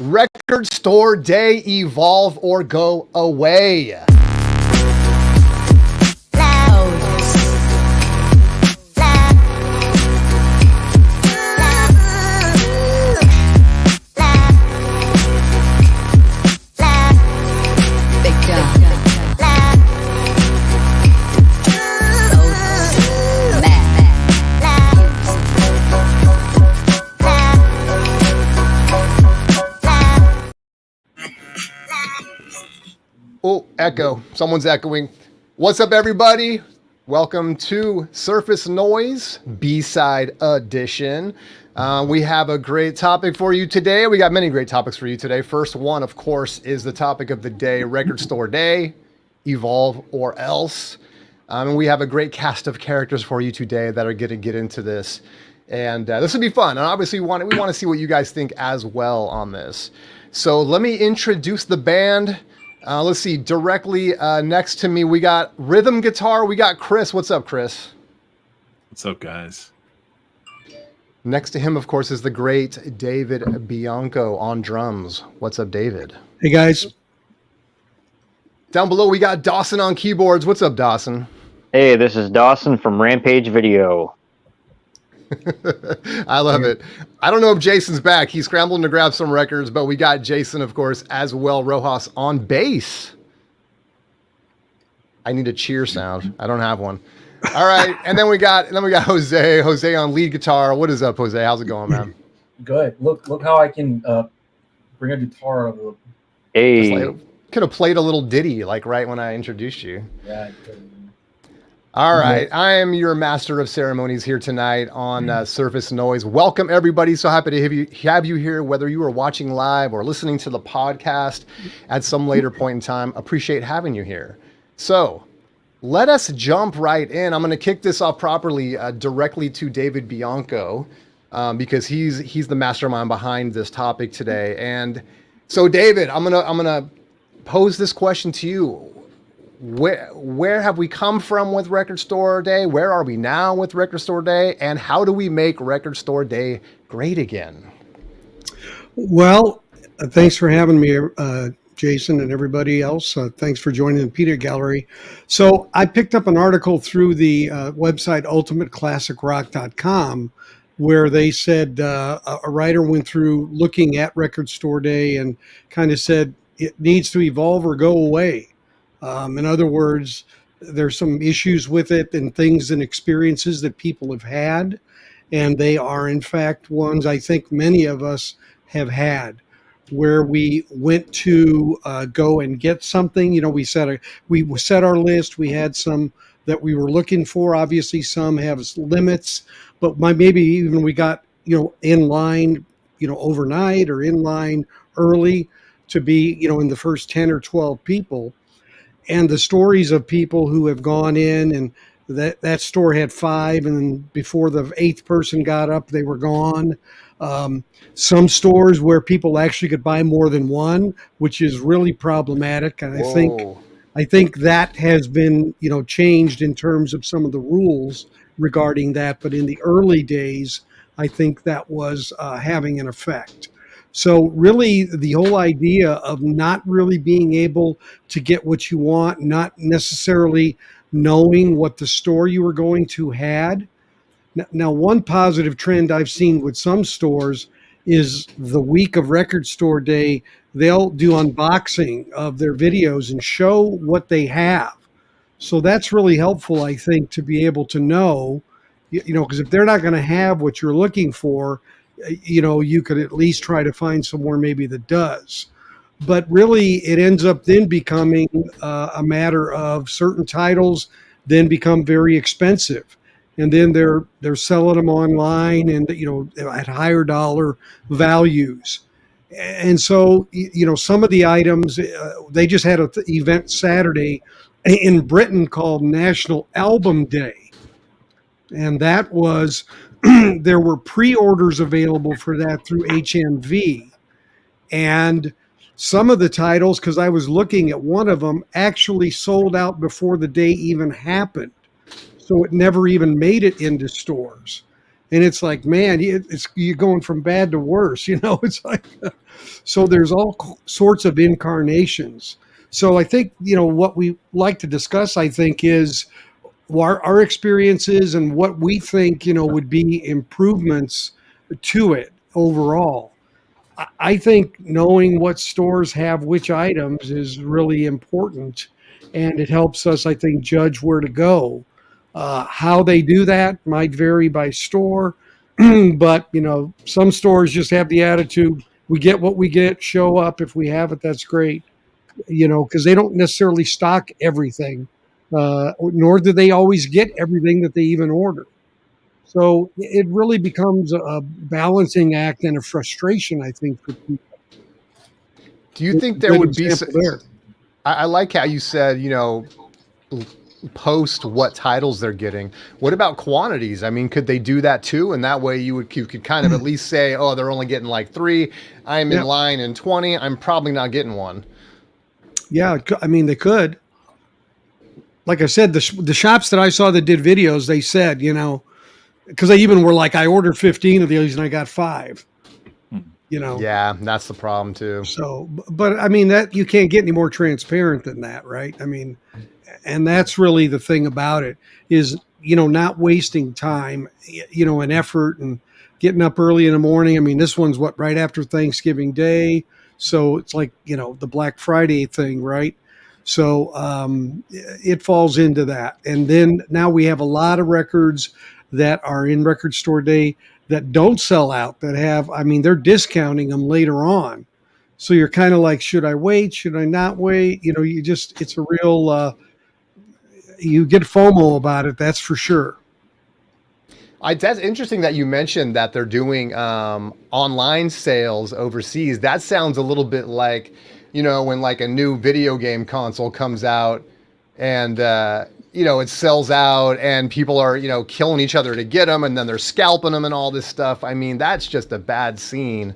Record store day, evolve or go away. Oh, echo. Someone's echoing. What's up, everybody? Welcome to Surface Noise B-Side Edition. We have a great topic for you today. We got many great topics for you today. First one, of course, is the topic of the day, Record Store Day, Evolve or Else. And we have a great cast of characters for you today that are going to get into this. And this will be fun. And obviously, we want to see what you guys think as well on this. So let me introduce the band. Let's see, directly next to me, we got rhythm guitar. We got Chris. What's up, Chris? What's up, guys? Next to him, of course, is the great David Bianco on drums. What's up, David? Hey, guys. Down below, we got Dawson on keyboards. What's up, Dawson? Hey, this is Dawson from Rampage Video. I love it. I don't know if Jason's back. He's scrambling to grab some records, but we got Jason, of course, as well. Rojas on bass. I need a cheer sound. I don't have one. All right, and then we got Jose. Jose on lead guitar. What is up, Jose? How's it going, man? Good. Look how I can bring a guitar over. Hey, could have played a little ditty like right when I introduced you. Yeah. All right, I am your master of ceremonies here tonight on Surface Noise. Welcome, everybody. So happy to have you here, whether you are watching live or listening to the podcast at some later point in time. Appreciate having you here. So let us jump right in. I'm going to kick this off properly directly to David Bianco because he's the mastermind behind this topic today. And so, David, I'm gonna pose this question to you. Where have we come from with Record Store Day? Where are we now with Record Store Day? And how do we make Record Store Day great again? Well, thanks for having me, Jason, and everybody else. Thanks for joining the Peter Gallery. So I picked up an article through the website ultimateclassicrock.com where they said a writer went through looking at Record Store Day and kind of said it needs to evolve or go away. In other words, there's some issues with it and things and experiences that people have had. And they are, in fact, ones I think many of us have had where we went to go and get something. You know, we set our list. We had some that we were looking for. Obviously, some have limits, but maybe even we got, in line, overnight or in line early to be, in the first 10 or 12 people. And the stories of people who have gone in and that store had 5, and then before the 8th person got up, they were gone. Some stores where people actually could buy more than one, which is really problematic. And I think that has been, changed in terms of some of the rules regarding that. But in the early days, I think that was having an effect. So really, the whole idea of not really being able to get what you want, not necessarily knowing what the store you were going to had. Now, one positive trend I've seen with some stores is the week of Record Store Day, they'll do unboxing of their videos and show what they have. So that's really helpful, I think, to be able to know, because if they're not going to have what you're looking for, you could at least try to find somewhere maybe that does. But really, it ends up then becoming a matter of certain titles then become very expensive. And then they're selling them online and, at higher dollar values. And so, some of the items, they just had an event Saturday in Britain called National Album Day. And that was... there were pre-orders available for that through HMV, and some of the titles, because I was looking at one of them, actually sold out before the day even happened. So it never even made it into stores. And it's like, man, you're going from bad to worse, you know. It's like, so there's all sorts of incarnations. So I think, you know, what we like to discuss, I think, is our experiences and what we think, you know, would be improvements to it overall. I think knowing what stores have which items is really important, and it helps us, I think, judge where to go. How they do that might vary by store, but you know, some stores just have the attitude: we get what we get, show up. If we have it, that's great. You know, because they don't necessarily stock everything, nor do they always get everything that they even order. So it really becomes a balancing act and a frustration, I think, for people. Do you think there Good would be? example there. I like how you said, you know, post what titles they're getting. What about quantities? I mean, could they do that too? And that way you could kind of at least say, oh, they're only getting like 3. I'm in line in 20. I'm probably not getting one. Yeah, I mean, they could. Like I said, the shops that I saw that did videos, they said, you know, because they even were like, I ordered 15 of these and I got 5. You know. Yeah, that's the problem too. So, but I mean, that you can't get any more transparent than that, right? I mean, and that's really the thing about it is, you know, not wasting time, you know, and effort and getting up early in the morning. I mean, this one's right after Thanksgiving Day. So it's like, you know, the Black Friday thing, right? So it falls into that. And then now we have a lot of records that are in Record Store Day that don't sell out, that have, I mean, they're discounting them later on. So you're kind of like, should I wait? Should I not wait? You know, it's a real, you get FOMO about it. That's for sure. That's interesting that you mentioned that they're doing online sales overseas. That sounds a little bit like, you know, when like a new video game console comes out and, you know, it sells out and people are, you know, killing each other to get them and then they're scalping them and all this stuff. I mean, that's just a bad scene.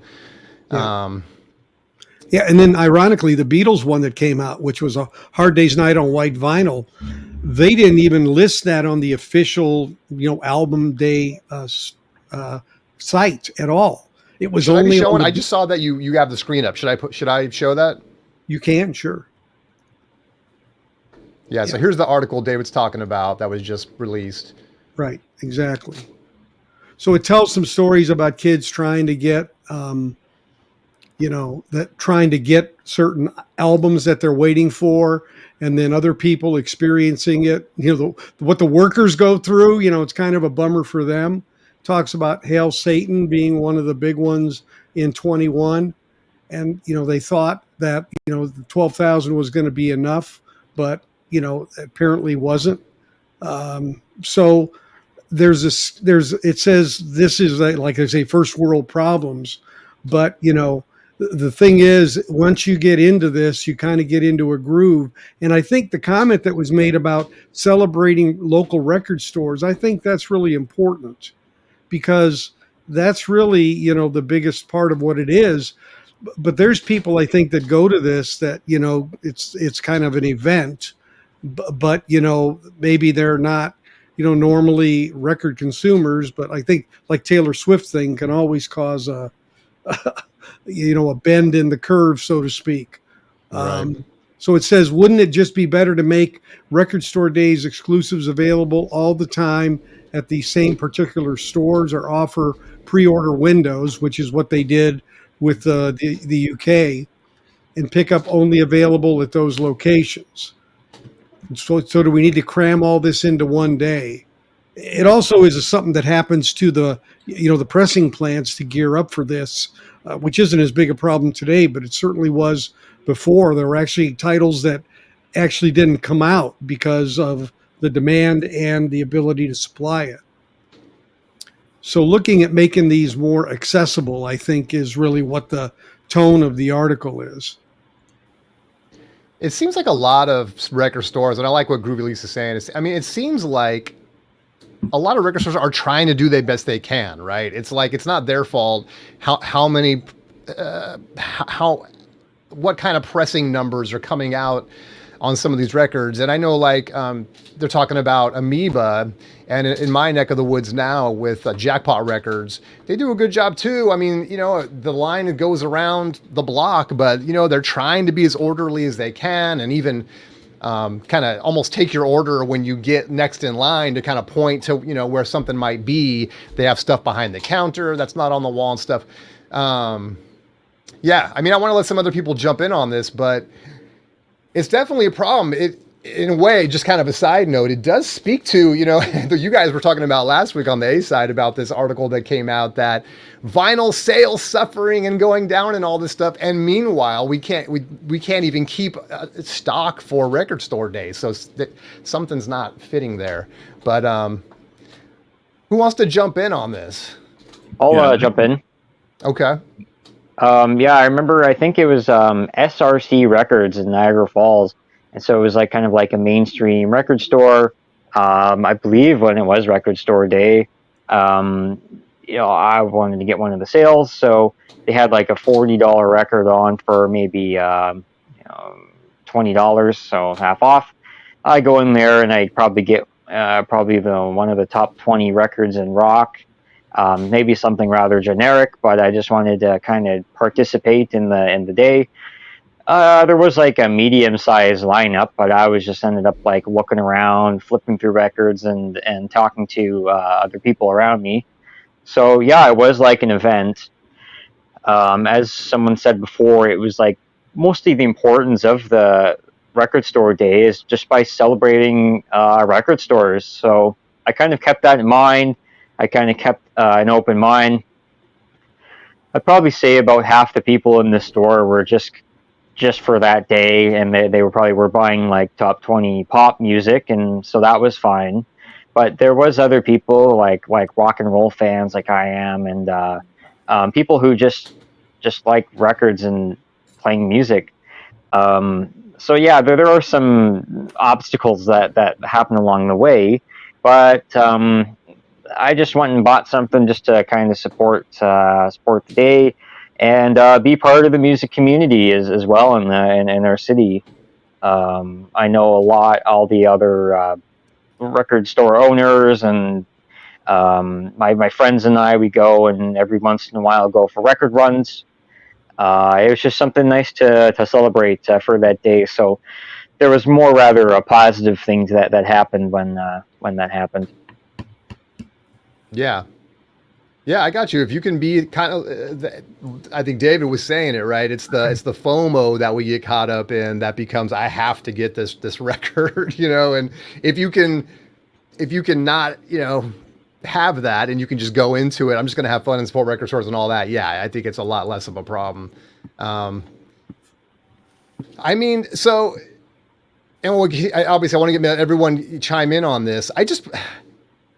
Yeah. Yeah, and then ironically, the Beatles one that came out, which was A Hard Day's Night on white vinyl, they didn't even list that on the official, you know, album day site at all. It was Should only I be showing? on I just saw that you have the screen up. Should I show that? You can, sure. Yeah. So here's the article David's talking about that was just released. Right, exactly. So it tells some stories about kids trying to get, you know, trying to get certain albums that they're waiting for, and then other people experiencing it. You know, what the workers go through. You know, it's kind of a bummer for them. Talks about Hail Satan being one of the big ones in 21, and you know they thought that, you know, the 12,000 was going to be enough, but you know apparently wasn't. So it says this is like I say, first world problems, but you know. The thing is, once you get into this, you kind of get into a groove. And I think the comment that was made about celebrating local record stores, I think that's really important, because that's really, you know, the biggest part of what it is. But there's people, I think, that go to this that, you know, it's kind of an event, but you know, maybe they're not, you know, normally record consumers. But I think like Taylor Swift thing can always cause a you know, a bend in the curve, so to speak. Right. So it says, wouldn't it just be better to make Record Store Days exclusives available all the time at the same particular stores, or offer pre-order windows, which is what they did with the UK, and pick up only available at those locations? So do we need to cram all this into one day? It also is something that happens to the, you know, the pressing plants to gear up for this, which isn't as big a problem today, but it certainly was before. There were actually titles that actually didn't come out because of the demand and the ability to supply it. So looking at making these more accessible, I think, is really what the tone of the article is. It seems like a lot of record stores, and I like what Groovy Lisa is saying. I mean, it seems like a lot of record stores are trying to do the best they can, right? It's like, it's not their fault what kind of pressing numbers are coming out on some of these records. And I know like they're talking about Amoeba, and in my neck of the woods now with Jackpot Records, they do a good job too. I mean, you know, the line goes around the block, but you know, they're trying to be as orderly as they can, and even kind of almost take your order when you get next in line to kind of point to, you know, where something might be. They have stuff behind the counter that's not on the wall and stuff. Yeah, I mean, I want to let some other people jump in on this, but it's definitely a problem. It, in a way, just kind of a side note, it does speak to, you know, you guys were talking about last week on the A side about this article that came out that vinyl sales suffering and going down and all this stuff. And meanwhile, we can't even keep stock for record store days. So something's not fitting there. But who wants to jump in on this? I'll jump in. Okay. Yeah, I remember, I think it was SRC Records in Niagara Falls. And so it was like kind of like a mainstream record store. I believe when it was record store day, you know, I wanted to get one of the sales. So they had like a $40 record on for maybe, you know, $20, so half off. I go in there and I probably get probably one of the top 20 records in rock. Maybe something rather generic, but I just wanted to kind of participate in the day. There was like a medium-sized lineup, but I was just ended up like looking around, flipping through records, and talking to other people around me. So yeah, it was like an event. As someone said before, it was like mostly the importance of the record store day is just by celebrating record stores. So I kind of kept that in mind. I kind of kept an open mind. I'd probably say about half the people in the store were just for that day, and they were buying like top 20 pop music, and so that was fine. But there was other people like rock and roll fans like I am, and people who just like records and playing music. So yeah, there are some obstacles that happen along the way, but I just went and bought something just to kind of support the day and be part of the music community as well in our city. I know all the other record store owners, and my friends and I, we go, and every once in a while go for record runs. It was just something nice to celebrate for that day. So there was more rather positive things that happened when that happened. Yeah. Yeah, I got you. If you can be kind of, I think David was saying it, right? It's the FOMO that we get caught up in that becomes, I have to get this record, you know. And if you can not, you know, have that, and you can just go into it, I'm just going to have fun and support record stores and all that. Yeah, I think it's a lot less of a problem. I mean, so, and obviously I want to get everyone chime in on this.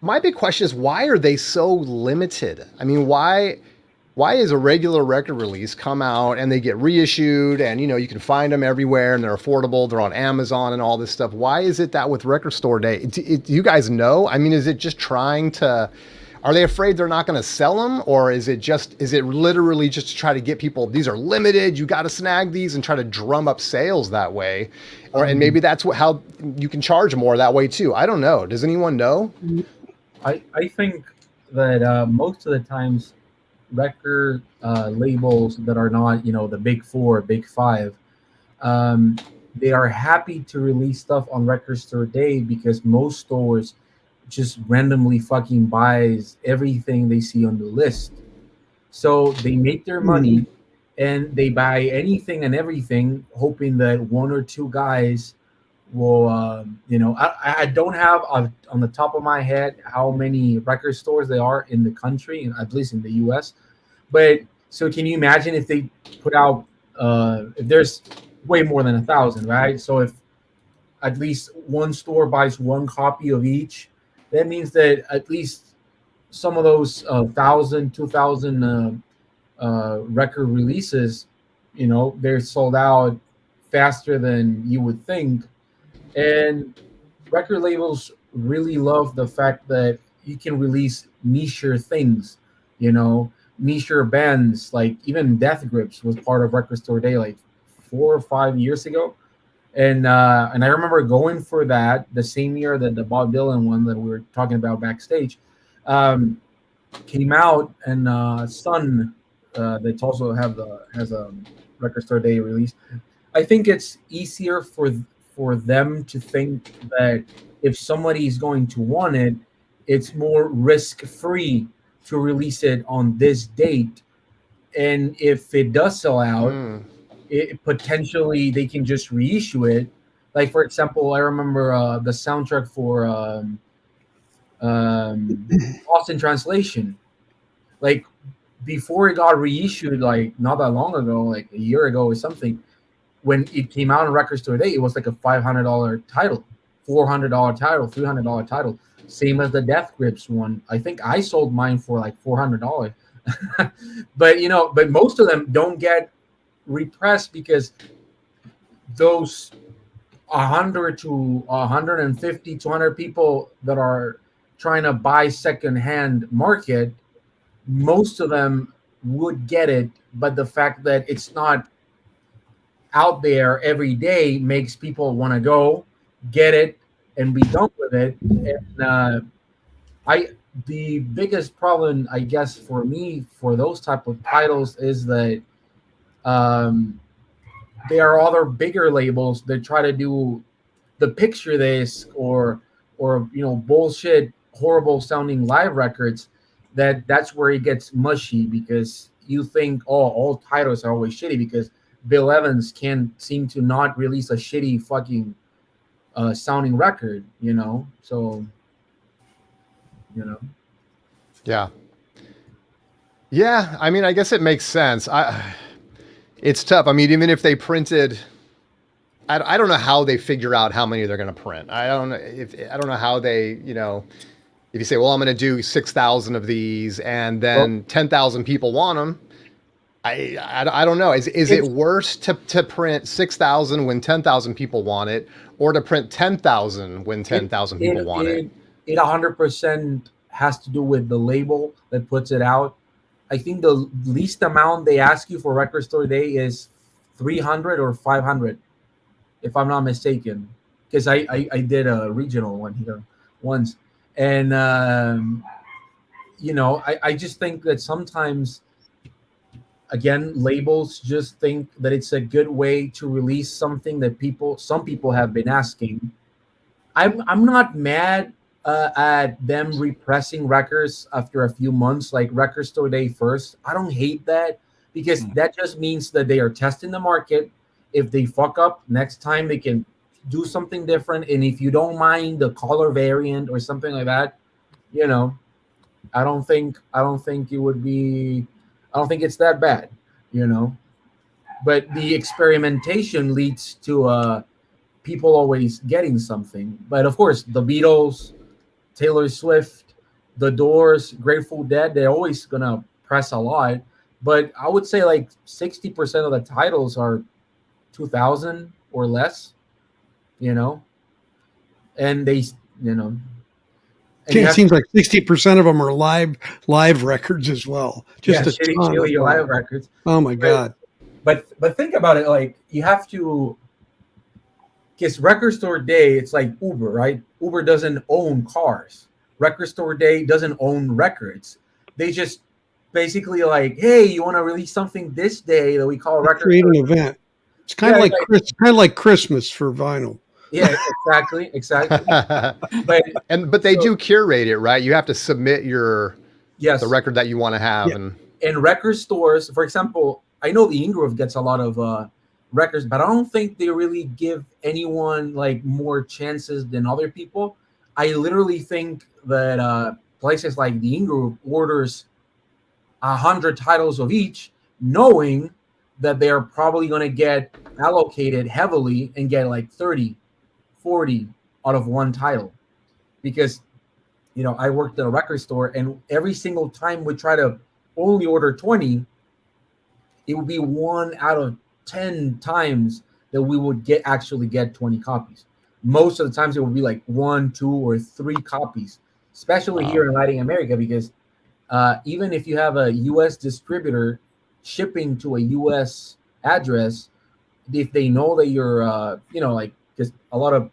My big question is, why are they so limited? I mean, why is a regular record release come out and they get reissued, and, you know, you can find them everywhere and they're affordable, they're on Amazon and all this stuff? Why is it that with record store day, do you guys know? I mean, is it just are they afraid they're not going to sell them? Or is it literally just to try to get people, these are limited, you got to snag these, and try to drum up sales that way? And maybe that's how you can charge more that way too. I don't know. Does anyone know? I think that most of the times record labels that are not, you know, the big four, big five, they are happy to release stuff on record store day because most stores just randomly fucking buys everything they see on the list. So they make their money and they buy anything and everything, hoping that one or two guys will, you know, I don't have on the top of my head how many record stores there are in the country, at least in the US. But so can you imagine if they put out, if there's way more than 1,000, right? So if at least one store buys one copy of each, that means that at least some of those 1,000, 2,000 record releases, you know, they're sold out faster than you would think. And record labels really love the fact that you can release niche things, you know, niche bands. Like even Death Grips was part of Record Store Day like 4 or 5 years ago. And I remember going for that the same year that the Bob Dylan one that we were talking about backstage came out, and Sun that's also has a record store day release. I think it's easier for them to think that if somebody is going to want it, it's more risk free to release it on this date, and if it does sell out, it potentially they can just reissue it. Like for example, I remember the soundtrack for Lost in Translation. Like before it got reissued, like not that long ago, like a year ago or something, when it came out on Record Store Day, it was like a $500 title, $400 title, $300 title. Same as the Death Grips one. I think I sold mine for like $400. But but most of them don't get repressed because those 100 to 150 200 people that are trying to buy secondhand market, most of them would get it, but the fact that it's not out there every day makes people want to go get it and be done with it. And the biggest problem, I guess, for me for those type of titles is that there are other bigger labels that try to do the picture disc or bullshit horrible sounding live records. That's where it gets mushy, because you think, oh, all titles are always shitty because Bill Evans can't seem to not release a shitty fucking sounding record, so Yeah, I mean, I guess it makes sense. It's tough. I mean, even if they printed, I don't know how they figure out how many they're going to print. I don't know how they, if you say, well, I'm going to do 6,000 of these and then 10,000 people want them. I don't know. Is it worse to print 6,000 when 10,000 people want it, or to print 10,000 when 10,000 people want it? It 100% has to do with the label that puts it out. I think the least amount they ask you for Record Store Day is 300 or 500, if I'm not mistaken, because I did a regional one here once, and I just think that sometimes, again, labels just think that it's a good way to release something that some people have been asking. I'm not mad at them repressing records after a few months, like Record Store Day first. I don't hate that, because that just means that they are testing the market. If they fuck up next time, they can do something different. And if you don't mind the color variant or something like that, I don't think it would be. I don't think it's that bad, But the experimentation leads to people always getting something. But of course, the Beatles, Taylor Swift, The Doors, Grateful Dead, they're always gonna press a lot. But I would say like 60% of the titles are 2,000 or less, and they, and it seems like 60% of them are live records as well. Just a ton of live records. Oh my God. But think about it, like you have to, because Record Store Day, it's like Uber, right? Uber doesn't own cars. Record Store Day doesn't own records. They just basically like, hey, you want to release something this day that we call Record Store Create an event. It's kind of like Christmas for vinyl. Yeah, exactly. But they do curate it, right? You have to submit the record that you want to have, and record stores, for example, I know the Ingrove gets a lot of records, but I don't think they really give anyone like more chances than other people. I literally think that places like the Ingrove orders 100 titles of each, knowing that they're probably going to get allocated heavily and get like 30, 40 out of one title. Because, I worked at a record store, and every single time we try to only order 20, it would be 1 out of 10 times that we would actually get 20 copies. Most of the times it would be like 1, 2, or 3 copies, especially here in Latin America, because even if you have a U.S. distributor shipping to a U.S. address, if they know that you're, like just a lot of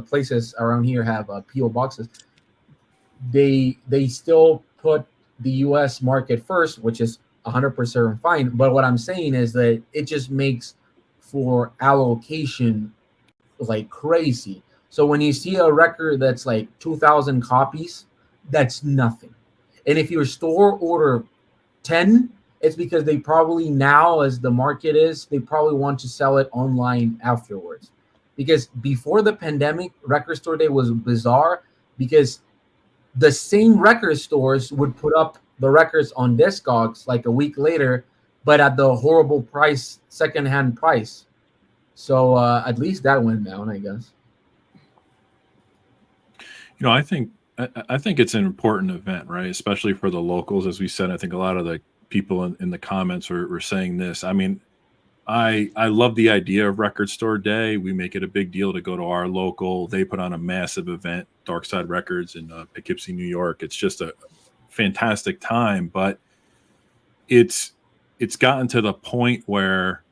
places around here have PO boxes, they still put the U.S. market first, which is 100% fine. But what I'm saying is that it just makes for allocation like crazy. So when you see a record that's like 2,000 copies, that's nothing. And if your store order 10, it's because they probably now, as the market is, they probably want to sell it online afterwards. Because before the pandemic, Record Store Day was bizarre because the same record stores would put up the records on Discogs like a week later, but at the horrible price, secondhand price. So at least that went down, I guess. I think it's an important event, right? Especially for the locals, as we said. I think a lot of the people in the comments were saying this. I mean, I love the idea of Record Store Day. We make it a big deal to go to our local. They put on a massive event, Dark Side Records in Poughkeepsie, New York. It's just a fantastic time, but it's gotten to the point where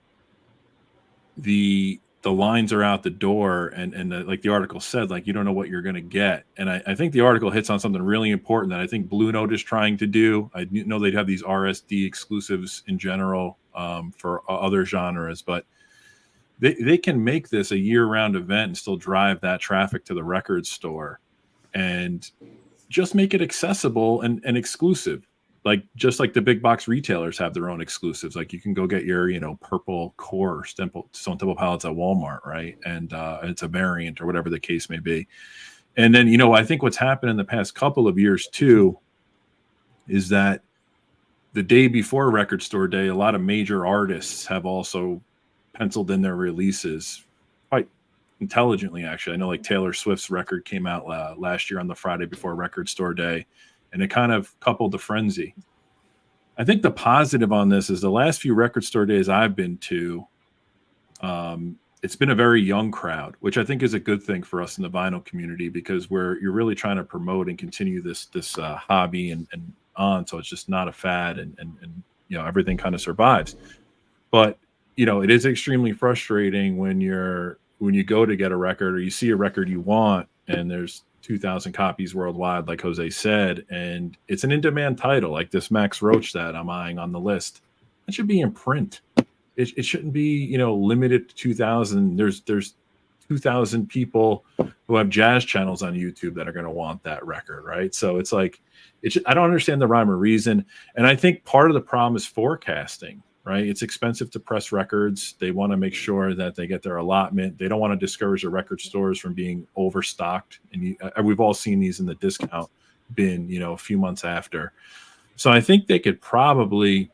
the lines are out the door, and like the article said, like you don't know what you're going to get. And I think the article hits on something really important that I think Blue Note is trying to do. I know they'd have these RSD exclusives in general for other genres, but they can make this a year-round event and still drive that traffic to the record store and just make it accessible and exclusive. Like just like the big box retailers have their own exclusives. Like you can go get your, purple core Stone Temple palettes at Walmart, right? And it's a variant or whatever the case may be. And then, I think what's happened in the past couple of years too is that the day before Record Store Day, a lot of major artists have also penciled in their releases quite intelligently, actually. I know like Taylor Swift's record came out last year on the Friday before Record Store Day, and it kind of coupled the frenzy. I think the positive on this is the last few Record Store Days I've been to, it's been a very young crowd, which I think is a good thing for us in the vinyl community because you're really trying to promote and continue this hobby and on, so it's just not a fad and everything kind of survives. But it is extremely frustrating when you go to get a record or you see a record you want and there's 2,000 copies worldwide, like Jose said, and it's an in-demand title like this Max Roach that I'm eyeing on the list. That should be in print. It shouldn't be limited to 2,000. There's 2,000 people who have jazz channels on YouTube that are going to want that record, right? So it's like I don't understand the rhyme or reason, and I think part of the problem is forecasting. Right, it's expensive to press records. They want to make sure that they get their allotment. They don't want to discourage the record stores from being overstocked. And we've all seen these in the discount bin, a few months after. So I think they could probably,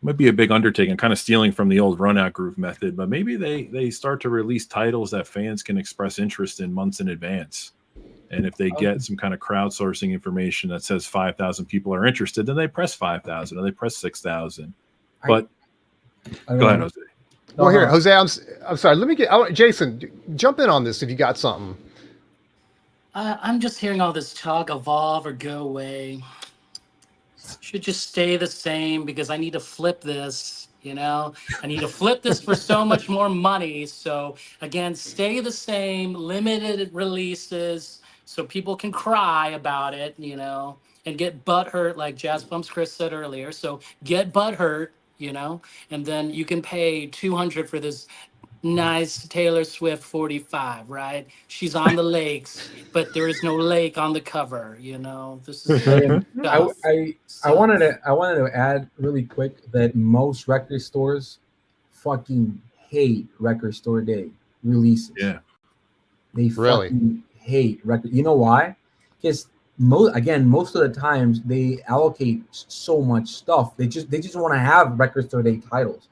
might be a big undertaking, kind of stealing from the old run out groove method, but maybe they start to release titles that fans can express interest in months in advance. And if they get some kind of crowdsourcing information that says 5,000 people are interested, then they press 5,000 or they press 6,000. But go ahead, Jose. Well, here, Jose, I'm sorry. Let me Jason, jump in on this if you got something. I'm just hearing all this talk, evolve or go away. Should just stay the same because I need to flip this, I need to flip this for so much more money. So again, stay the same, limited releases so people can cry about it, and get butthurt like Jazz Pumps Chris said earlier. So get butthurt. And then you can pay $200 for this nice Taylor Swift 45, right? She's on the lakes, but there is no lake on the cover. This is I wanted to add really quick that most record stores fucking hate Record Store Day releases. Yeah, they fucking hate record. You know why? Because most of the times they allocate so much stuff. They just want to have Record Store Day titles.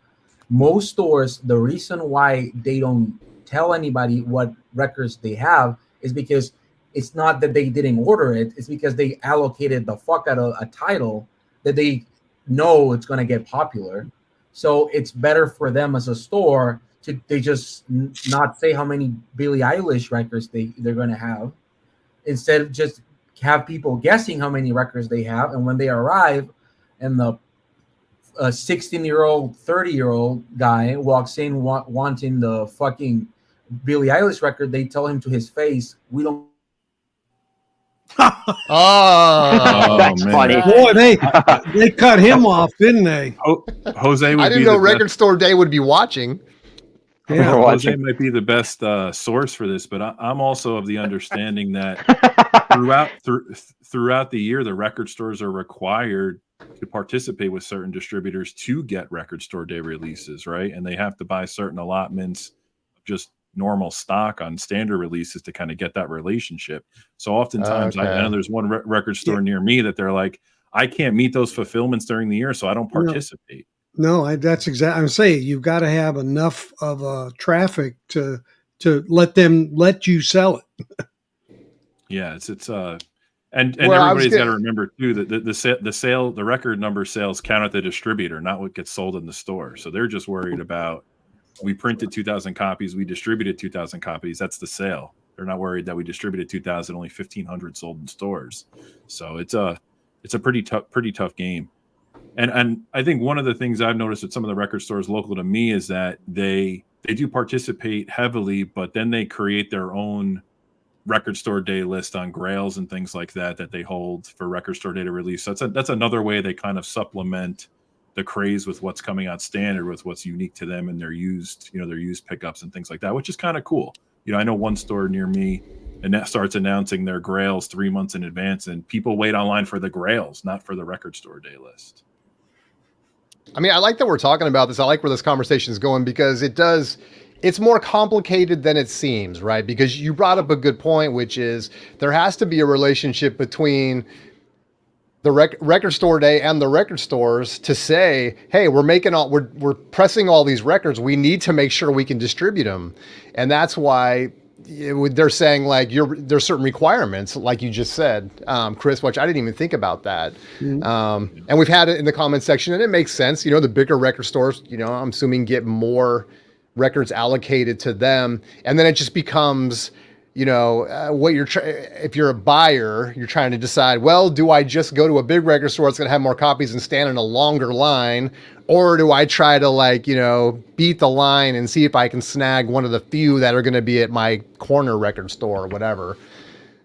Most stores, the reason why they don't tell anybody what records they have is because it's not that they didn't order it. It's because they allocated the fuck out of a title that they know it's going to get popular. So it's better for them as a store to they just not say how many Billie Eilish records they're going to have. Instead of just have people guessing how many records they have, and when they arrive and the a 16-year-old, 30-year-old guy walks in wanting the fucking Billie Eilish record, they tell him to his face, "We don't." Oh, That's man. funny. Boy, they cut him off, didn't they? Jose would I didn't be know the Record Store Day would be watching. Yeah. Watch Jose it. might be the best source for this, but I'm also of the understanding that throughout the year, the record stores are required to participate with certain distributors to get Record Store Day releases, right? And they have to buy certain allotments of just normal stock on standard releases to kind of get that relationship. So oftentimes, I know Okay. there's one record store near me that they're like, I can't meet those fulfillments during the year, so I don't No. participate. No, that's exactly. I'm saying you've got to have enough of traffic to let you sell it. Yeah, it's and Well, I was everybody's got to gonna- remember too that the record number sales count at the distributor, not what gets sold in the store. So they're just worried about, we printed 2,000 copies, we distributed 2,000 copies. That's the sale. They're not worried that we distributed 2,000, only 1,500 sold in stores. So it's a pretty tough game. And I think one of the things I've noticed at some of the record stores local to me is that they do participate heavily, but then they create their own Record Store Day list on grails and things like that they hold for Record Store Day to release. So that's another way they kind of supplement the craze with what's coming out standard, with what's unique to them and their used pickups and things like that, which is kind of cool. I know one store near me, and that starts announcing their grails 3 months in advance, and people wait online for the grails, not for the Record Store Day list. I mean, I like that we're talking about this. I like where this conversation is going because it's more complicated than it seems, right? Because you brought up a good point, which is there has to be a relationship between the record store day and the record stores to say, hey, we're pressing all these records. We need to make sure we can distribute them. And that's why they're saying like there's certain requirements, like you just said, Chris, which I didn't even think about that. Mm-hmm. And we've had it in the comment section, and it makes sense. The bigger record stores, I'm assuming get more records allocated to them, and then it just becomes, what if you're a buyer, you're trying to decide, well, do I just go to a big record store that's going to have more copies and stand in a longer line, or do I try to beat the line and see if I can snag one of the few that are going to be at my corner record store or whatever.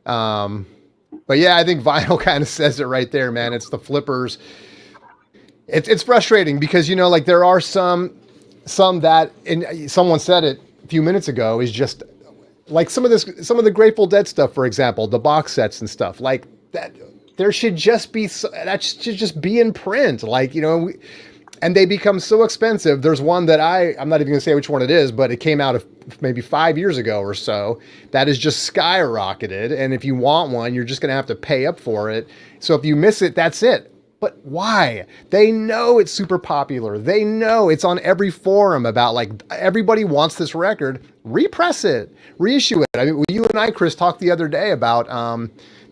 But yeah, I think vinyl kind of says it right there, man. It's the flippers. It's frustrating because there are some that, and someone said it a few minutes ago, is just like some of the Grateful Dead stuff, for example, the box sets and stuff like that. There should just be that should just be in print, and they become so expensive. There's one that I'm not even gonna say which one it is, but it came out of maybe 5 years ago or so that is just skyrocketed. And if you want one, you're just gonna have to pay up for it. So if you miss it, that's it. But why? They know it's super popular. They know it's on every forum about everybody wants this record. Repress it, reissue it. I mean, you and I, Chris, talked the other day about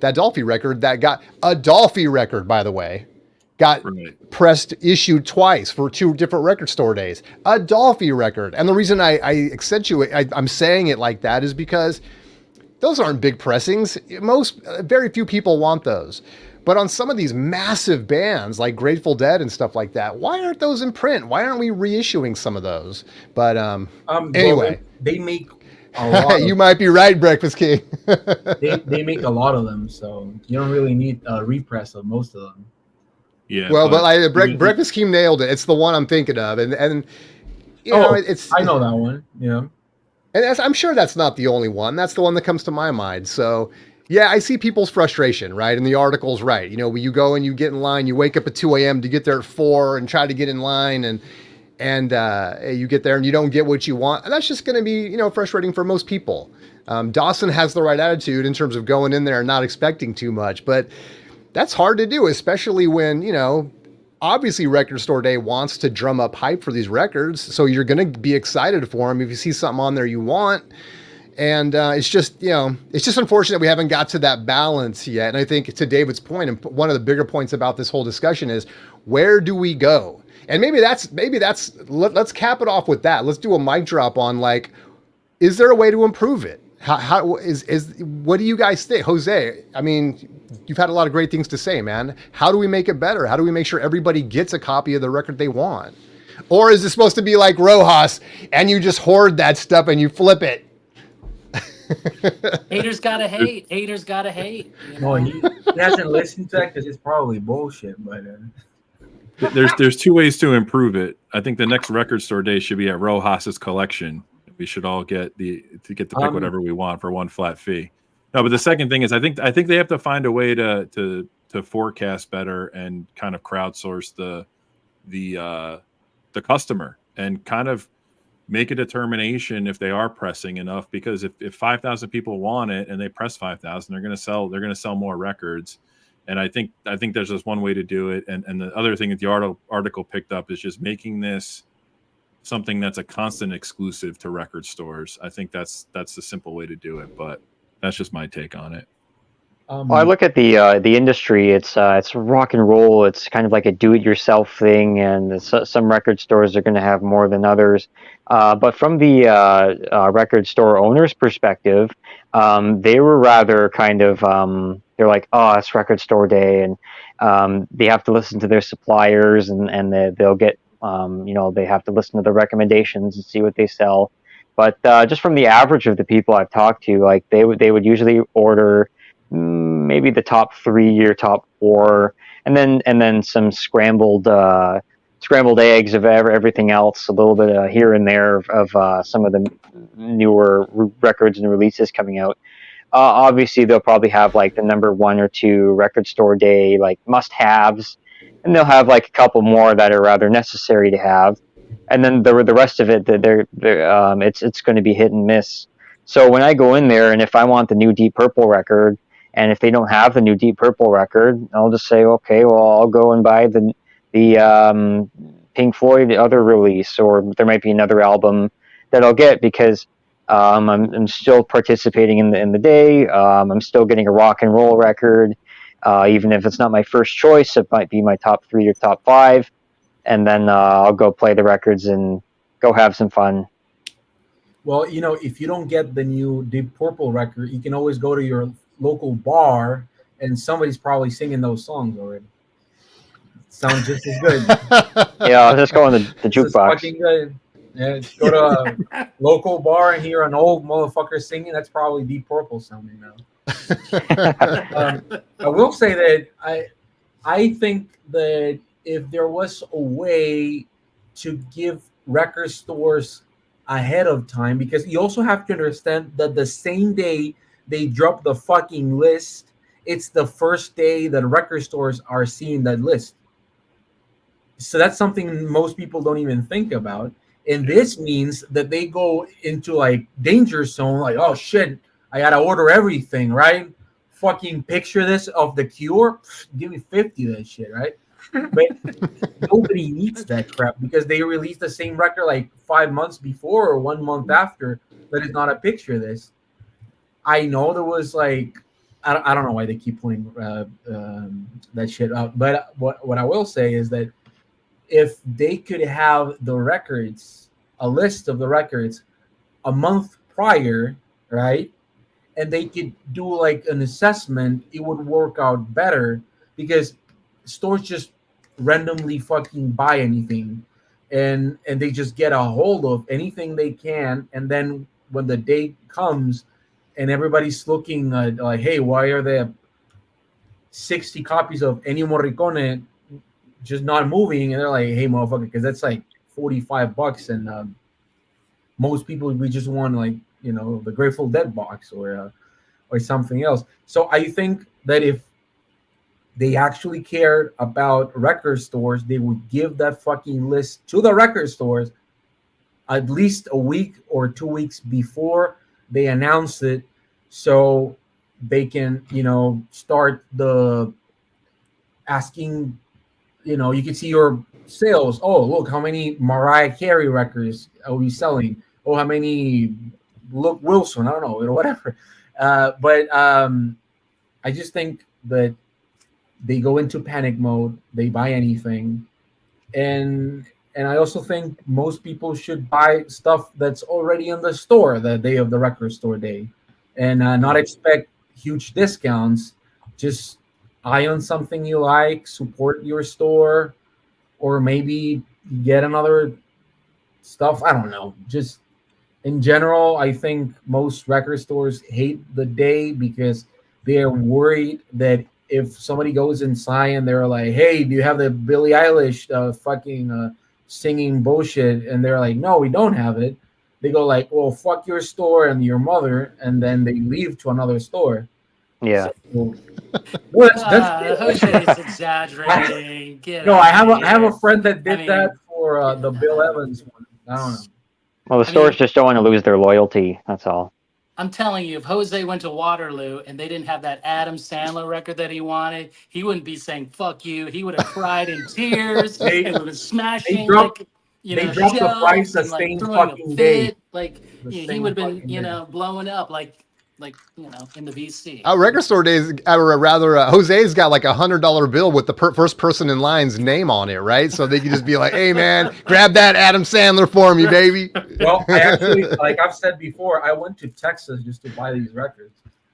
that Dolphy record that got a Dolphy record, by the way, got pressed, issued twice for 2 different record store days. A Dolphy record. And the reason I accentuate, I'm saying it like that is because those aren't big pressings. Very few people want those. But on some of these massive bands like Grateful Dead and stuff like that, why aren't those in print? Why aren't we reissuing some of those? But anyway, they make a lot. You might be right, Breakfast King. they make a lot of them, so you don't really need a repress of most of them. Yeah. Well, but Breakfast King nailed it. It's the one I'm thinking of, and it's. I know that one. Yeah. And I'm sure that's not the only one. That's the one that comes to my mind. So. Yeah, I see people's frustration, right? And the article's right. You go and you get in line, you wake up at 2 a.m. to get there at 4 and try to get in line, and you get there and you don't get what you want. And that's just going to be, frustrating for most people. Dawson has the right attitude in terms of going in there and not expecting too much, but that's hard to do, especially when, obviously Record Store Day wants to drum up hype for these records. So you're going to be excited for them if you see something on there you want. And it's just unfortunate we haven't got to that balance yet. And I think to David's point, and one of the bigger points about this whole discussion is, where do we go? And maybe that's let's cap it off with that. Let's do a mic drop on is there a way to improve it? How is what do you guys think, Jose? I mean, you've had a lot of great things to say, man. How do we make it better? How do we make sure everybody gets a copy of the record they want? Or is it supposed to be like Rojas and you just hoard that stuff and you flip it? Haters gotta hate. Haters gotta hate. You No, know. he hasn't listened to that because it's probably bullshit. But There's two ways to improve it. I think the next record store day should be at Rojas's collection. We should all get to pick whatever we want for one flat fee. No, but the second thing is I think they have to find a way to forecast better and kind of crowdsource the customer and kind of make a determination if they are pressing enough, because if 5,000 people want it and they press 5,000, they're going to sell more records. And I think there's just one way to do it. And the other thing that the article picked up is just making this something that's a constant exclusive to record stores. I think that's the simple way to do it, but that's just my take on it. Well, I look at the industry. It's rock and roll. It's kind of like a do-it-yourself thing, and some record stores are going to have more than others. But from the record store owner's perspective, they were rather kind of they're like, oh, it's record store day, and they have to listen to their suppliers, and they'll get they have to listen to the recommendations and see what they sell. But just from the average of the people I've talked to, like they would usually order maybe the top 3 or top 4, and then some scrambled eggs of everything else, a little bit here and there of some of the newer records and releases coming out. Obviously, they'll probably have like the number 1 or 2 record store day like must-haves, and they'll have like a couple more that are rather necessary to have, and then the rest of it, it's going to be hit and miss. So when I go in there, and if I want the new Deep Purple record, and if they don't have the new Deep Purple record, I'll just say, okay, well, I'll go and buy the Pink Floyd other release, or there might be another album that I'll get, because I'm still participating in the day. I'm still getting a rock and roll record, even if it's not my first choice. It might be my top 3 or top 5, and then I'll go play the records and go have some fun. well, if you don't get the new Deep Purple record, you can always go to your local bar, and somebody's probably singing those songs already. Sounds just as good. Yeah, I'll just go in the Just jukebox. fucking good. Yeah, go to a local bar and hear an old motherfucker singing. That's probably Deep Purple sounding now. I will say that I think that if there was a way to give record stores ahead of time, because you also have to understand that the same day they drop the fucking list, it's the first day that record stores are seeing that list. So that's something most people don't even think about. And this means that they go into like danger zone, like, oh shit, I gotta order everything, right? Fucking picture this of The Cure, give me 50 of that shit, right? But nobody needs that crap, because they released the same record like 5 months before or 1 month after that is not a picture of this. I know there was like, I don't know why they keep putting that shit up, but what I will say is that if they could have the records, a list of the records a month prior, right, and they could do like an assessment, it would work out better, because stores just randomly fucking buy anything, and they just get a hold of anything they can, and then when the date comes and everybody's looking like, hey, why are there 60 copies of Ennio Morricone just not moving? And they're like, hey, motherfucker, because that's like $45, and most people, we just want like, the Grateful Dead box or something else. So I think that if they actually cared about record stores, they would give that fucking list to the record stores at least a week or 2 weeks before they announce it, so they can, start the asking, you can see your sales. Oh, look, how many Mariah Carey records are we selling? Oh, how many Luke Wilson? I don't know, whatever. But I just think that they go into panic mode. They buy anything. And I also think most people should buy stuff that's already in the store the day of the record store day. and not expect huge discounts. Just eye on something you like, support your store, or maybe get another stuff. I don't know. Just in general, I think most record stores hate the day because they are worried that if somebody goes inside and they're like, "Hey, do you have the Billie Eilish fucking singing bullshit?" and they're like, "No, we don't have it," they go like, "Well, fuck your store and your mother," and then they leave to another store. Yeah. So, well, that's Jose's exaggerating. Get no. out I have here. a friend that did I mean, that for the Bill Evans one. I don't know. Well, the I stores mean- just don't want to lose their loyalty. That's all. I'm telling you, if Jose went to Waterloo and they didn't have that Adam Sandler record that he wanted, he wouldn't be saying "fuck you." He would have cried in tears They- and would have been smashing dropped- like they dropped the shelves price the and, like, same throwing a fucking day. fit. Like The he same would have been, fucking day. blowing up like in the VC. Record store days, or rather, Jose's got like $100 bill with the first person in line's name on it, right? So they could just be like, "Hey, man, grab that Adam Sandler for me, baby." Well, I actually, like I've said before, I went to Texas just to buy these records.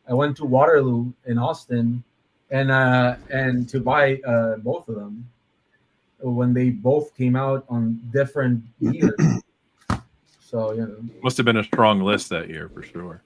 I went to Waterloo in Austin, and to buy both of them when they both came out on different years. So Must have been a strong list that year for sure.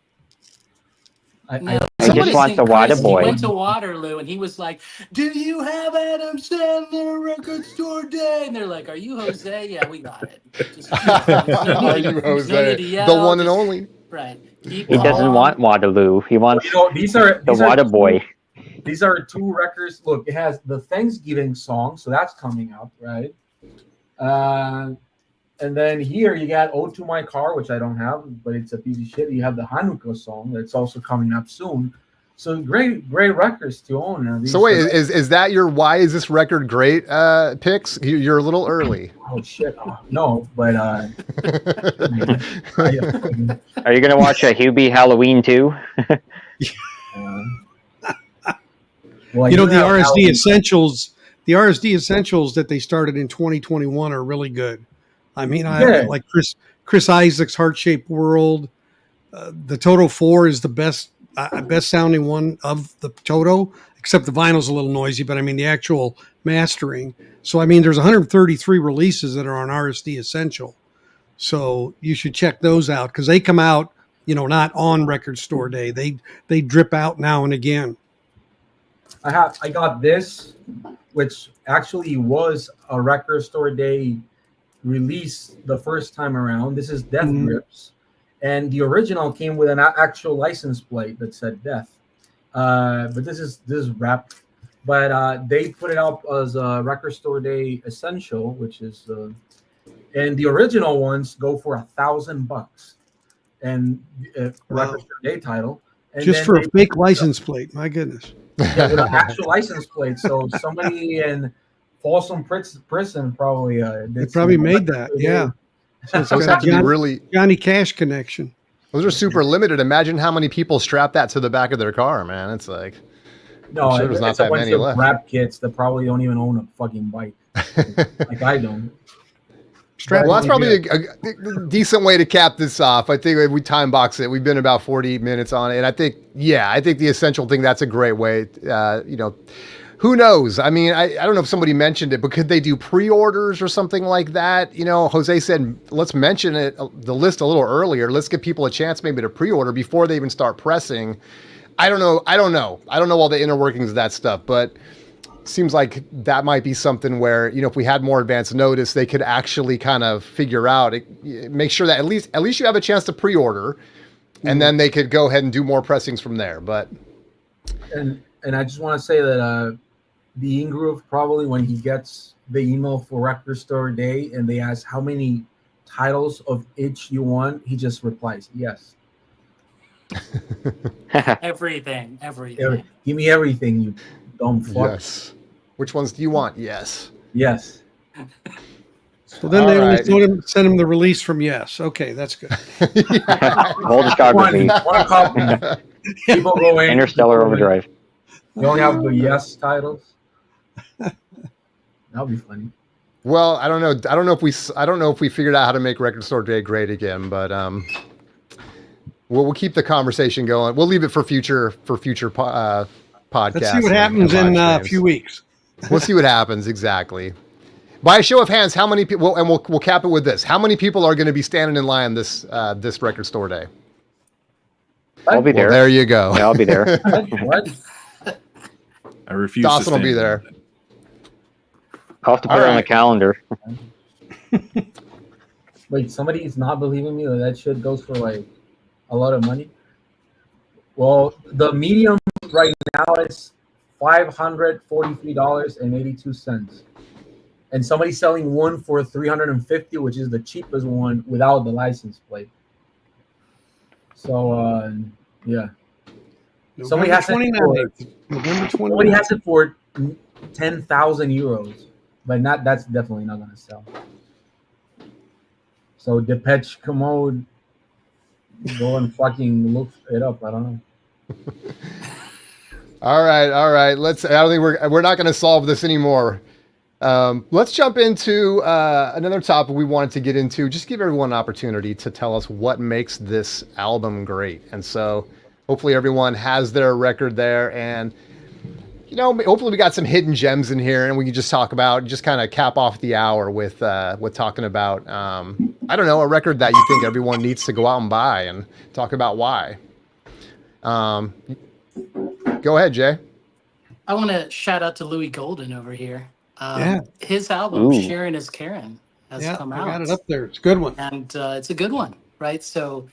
I I just want the Water Boy. He went to Waterloo and he was like, "Do you have Adam Sandler record store day?" And they're like, "Are you Jose?" "Yeah, we got it." Just, Are you Jose? The one and only. Right. Keep He doesn't on. want Waterloo. He wants these the Water Boy. These are two records. Look, it has the Thanksgiving song, so that's coming up, right? And then here you got "Ode to My Car," which I don't have, but it's a piece of shit. You have the Hanukkah song that's also coming up soon. So great records to own. So wait, is that your "why is this record great" picks? You're a little early. Oh shit! No, but Are you gonna watch a Hubie Halloween too? well, You know, do the have RSD Halloween. Essentials, the RSD Essentials that they started in 2021 are really good. I mean, I Yeah. like Chris Isaac's Heart Shaped World. The Toto 4 is the best sounding one of the Toto, except the vinyl's a little noisy, but I mean the actual mastering. So I mean, there's 133 releases that are on RSD Essential. So you should check those out because they come out, not on Record Store Day. They drip out now and again. I got this, which actually was a Record Store Day release the first time around. This is Death Grips, and the original came with an actual license plate that said Death. But this is rap. But they put it up as a Record Store Day Essential, which is and the original ones go for $1,000, and Record Store Day title. And Just then for a they- fake license plate. My goodness. yeah, with an actual license plate. So somebody in Folsom Prison probably They probably made that. Yeah. So it's Those got have to be really. Johnny Cash connection. Those are super limited. Imagine how many people strap that to the back of their car, man. It's like, No, I'm sure there's not it's a that bunch many of left. rap kids that probably don't even own a fucking bike, like I don't. Strap well, that's on probably again. a decent way to cap this off. I think if we time box it, we've been about 40 minutes on it. And I think the essential thing, that's a great way. Who knows? I mean, I don't know if somebody mentioned it, but could they do pre-orders or something like that? Jose said, let's mention it, the list a little earlier. Let's give people a chance maybe to pre-order before they even start pressing. I don't know all the inner workings of that stuff, but seems like that might be something where, if we had more advance notice, they could actually kind of figure out, make sure that at least you have a chance to pre-order, and then they could go ahead and do more pressings from there. But And I just want to say that the Ingroove, probably when he gets the email for Record Store Day and they ask how many titles of each you want, he just replies yes. Everything. Give me everything, you dumb fuck. yes, which ones do you want? Yes. Yes. So then they All only right. send him the release from Yes. Okay, that's good. Whole discography. One copy. People go in. Interstellar Overdrive. You only have the Yes titles. That'll be funny. Well, I don't know. I don't know if we figured out how to make Record Store Day great again, but we'll keep the conversation going. We'll leave it for future podcasts. Let's see what happens and in live a streams. few weeks. We'll see what happens exactly. By a show of hands, how many people? And we'll cap it with this: how many people are going to be standing in line this record store day? I'll be there. Well, there you go. Yeah, I'll be there. What? I refuse. Dawson to will be stand there. I'll have to put it on the calendar. Wait, somebody's not believing me that shit goes for like a lot of money. Well, the medium right now is $543.82, and somebody's selling one for $350, which is the cheapest one without the license plate. So yeah, somebody has somebody has it for 10,000 euros, but that's definitely not gonna sell. So Depeche Commode, go and fucking look it up. I don't know. All right. I don't think we're not going to solve this anymore. Let's jump into another topic we wanted to get into. Just give everyone an opportunity to tell us what makes this album great. And so, hopefully, everyone has their record there, and hopefully, we got some hidden gems in here, and we can just talk about, just kind of cap off the hour with talking about, I don't know, a record that you think everyone needs to go out and buy, and talk about why. Go ahead, Jay. I want to shout out to Louis Golden over here. Yeah. His album, Ooh. Sharon is Karen, has come I out. got it up there. It's a good one. And it's a good one, right? So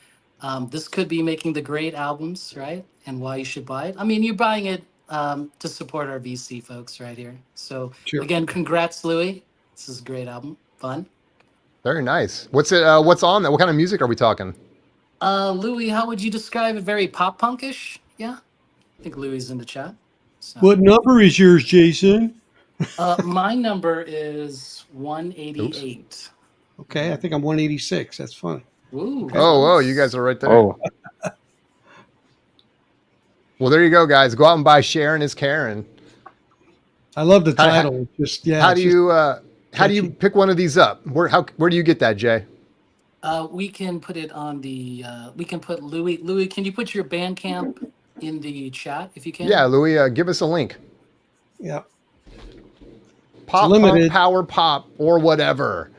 this could be making the great albums, right? And why you should buy it. I mean, you're buying it to support our VC folks right here. So Sure. again, congrats, Louis. This is a great album. Fun. Very nice. What's on that? What kind of music are we talking? Louis, how would you describe it? Very pop punkish? Yeah. I think Louis is in the chat. So. What number is yours, Jason? My number is 188. Okay, I think I'm 186. That's funny. Ooh. Oh, you guys are right there. Oh, Well, there you go, guys. Go out and buy Sharon is Karen. I love the How- title. Just yeah. How it's do you pick one of these up? Where do you get that, Jay? We can put it on the. We can put Louis. Louis, can you put your Bandcamp in the chat if you can? Yeah, Louis, give us a link. Yeah. Pop, limited. punk, power pop, or whatever.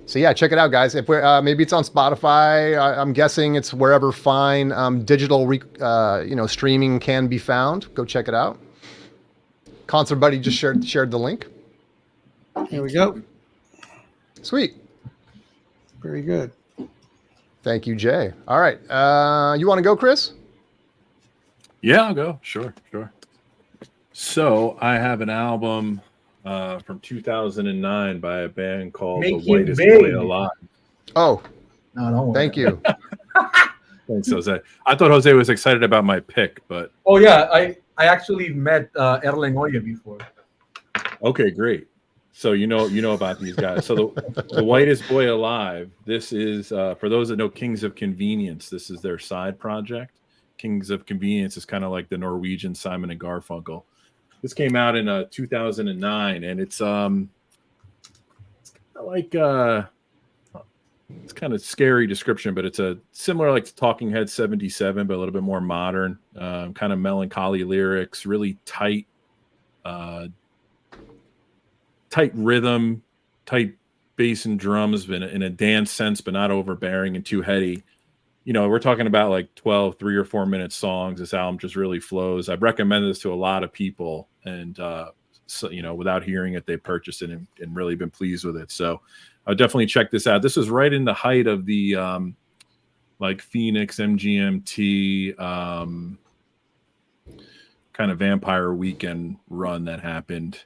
So yeah, check it out, guys. If we're maybe it's on Spotify, I'm guessing it's wherever fine digital streaming can be found. Go check it out. Concert Buddy just shared the link. Here we go. Sweet. Very good. Thank you, Jay. All right, you want to go, Chris? Yeah, I'll go. Sure. So I have an album from 2009 by a band called Make The it Whitest big. Boy Alive. Oh, No, don't worry. thank you. Thanks, Jose. I thought Jose was excited about my pick, but Oh yeah, I actually met Erlen Oye before. okay, great. So you know about these guys. So the Whitest Boy Alive. This is for those that know Kings of Convenience. This is their side project. Kings of Convenience is kind of like the Norwegian Simon and Garfunkel. This came out in 2009, and it's like it's kind of scary description, but it's a similar like to Talking Heads 77, but a little bit more modern. Kind of melancholy lyrics, really tight rhythm, tight bass and drums in a dance sense, but not overbearing and too heady. We're talking about like 12 3 or 4 minute songs. This album just really flows. I've recommended this to a lot of people, and so without hearing it, they purchased it and really been pleased with it. So I'll definitely check this out. This is right in the height of the like Phoenix MGMT kind of Vampire Weekend run that happened.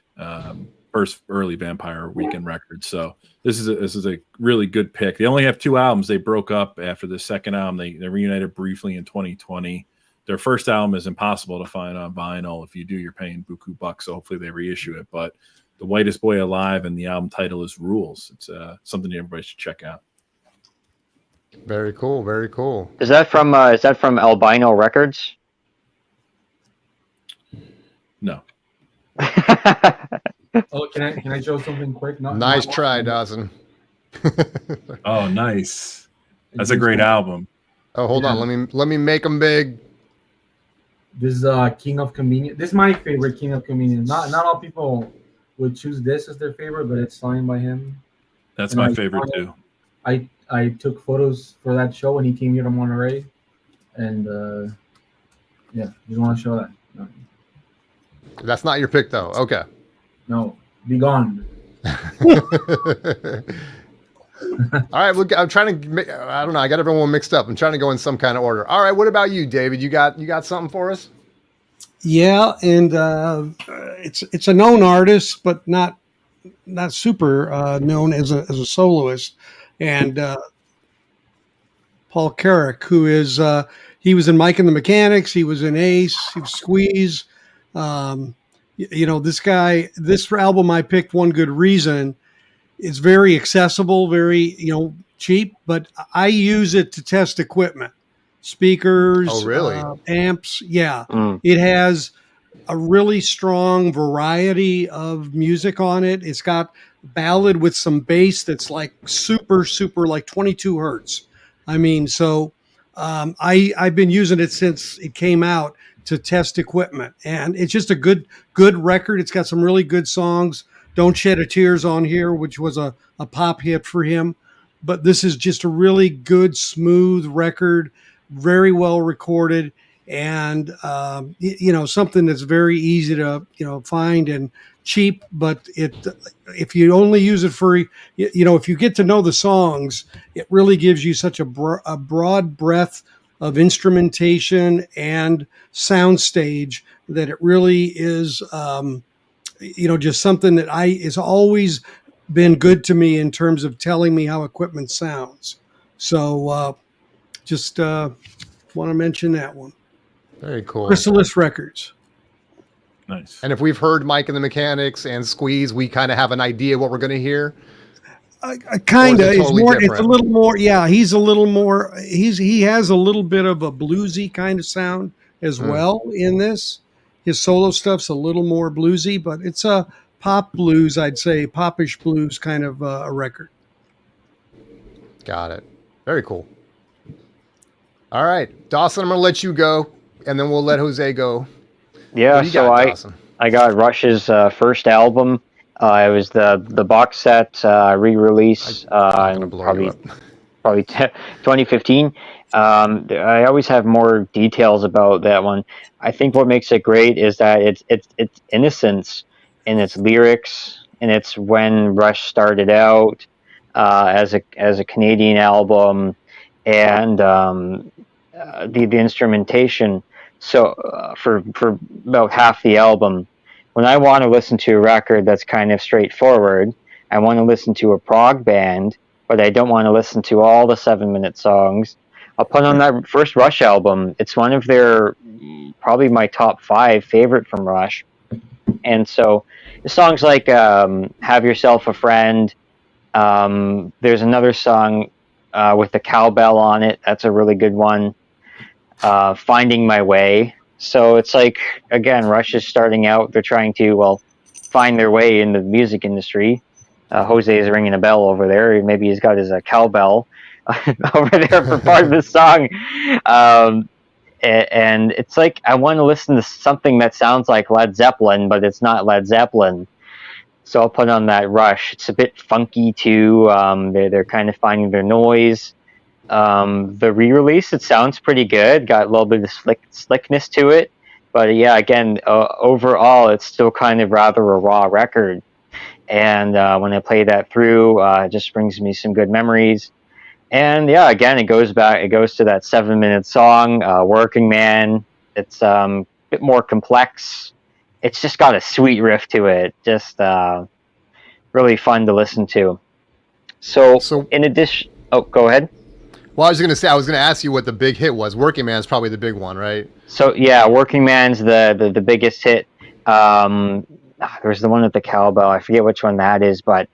First early Vampire Weekend record. So this is a really good pick. They only have 2 albums. They broke up after the second album. They reunited briefly in 2020. Their first album is impossible to find on vinyl. If you do, you're paying buku bucks. So hopefully they reissue it. But The Whitest Boy Alive, and the album title is Rules. It's something everybody should check out. Very cool. Very cool. is that from Albino Records? No. Oh, can I show something quick? Nice try, Dawson. Oh, nice. That's a great album. Oh, hold on. Let me make them big. This is King of Convenience. This is my favorite King of Convenience. Not all people would choose this as their favorite, but it's signed by him. That's And my I favorite saw it. too. I took photos for that show when he came here to Monterey, and yeah, just want to show that. No, That's not your pick, though. Okay. no, be gone. All right. Well, I'm trying to. I don't know. I got everyone mixed up. I'm trying to go in some kind of order. All right. What about you, David? You got something for us? Yeah, and it's a known artist, but not super known as a soloist. And Paul Carrick, who is he was in Mike and the Mechanics, he was in Ace, he was Squeeze. This guy, this album I picked, One Good Reason. It's very accessible, very cheap, but I use it to test equipment, speakers, Oh, really? amps. Yeah, Mm. it has a really strong variety of music on it. It's got ballad with some bass that's like super like 22 hertz. I mean, so I've been using it since it came out to test equipment, and it's just a good record. It's got some really good songs. Don't Shed a Tear's on here, which was a pop hit for him. But this is just a really good, smooth record, very well recorded, and something that's very easy to find and cheap. But if you only use it for if you get to know the songs, it really gives you such a broad breadth of instrumentation and soundstage that it really is. Just something that is always been good to me in terms of telling me how equipment sounds. So just want to mention that one. Very cool. Chrysalis Records. Nice. And if we've heard Mike and the Mechanics and Squeeze, we kind of have an idea what we're going to hear. Kind of. Or is it totally It's different? a little more. Yeah, he's a little more. He has a little bit of a bluesy kind of sound as well in this. His solo stuff's a little more bluesy, but it's a pop blues, I'd say, popish blues kind of a record. Got it. Very cool. All right, Dawson, I'm going to let you go, and then we'll let Jose go. Yeah, What do you so got, Dawson? I got Rush's first album. It was the box set re-release I'm in gonna blow you probably 2015. I always have more details about that one. I think what makes it great is that it's innocence in its lyrics, and it's when Rush started out as a Canadian album, and the instrumentation. So for about half the album, when I want to listen to a record that's kind of straightforward, I want to listen to a prog band, but I don't want to listen to all the 7-minute songs. I'll put on that first Rush album. It's one of their, probably my top 5 favorite from Rush. And so the songs like Have Yourself a Friend. There's another song with the cowbell on it. That's a really good one. Finding My Way. So it's like, again, Rush is starting out. They're trying to, find their way in the music industry. Jose is ringing a bell over there. Maybe he's got his cowbell over there for part of the song. And it's like, I want to listen to something that sounds like Led Zeppelin, but it's not Led Zeppelin. So I'll put on that Rush. It's a bit funky too. They're kind of finding their noise. The re-release, it sounds pretty good. Got a little bit of slickness to it. But yeah, again, overall, it's still kind of rather a raw record. And when I play that through, it just brings me some good memories. And yeah, again, it goes to that 7-minute song, Working Man. It's a bit more complex. It's just got a sweet riff to it. Just really fun to listen to. So in addition, go ahead. Well, I was going to ask you what the big hit was. Working Man's probably the big one, right? So yeah, Working Man's the biggest hit. There's the one with the cowbell. I forget which one that is, but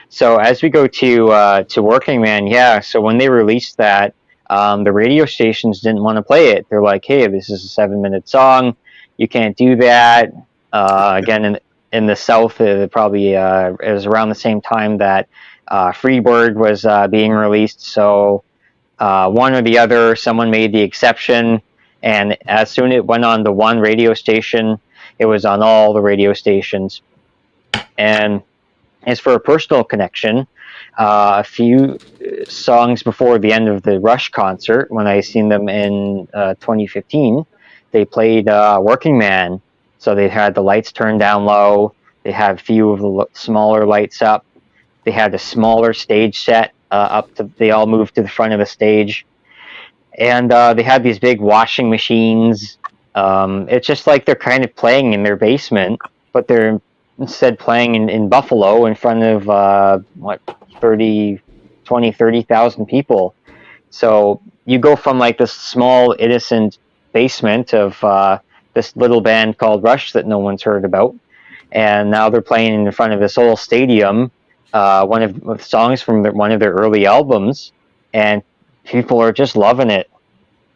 so as we go to Working Man, yeah. So when they released that, the radio stations didn't want to play it. They're like, "Hey, this is a 7-minute song. You can't do that." Again, in the South, it probably it was around the same time that Freebird was being released. So one or the other. Someone made the exception, and as soon as it went on the one radio station, it was on all the radio stations. And as for a personal connection, a few songs before the end of the Rush concert, when I seen them in 2015, they played Working Man. So they had the lights turned down low. They had a few of the smaller lights up. They had a smaller stage set they all moved to the front of the stage. And they had these big washing machines. It's just like they're kind of playing in their basement, but they're instead playing in Buffalo in front of 30,000 people. So you go from like this small innocent basement of this little band called Rush that no one's heard about, and now they're playing in front of this whole stadium, one of songs from one of their early albums, and people are just loving it.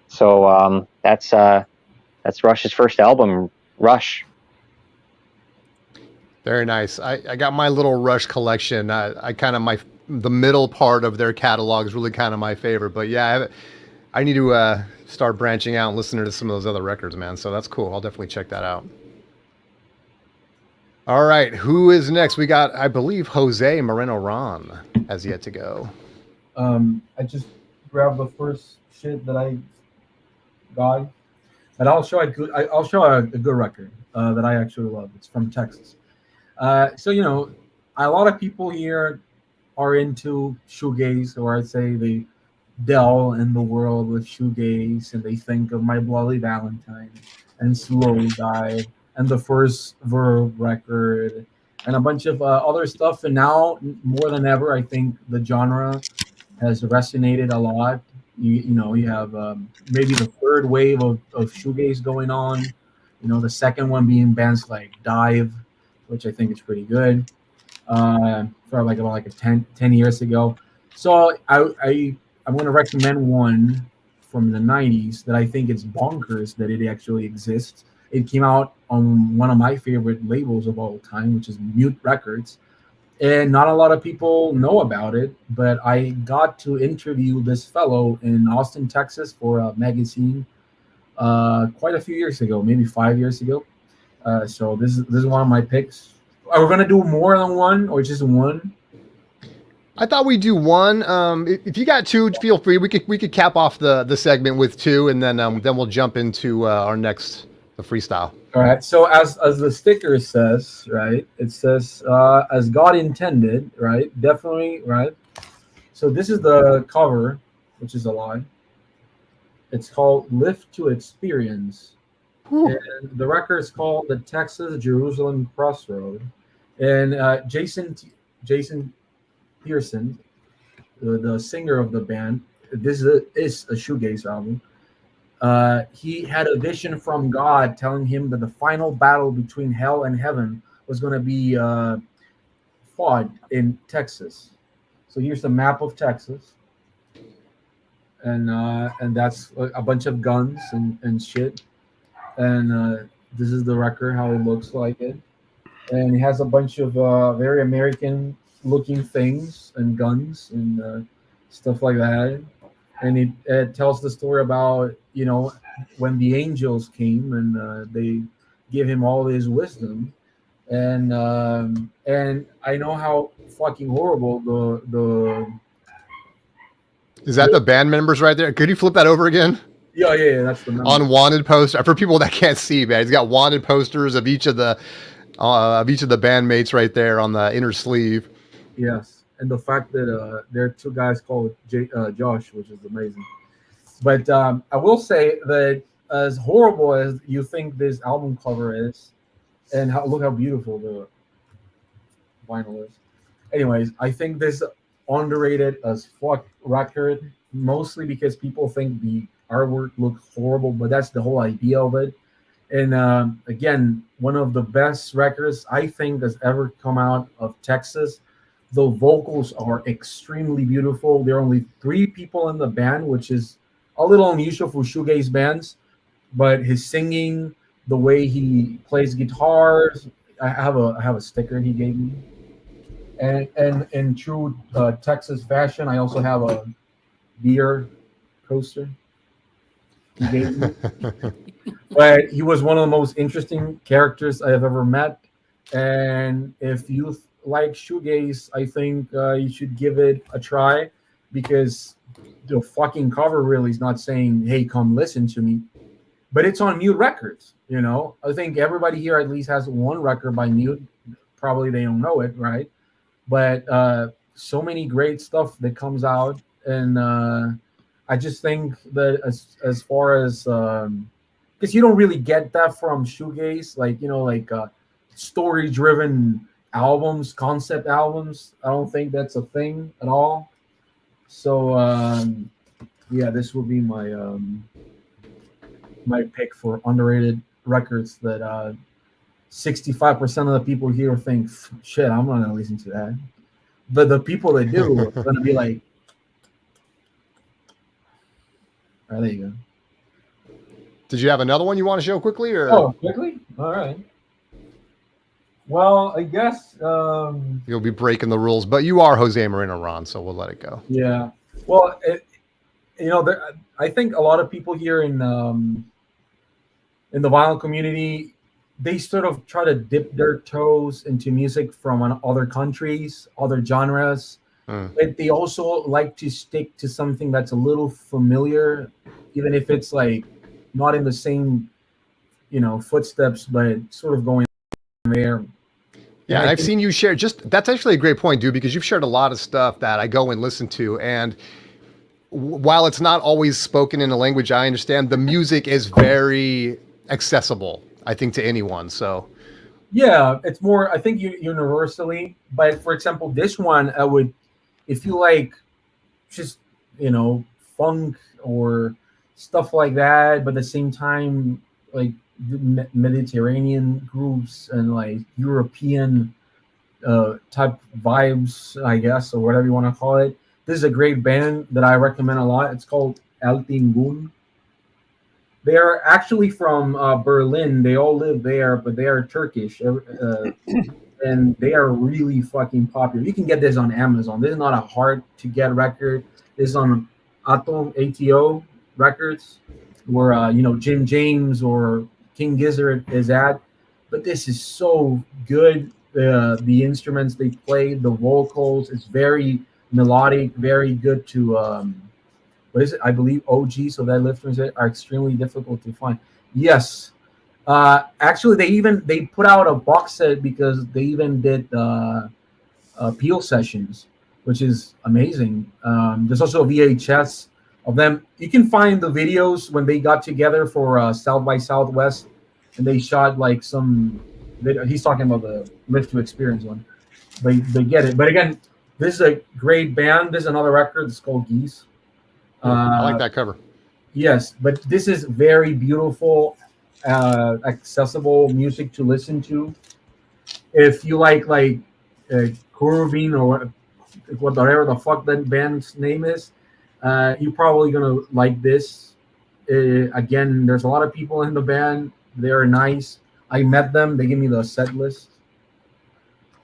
So that's Rush's first album, Rush. Very nice. I got my little Rush collection. I kind of the middle part of their catalog is really kind of my favorite. But yeah, I need to start branching out and listening to some of those other records, man. So that's cool. I'll definitely check that out. All right, who is next? We got, I believe, Jose Moreno Ron has yet to go. I just grabbed the first shit that I got, and I'll show a good record that I actually love. It's from Texas. So a lot of people here are into shoegaze, or I'd say they delve in the world with shoegaze, and they think of My Bloody Valentine and Slow Dive and the first Verve record and a bunch of other stuff. And now more than ever, I think the genre has resonated a lot. You have maybe the third wave of shoegaze going on. The second one being bands like Dive, which I think is pretty good. For about 10 years ago. So I'm going to recommend one from the 90s that I think it's bonkers that it actually exists. It came out on one of my favorite labels of all time, which is Mute Records. And not a lot of people know about it, but I got to interview this fellow in Austin, Texas for a magazine quite a few years ago, maybe 5 years ago. So this is one of my picks. Are we going to do more than one or just one? I thought we'd do one. If you got two, feel free. We could cap off the segment with two, and then we'll jump into our next the freestyle. All right. So as the sticker says, right? It says as God intended, right? Definitely, right? So this is the cover, which is a lie. It's called "Live to Experience." And the record is called "The Texas Jerusalem Crossroad." And Jason Pearson, the singer of the band, this is a shoegaze album. He had a vision from God telling him that the final battle between hell and heaven was going to be fought in Texas. So here's the map of Texas, and that's a bunch of guns and shit. And this is the record, how it looks like it. And it has a bunch of very American-looking things and guns and stuff like that. And it tells the story about, when the angels came and they give him all his wisdom. And I know how fucking horrible the Is that the band members right there? Could you flip that over again? Yeah, that's the number. On wanted poster for people that can't see, man. He's got wanted posters of each of the bandmates right there on the inner sleeve. Yes, and the fact that there are two guys called Josh, which is amazing. But I will say that as horrible as you think this album cover is, and look how beautiful the vinyl is. Anyways, I think this underrated as fuck record, mostly because people think the artwork looks horrible, but that's the whole idea of it. And again, one of the best records I think that's ever come out of Texas. The vocals are extremely beautiful. There are only 3 people in the band, which is a little unusual for shoegaze bands, but his singing, the way he plays guitars, I have a sticker he gave me. And in true Texas fashion, I also have a beer coaster he gave me. But he was one of the most interesting characters I have ever met. And if you like shoegaze, I think you should give it a try, because the fucking cover really is not saying, "Hey, come listen to me," but it's on Mute Records. You know, I think everybody here at least has one record by Mute. Probably they don't know it, right? But so many great stuff that comes out, and I just think that as far as because you don't really get that from shoegaze, like, you know, like story driven albums, concept albums. I don't think that's a thing at all. So yeah, this will be my my pick for underrated records that 65% of the people here think, shit, I'm not gonna listen to that. But the people that do are gonna be like, all right, there you go. Did you have another one you want to show quickly, or Oh, quickly? All right. Well, I guess you'll be breaking the rules? But you are Jose Moreno, Ron, so we'll let it go. yeah. Well, you know, I think a lot of people here in the vinyl community, they sort of try to dip their toes into music from other countries, other genres. But they also like to stick to something that's a little familiar, even if it's like not in the same, you know, footsteps, but sort of going there. Yeah, and I've seen you share that's actually a great point, dude, because you've shared a lot of stuff that I go and listen to. And while it's not always spoken in a language I understand, the music is very accessible, I think, to anyone. So yeah, it's more, I think, universally. But for example, this one, I would, if you like just, you know, funk or stuff like that, but at the same time, like Mediterranean grooves and like European type vibes, I guess, or whatever you want to call it. This is a great band that I recommend a lot. It's called El Tingun. They are actually from Berlin. They all live there, but they are Turkish. And they are really fucking popular. You can get this on Amazon. This is not a hard to get record. This is on ATO records, where you know, Jim James or King Gizzard is at. But this is so good. The instruments they play, the vocals, it's very melodic, very good to what is it? I believe OG, so that listeners are extremely difficult to find. Yes. Actually, they put out a box set because they even did Peel sessions, which is amazing. There's also a VHS of them. You can find the videos when they got together for South by Southwest, and they shot like some video. He's talking about the Live to Experience one. They get it. But again, this is a great band. There's another record. It's called Geese. I like that cover. Yes, but this is very beautiful, accessible music to listen to. If you like Kurvin or whatever the fuck that band's name is, you're probably gonna like this. Again, there's a lot of people in the band. They're nice. I met them. They gave me the set list.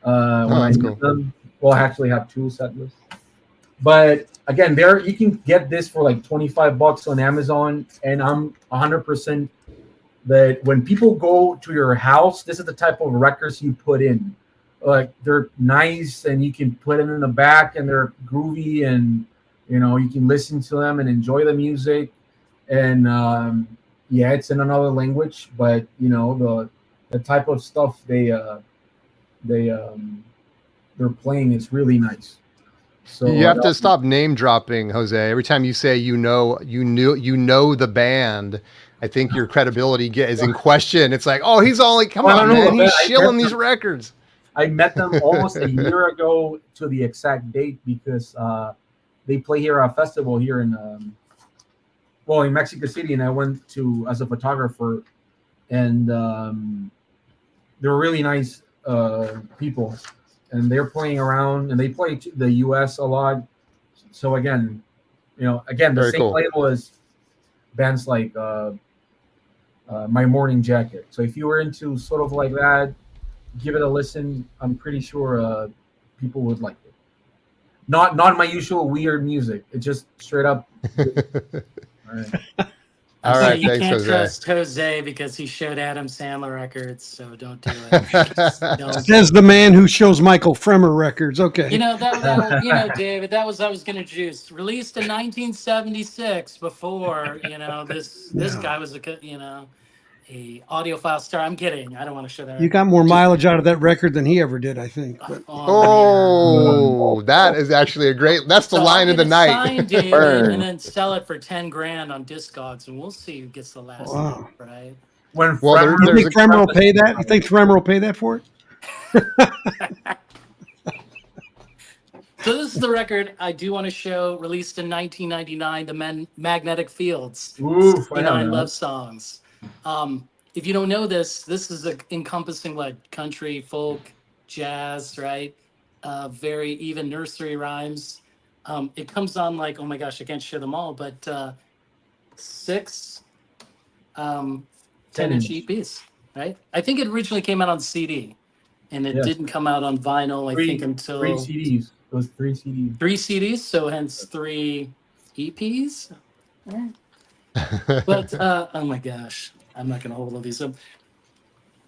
When I met them, well, I actually have 2 set lists. But again, there you can get this for like $25 on Amazon, and I'm 100% that when people go to your house, this is the type of records you put in. Like, they're nice, and you can put them in the back, and they're groovy, and you know, you can listen to them and enjoy the music. And yeah, it's in another language, but you know, the type of stuff they're playing is really nice. So you have to stop name dropping, Jose. Every time you say you know the band, I think your credibility is in question. It's like, oh, he's all like, come on, man, he's shilling these records. I met them almost a year ago to the exact date, because they play here at a festival here in Mexico City, and I went to as a photographer, and they're really nice people. And they're playing around, and they play the U.S. a lot. So again, the Very same cool. label as bands like My Morning Jacket. So if you were into sort of like that, give it a listen. I'm pretty sure people would like it. not my usual weird music. It's just straight up. All right. All So right, you thanks, can't Jose. trust Jose because he showed Adam Sandler records, so don't do it. Don't. Says the man who shows Michael Fremer records. Okay. You know David, that was I was going to juice. Released in 1976. Before this Yeah. guy was a audiophile star. I'm kidding. I don't want to show that. You got more mileage out of that record than he ever did, I think. But Oh, that is actually that's the So line I'll of the get it night. signed, David, Burn. and then sell it for 10 grand on Discogs, and we'll see who gets the last Wow. one, right? When Well, Fremer- you there's think Fremer will pay that? You think Fremer will pay that for it? So this is the record I do want to show, released in 1999, the Magnetic Fields, Oof, I know 69 that. love songs. If you don't know this is encompassing what country, folk, jazz, right? Very even nursery rhymes. It comes on like, oh my gosh, I can't show them all, but 6 10-inch EPs, right? I think it originally came out on CD, and it Yes. didn't come out on vinyl, I think, until 3 CDs. Those 3 CDs. 3 CDs, so hence 3 EPs. But oh my gosh, I'm not gonna hold all these up.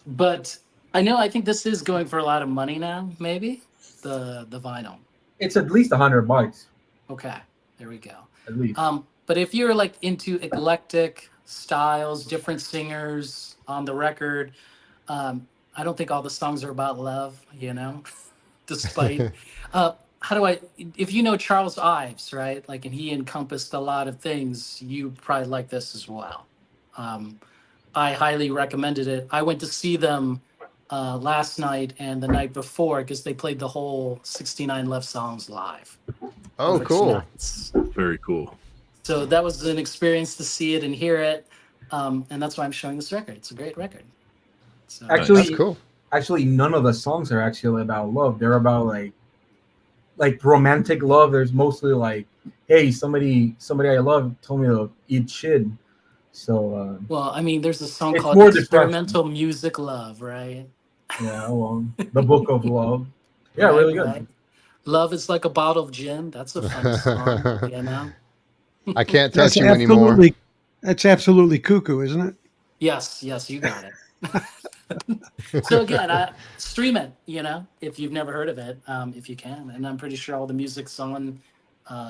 But I think this is going for a lot of money now, maybe the vinyl. It's at least $100. Okay, there we go. At least. But if you're like into eclectic styles, different singers on the record, I don't think all the songs are about love, despite if you know Charles Ives, right? Like, and he encompassed a lot of things, you probably like this as well. I highly recommended it. I went to see them last night and the night before because they played the whole 69 Love songs live. Oh, over 2 cool. nights. Very cool. So that was an experience to see it and hear it. And that's why I'm showing this record. It's a great record. So, Actually, That's cool. Actually, none of the songs are actually about love. They're about like romantic love. There's mostly like, hey, somebody I love told me to eat shit. So well, I mean, there's a song It's called more Experimental Music Love, right? yeah, well, the Book of Love. Yeah, Right, really good. right. Love is like a bottle of gin. That's a fun song, I can't touch you anymore. That's absolutely cuckoo, isn't it? Yes, you got it. So again, stream it, if you've never heard of it, if you can. And I'm pretty sure all the music's on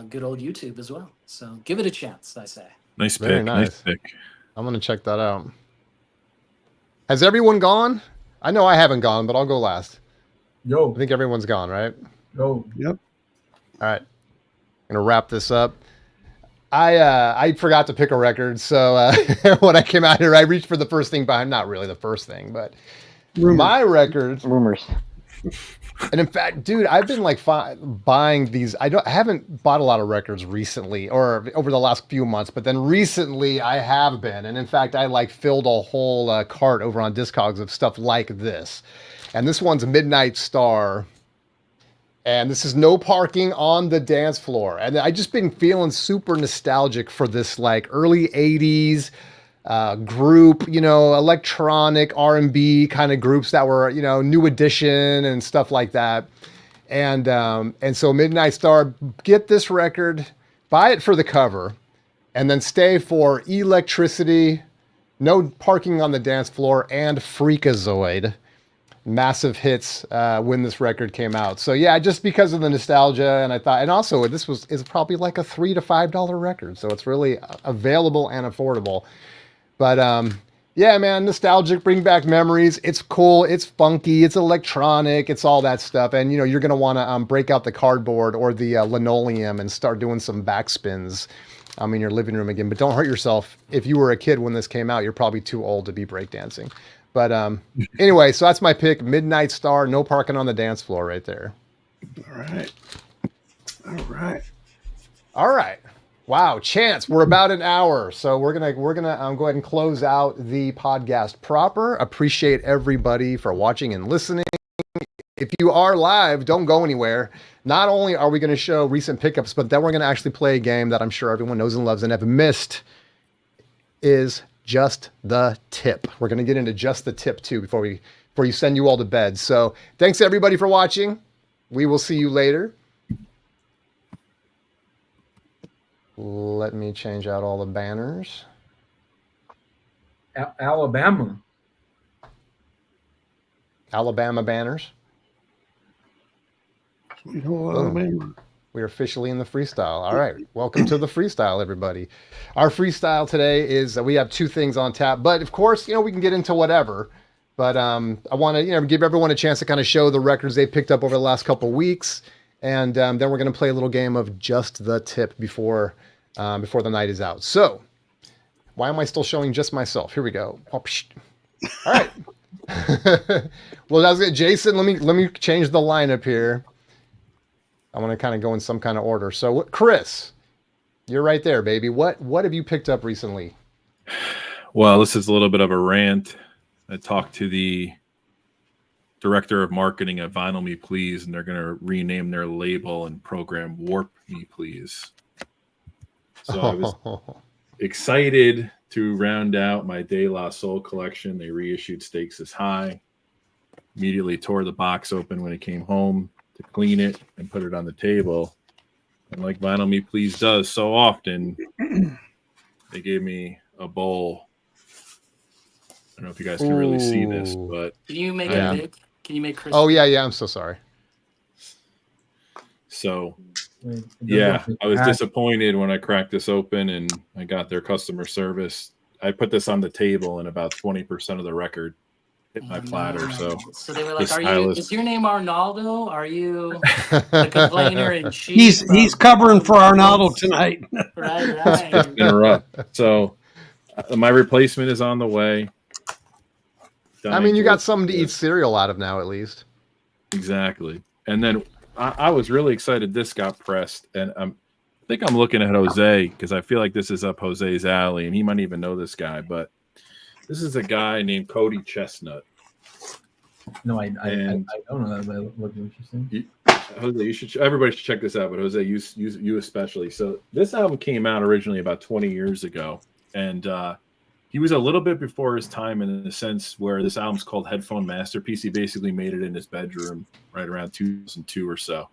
good old YouTube as well. So give it a chance, I say. Nice Very pick. nice. Nice pick. I'm going to check that out. Has everyone gone? I know I haven't gone, but I'll go last. Yo, I think everyone's gone, right? yo. Yep. All right. I'm going to wrap this up. I forgot to pick a record, so when I came out here, I reached for the first thing behind. Not really the first thing, but my records. Rumors. And in fact, dude, I've been like buying these. I haven't bought a lot of records recently, or over the last few months. But then recently, I have been, and in fact, I like filled a whole cart over on Discogs of stuff like this. And this one's Midnight Star. And this is No Parking on the Dance Floor. And I just been feeling super nostalgic for this like early 80s group, electronic R&B kind of groups that were, New Edition and stuff like that. And so Midnight Star, get this record, buy it for the cover, and then stay for Electricity, No Parking on the Dance Floor, and Freakazoid. Massive hits when this record came out. So yeah, just because of the nostalgia, and I thought, and also is probably like a $3 to $5 record, so it's really available and affordable. But yeah, man, nostalgic, bring back memories. It's cool, it's funky, it's electronic, it's all that stuff. And you're gonna want to break out the cardboard or the linoleum and start doing some backspins in your living room again. But don't hurt yourself. If you were a kid when this came out, you're probably too old to be breakdancing. But anyway, so that's my pick. Midnight Star, No Parking on the Dance Floor, right there. All right. Wow, Chance, we're about an hour, so we're gonna go ahead and close out the podcast proper. Appreciate everybody for watching and listening. If you are live, don't go anywhere. Not only are we going to show recent pickups, but then we're going to actually play a game that I'm sure everyone knows and loves and have missed. Is Just the Tip. We're going to get into Just the Tip too before you send you all to bed. So thanks everybody for watching. We will see you later. Let me change out all the banners. Alabama. Alabama banners. Sweet home Boom. Alabama. We're officially in the freestyle. All right. Welcome to the freestyle, everybody. Our freestyle today is we have two things on tap, but of course, we can get into whatever. But I want to, give everyone a chance to kind of show the records they picked up over the last couple of weeks, and then we're going to play a little game of just the tip before the night is out. So, why am I still showing just myself? Here we go. Oh, all right. Well, that's it, Jason. Let me change the lineup here. I want to kind of go in some kind of order. So, Chris, you're right there, baby. What have you picked up recently? Well, this is a little bit of a rant. I talked to the director of marketing at Vinyl Me Please, and they're going to rename their label and program Warp Me Please. So I was excited to round out my De La Soul collection. They reissued Stakes is High. Immediately tore the box open when it came home to clean it and put it on the table. And like Vinyl Me Please does so often, they gave me a bowl. I don't know if you guys can really see this, but Can you make it big? Can you make Chris? Oh yeah. I'm so sorry. So yeah, I was disappointed when I cracked this open and I got their customer service. I put this on the table and about 20% of the record hit my platter. So they were like, is your name Arnaldo? Are you the complainer in chief? He's covering for Arnaldo tonight. Right. Interrupt. So my replacement is on the way. I mean, you got something to eat cereal out of now, at least. Exactly. And then I was really excited this got pressed. And I think I'm looking at Jose because I feel like this is up Jose's alley, and he might even know this guy. But this is a guy named Cody Chestnut. No, I don't know that. That looks interesting. Jose, everybody should check this out. But Jose, you especially. So this album came out originally about 20 years ago. And he was a little bit before his time in the sense where this album's called Headphone Masterpiece. He basically made it in his bedroom right around 2002 or so.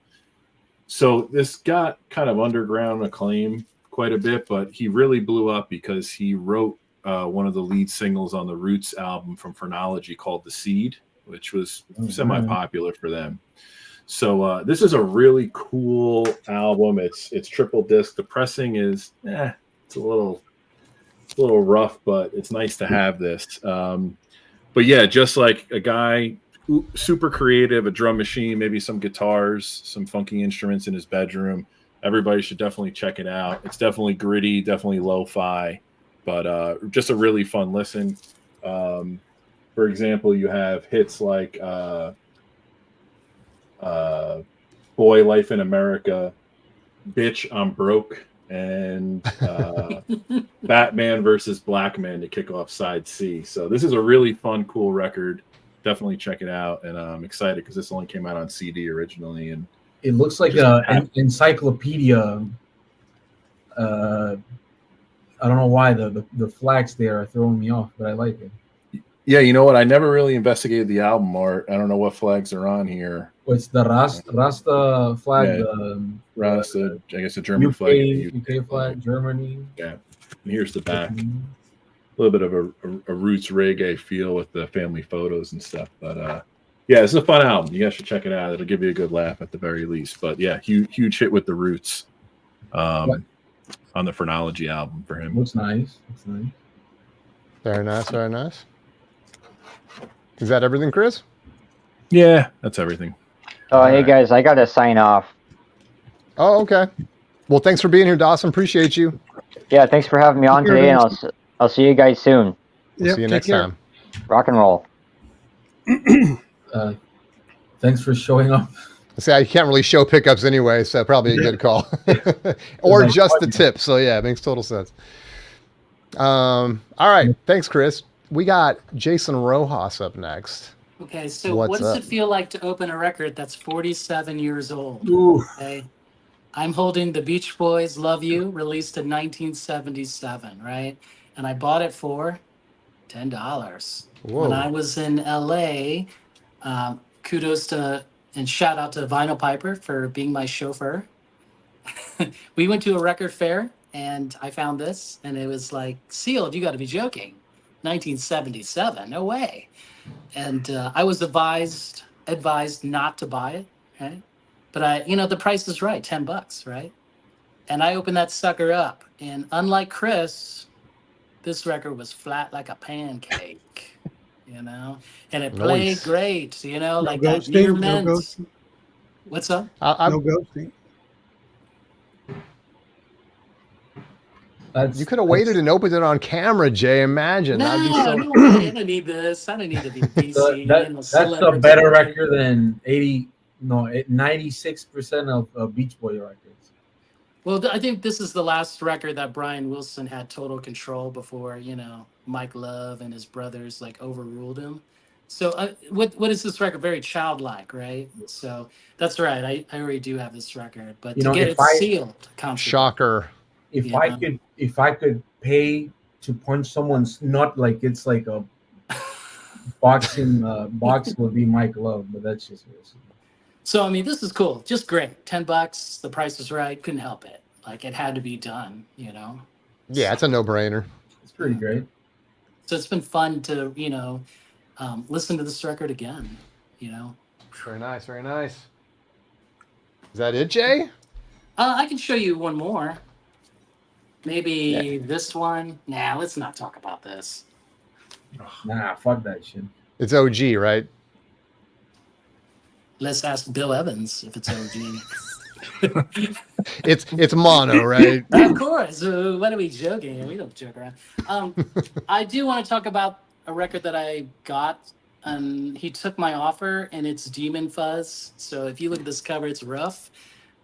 So this got kind of underground acclaim quite a bit, but he really blew up because he wrote one of the lead singles on the Roots album from Phrenology called The Seed, which was semi-popular for them. So this is a really cool album. It's triple disc. The pressing is, it's a little rough, but it's nice to have this. But yeah, just like a guy, super creative, a drum machine, maybe some guitars, some funky instruments in his bedroom. Everybody should definitely check it out. It's definitely gritty, definitely lo-fi, but just a really fun listen. For example, you have hits like Boy, Life in America, Bitch, I'm Broke, and Batman versus Black Man to kick off side C. So this is a really fun, cool record. Definitely check it out. And I'm excited because this only came out on CD originally. And it looks like an encyclopedia. I don't know why the flags there are throwing me off, but I like it. Yeah, you know what? I never really investigated the album art. I don't know what flags are on here. Well, it's the Rasta flag. Yeah, Rasta, I guess the German flag. UK flag, Germany. Yeah. And here's the back. A little bit of a roots reggae feel with the family photos and stuff. But yeah, it's a fun album. You guys should check it out. It'll give you a good laugh at the very least. But yeah, huge hit with the Roots on the Phrenology album for him. Looks nice. Very nice, very nice. Is that everything, Chris? Yeah, that's everything. Oh, hey guys, I gotta sign off. Oh, okay. Well, thanks for being here, Dawson. Appreciate you. Yeah, thanks for having me on today, and I'll see you guys soon. We'll see you next time. Rock and roll. Thanks for showing up. See, I can't really show pickups anyway, so probably a good call. Or just the tip. So yeah, it makes total sense. All right. Thanks, Chris. We got Jason Rojas up next. Okay, so what does it feel like to open a record that's 47 years old? Okay. I'm holding the Beach Boys' Love You, released in 1977, right? And I bought it for $10. Whoa. When I was in LA, kudos to and shout out to Vinyl Piper for being my chauffeur. We went to a record fair and I found this, and it was like sealed. You got to be joking. 1977, no way. And I was advised not to buy it, right? But the price is right, $10, right? And I opened that sucker up, and unlike Chris, this record was flat like a pancake, and it played Nice. great, No like that near ghosting, no mint. ghosting, What's up? no ghosting. You could have waited and opened it on camera, Jay. Imagine. No, That'd be so. no way. I don't need this. I don't need to be PC. That's a better record than 96% of Beach Boy records. Well, I think this is the last record that Brian Wilson had total control before, Mike Love and his brothers like overruled him. So what is this record? Very childlike, right? So that's right. I already do have this record, but to get it sealed, Shocker. If I could pay to punch someone's nut like it's like a boxing box would be Mike Love, but that's just weird. So, I mean, this is cool. Just great. $10. The price is right. Couldn't help it. Like, it had to be done, Yeah, it's a no-brainer. It's pretty great. So it's been fun to, listen to this record again, Very nice, very nice. Is that it, Jay? I can show you one more. Maybe this one. Nah, let's not talk about this. Nah, fuck that shit. It's OG, right? Let's ask Bill Evans if it's OG. It's mono, right? Of course. What are we joking? We don't joke around. I do want to talk about a record that I got. He took my offer, and it's Demon Fuzz. So if you look at this cover, it's rough.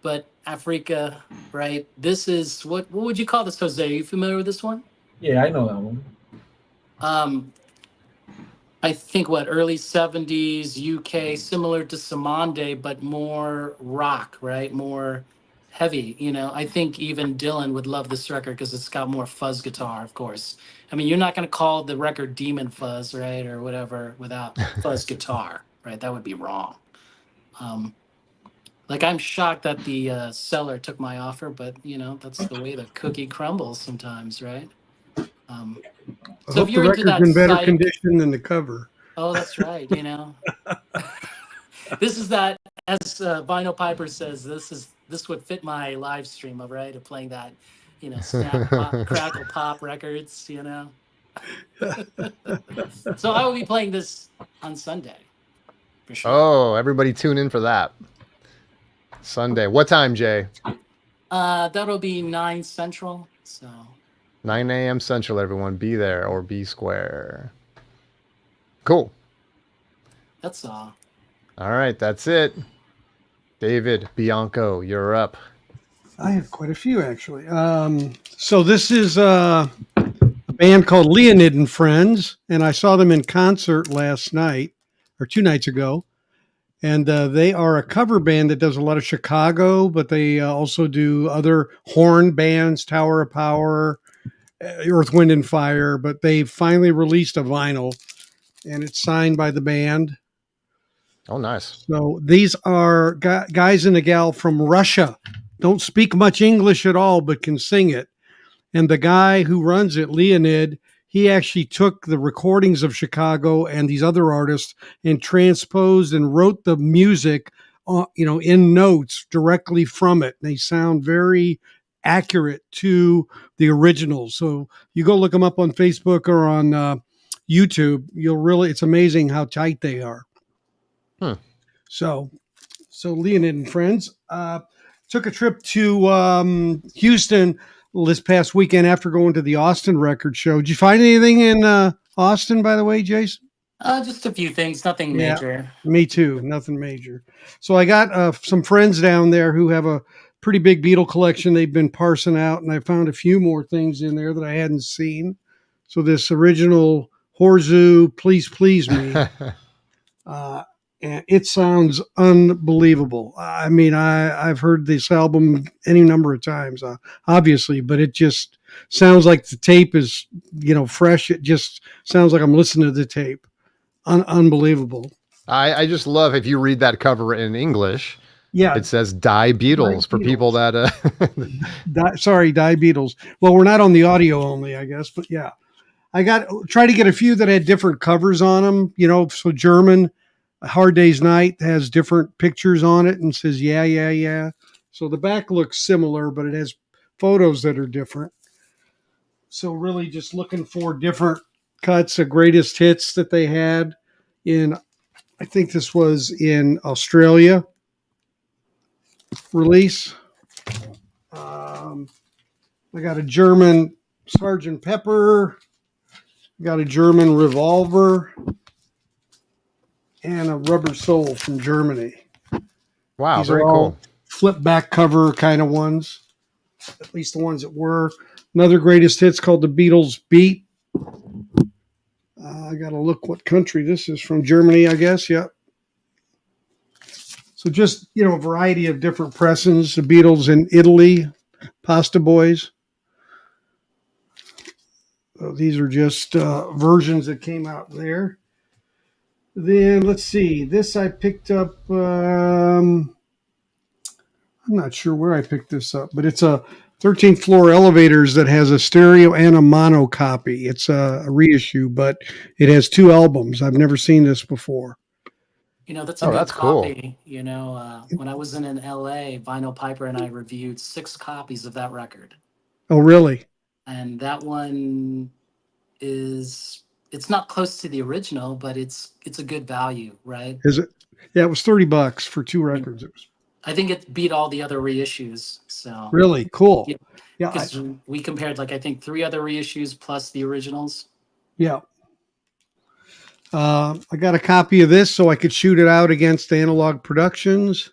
But Africa, right? This is, what would you call this, Jose? Are you familiar with this one? Yeah, I know that one. I think early 70s UK, similar to Samande, but more rock, right? More heavy, I think even Dylan would love this record because it's got more fuzz guitar, of course. I mean, you're not going to call the record Demon Fuzz, right? Or whatever without fuzz guitar, right? That would be wrong. I'm shocked that the seller took my offer, but that's the way the cookie crumbles sometimes, right? So if you're into that in better condition than the cover. Oh, that's right. This is that, as Vinyl Piper says, this would fit my live stream, right? Of playing that, snap, pop, crackle, pop records, So I will be playing this on Sunday, for sure. Oh, everybody tune in for that. Sunday. What time, Jay? That'll be 9 Central. So 9 a.m. Central, everyone. Be there or be square. Cool. That's all. All right, that's it. David Bianco, you're up. I have quite a few, actually. So this is a band called Leonid and Friends, and I saw them in concert last night, or 2 nights ago. And they are a cover band that does a lot of Chicago, but they also do other horn bands, Tower of Power, Earth, Wind, and Fire. But they finally released a vinyl, and it's signed by the band. Oh, nice. So these are guys and a gal from Russia. Don't speak much English at all, but can sing it. And the guy who runs it, Leonid, he actually took the recordings of Chicago and these other artists and transposed and wrote the music, in notes directly from it. They sound very accurate to the originals. So you go look them up on Facebook or on YouTube. It's amazing how tight they are. So Leonid and Friends took a trip to Houston this past weekend after going to the Austin record show. Did you find anything in Austin, by the way, Jason? Just a few things, nothing major. Me too, nothing major. So I got some friends down there who have a pretty big Beatle collection they've been parsing out, and I found a few more things in there that I hadn't seen. So this original Horzu, Please Please Me, and it sounds unbelievable. I mean, I've heard this album any number of times, obviously, but it just sounds like the tape is, fresh. It just sounds like I'm listening to the tape. Unbelievable. I just love if you read that cover in English, Yeah. It says Die Beatles for people that Die Beatles. Well, we're not on the audio only, I guess, but yeah. I try to get a few that had different covers on them, so German A Hard Day's Night has different pictures on it and says, yeah, yeah, yeah. So the back looks similar, but it has photos that are different. So really just looking for different cuts of greatest hits that they had I think this was in Australia release. I got a German Sergeant Pepper, got a German Revolver, and a Rubber Soul from Germany. wow, These very are all cool. flip back cover kind of ones, at least the ones that were. Another greatest hits called The Beatles Beat. I got to look what country this is from. Germany, I guess. Yep. So just, a variety of different pressings. The Beatles in Italy, Pasta Boys. So these are just versions that came out there. Then let's see. This I picked up. I'm not sure where I picked this up, but it's a 13th floor elevators that has a stereo and a mono copy. It's a reissue, but it has 2 albums. I've never seen this before. That's a good that's cool. copy. When I was in LA, Vinyl Piper and I reviewed 6 copies of that record. Oh, really? And that one it's not close to the original, but it's a good value, right? Is it? Yeah, it was $30 for 2 records. It was I think it beat all the other reissues. So really cool. Yeah, because we compared I think 3 other reissues plus the originals. Yeah. I got a copy of this so I could shoot it out against Analog Productions.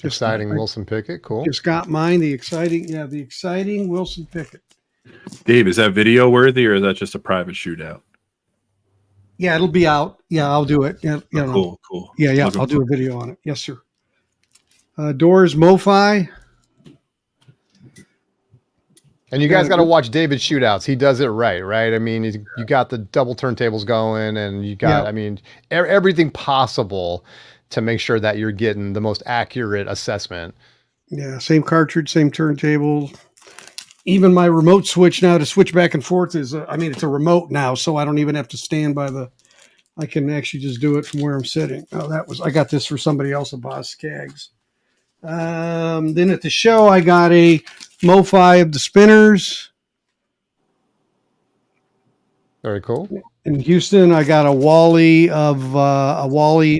Exciting Wilson Pickett, cool. Just got mine. The exciting Wilson Pickett. Dave, is that video worthy or is that just a private shootout? Yeah, it'll be out. Yeah, I'll do it. Yeah, Cool. Yeah, I'll do a video on it. Yes, sir. Doors MoFi. And you guys got to watch David's shootouts. He does it right? I mean, you got the double turntables going, and you got, everything possible to make sure that you're getting the most accurate assessment. Yeah, same cartridge, same turntable. Even my remote switch now to switch back and forth it's a remote now, so I don't even have to stand by I can actually just do it from where I'm sitting. Oh, I got this for somebody else at Boss Skaggs. Then at the show, I got a MoFi of the Spinners. Very cool. In Houston, I got a Wally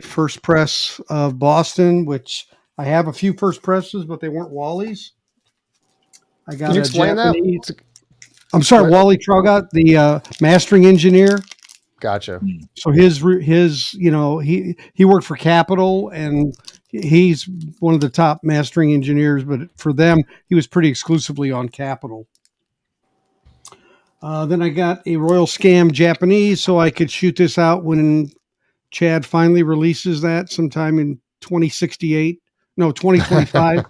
first press of Boston, which I have a few first presses, but they weren't Wally's. I got Can you explain Japanese, that? I'm sorry, Wally Traugott, the mastering engineer. Gotcha. So his he worked for Capitol, and he's one of the top mastering engineers, but for them, he was pretty exclusively on Capitol. Then I got a Royal Scam Japanese, so I could shoot this out when Chad finally releases that sometime in 2068. No, 2025.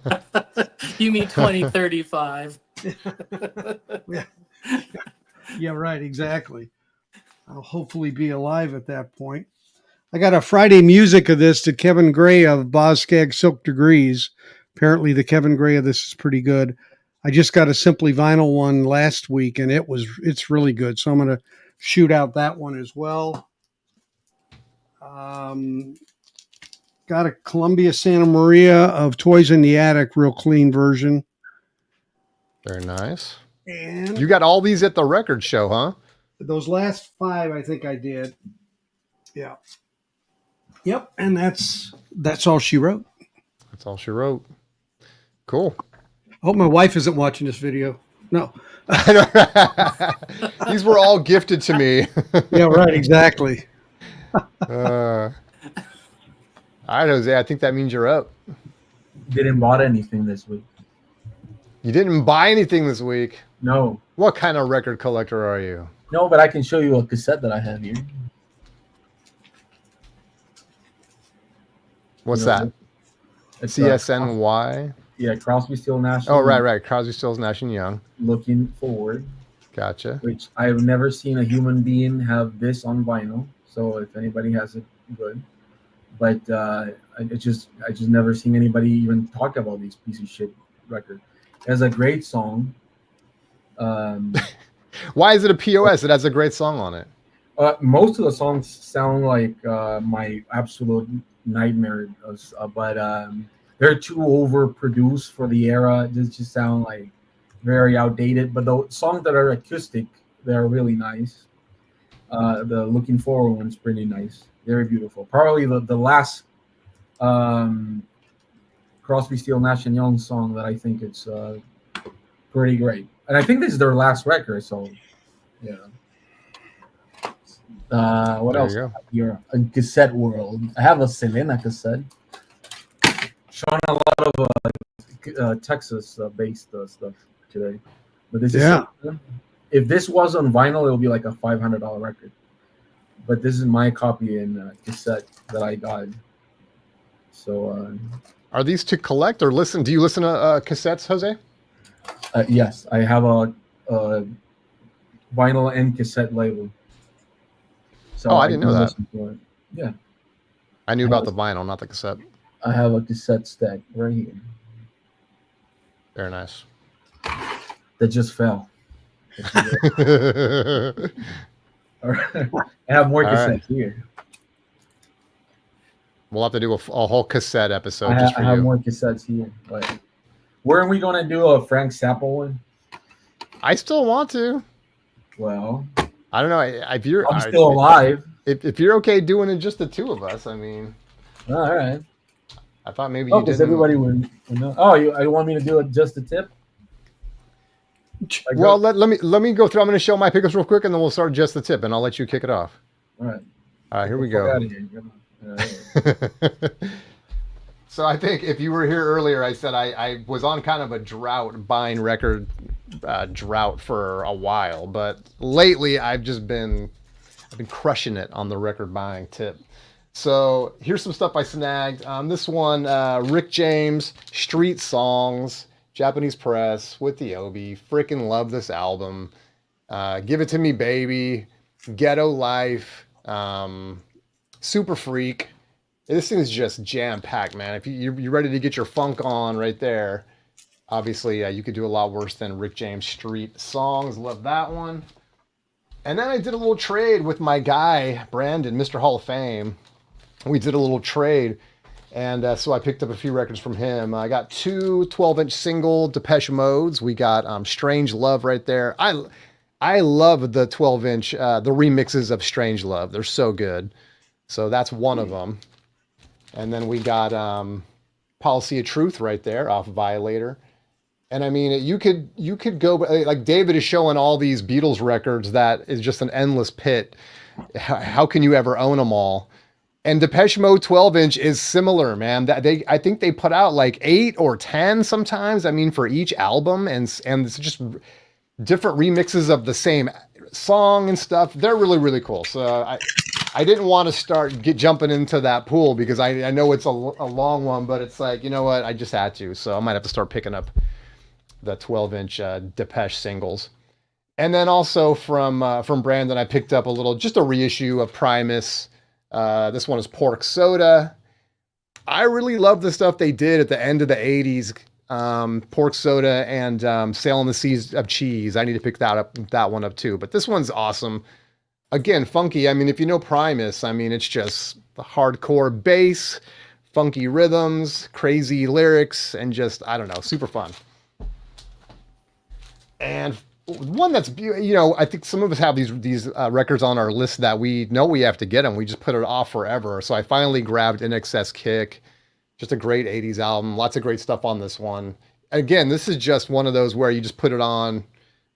You mean 2035? Yeah, right, exactly. I'll hopefully be alive at that point. I got a Friday music of this to Kevin Gray of Boz Scaggs Silk Degrees. Apparently the Kevin Gray of this is pretty good. I just got a Simply Vinyl one last week, and it's really good. So I'm going to shoot out that one as well. Got a Columbia Santa Maria of Toys in the Attic, real clean version. Very nice. And you got all these at the record show, huh? Those last 5, I think I did. Yeah. Yep. And that's all she wrote. That's all she wrote. Cool. I hope my wife isn't watching this video. No. These were all gifted to me. Yeah, right. Exactly. All right, Jose, I think that means you're up. Didn't bought anything this week. You didn't buy anything this week? No. What kind of record collector are you? No, but I can show you a cassette that I have here. What's that? It's CSNY? Yeah, Crosby, Stills, Nash. Oh, right. Crosby, Stills, Nash and Young. Looking Forward. Gotcha. Which I've never seen a human being have this on vinyl. So if anybody has it, good. but I just never seen anybody even talk about these piece of shit record. It has a great song. Why is it a POS? It has a great song on it. Most of the songs sound like my absolute nightmare, but they're too overproduced for the era. They just sound like very outdated. But the songs that are acoustic, they're really nice. The Looking Forward one's pretty nice, very beautiful. Probably the last Crosby, Stills, Nash and Young song that I think it's pretty great. And I think this is their last record, so yeah. What There else? you go. Here in cassette world, I have a Selena cassette. Showing a lot of Texas-based stuff today, but this is if this was on vinyl, it would be like a $500 record. But this is my copy in cassette that I got. So, are these to collect or listen? Do you listen to cassettes, Jose? yes, I have a vinyl and cassette label. So I didn't know that. Yeah, I knew about the vinyl, not the cassette. I have a cassette stack right here Very nice. that just fell. All right. I have more cassettes here. We'll have to do a whole cassette episode I just for have you. more cassettes here. But weren't we going to do a Frank Zappa one? I still want to. Well, I don't know. If you're, I'm still alive. If you're okay doing it just the two of us, I mean. All right. I thought maybe because everybody would know. Oh, you want me to do it just the tip? Well, let me go through. I'm going to show my pickups real quick, and then we'll start just the tip, and I'll let you kick it off. All right. All right, here we go. So I think if you were here earlier, I said I was on kind of a drought buying record drought for a while, but lately I've been crushing it on the record buying tip. So here's some stuff I snagged. This one, Rick James, Street Songs, Japanese Press with the Obi. Freaking love this album. Give It to Me, Baby, Ghetto Life, Super Freak. This thing is just jam-packed, man. If you're ready to get your funk on right there, obviously you could do a lot worse than Rick James Street Songs. Love that one. And then I did a little trade with my guy, Brandon, Mr. Hall of Fame. We did a little trade, and so I picked up a few records from him. I got 2 12-inch single Depeche Modes. We got Strange Love right there. I love the 12-inch, the remixes of Strange Love. They're so good. So that's one of them. And then we got Policy of Truth right there off Violator. And I mean, you could go, like David is showing all these Beatles records that is just an endless pit. How can you ever own them all? And Depeche Mode 12-inch is similar, man. I think they put out like 8 or 10 sometimes. I mean, for each album, and it's just different remixes of the same song and stuff. They're really, really cool. So I didn't want to start jumping into that pool because I know it's a long one, but it's like, you know what? I just had to. So I might have to start picking up the 12-inch Depeche singles. And then also from Brandon, I picked up just a reissue of Primus. This one is Pork Soda. I really love the stuff they did at the end of the 80s. Pork Soda and Sailing the Seas of Cheese. I need to pick that one up too. But this one's awesome. Again, funky. I mean, if you know Primus, I mean, it's just the hardcore bass, funky rhythms, crazy lyrics, and just, I don't know, super fun. And one that's, I think some of us have these records on our list that we know we have to get them. We just put it off forever. So I finally grabbed In Excess Kick. Just a great 80s album. Lots of great stuff on this one. Again, this is just one of those where you just put it on,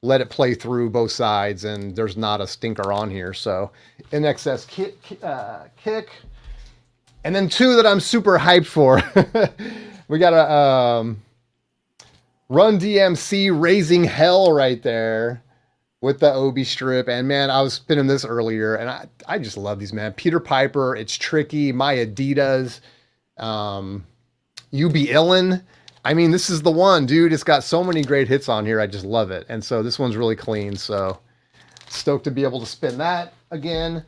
let it play through both sides, and there's not a stinker on here. So In Excess Kick. And then 2 that I'm super hyped for. We got a Run DMC Raising Hell right there with the Obi strip. And man, I was spinning this earlier, and I just love these, man. Peter Piper, It's Tricky, My Adidas, You Be Illin'. I mean, this is the one, dude. It's got so many great hits on here. I just love it. And so this one's really clean. So stoked to be able to spin that again.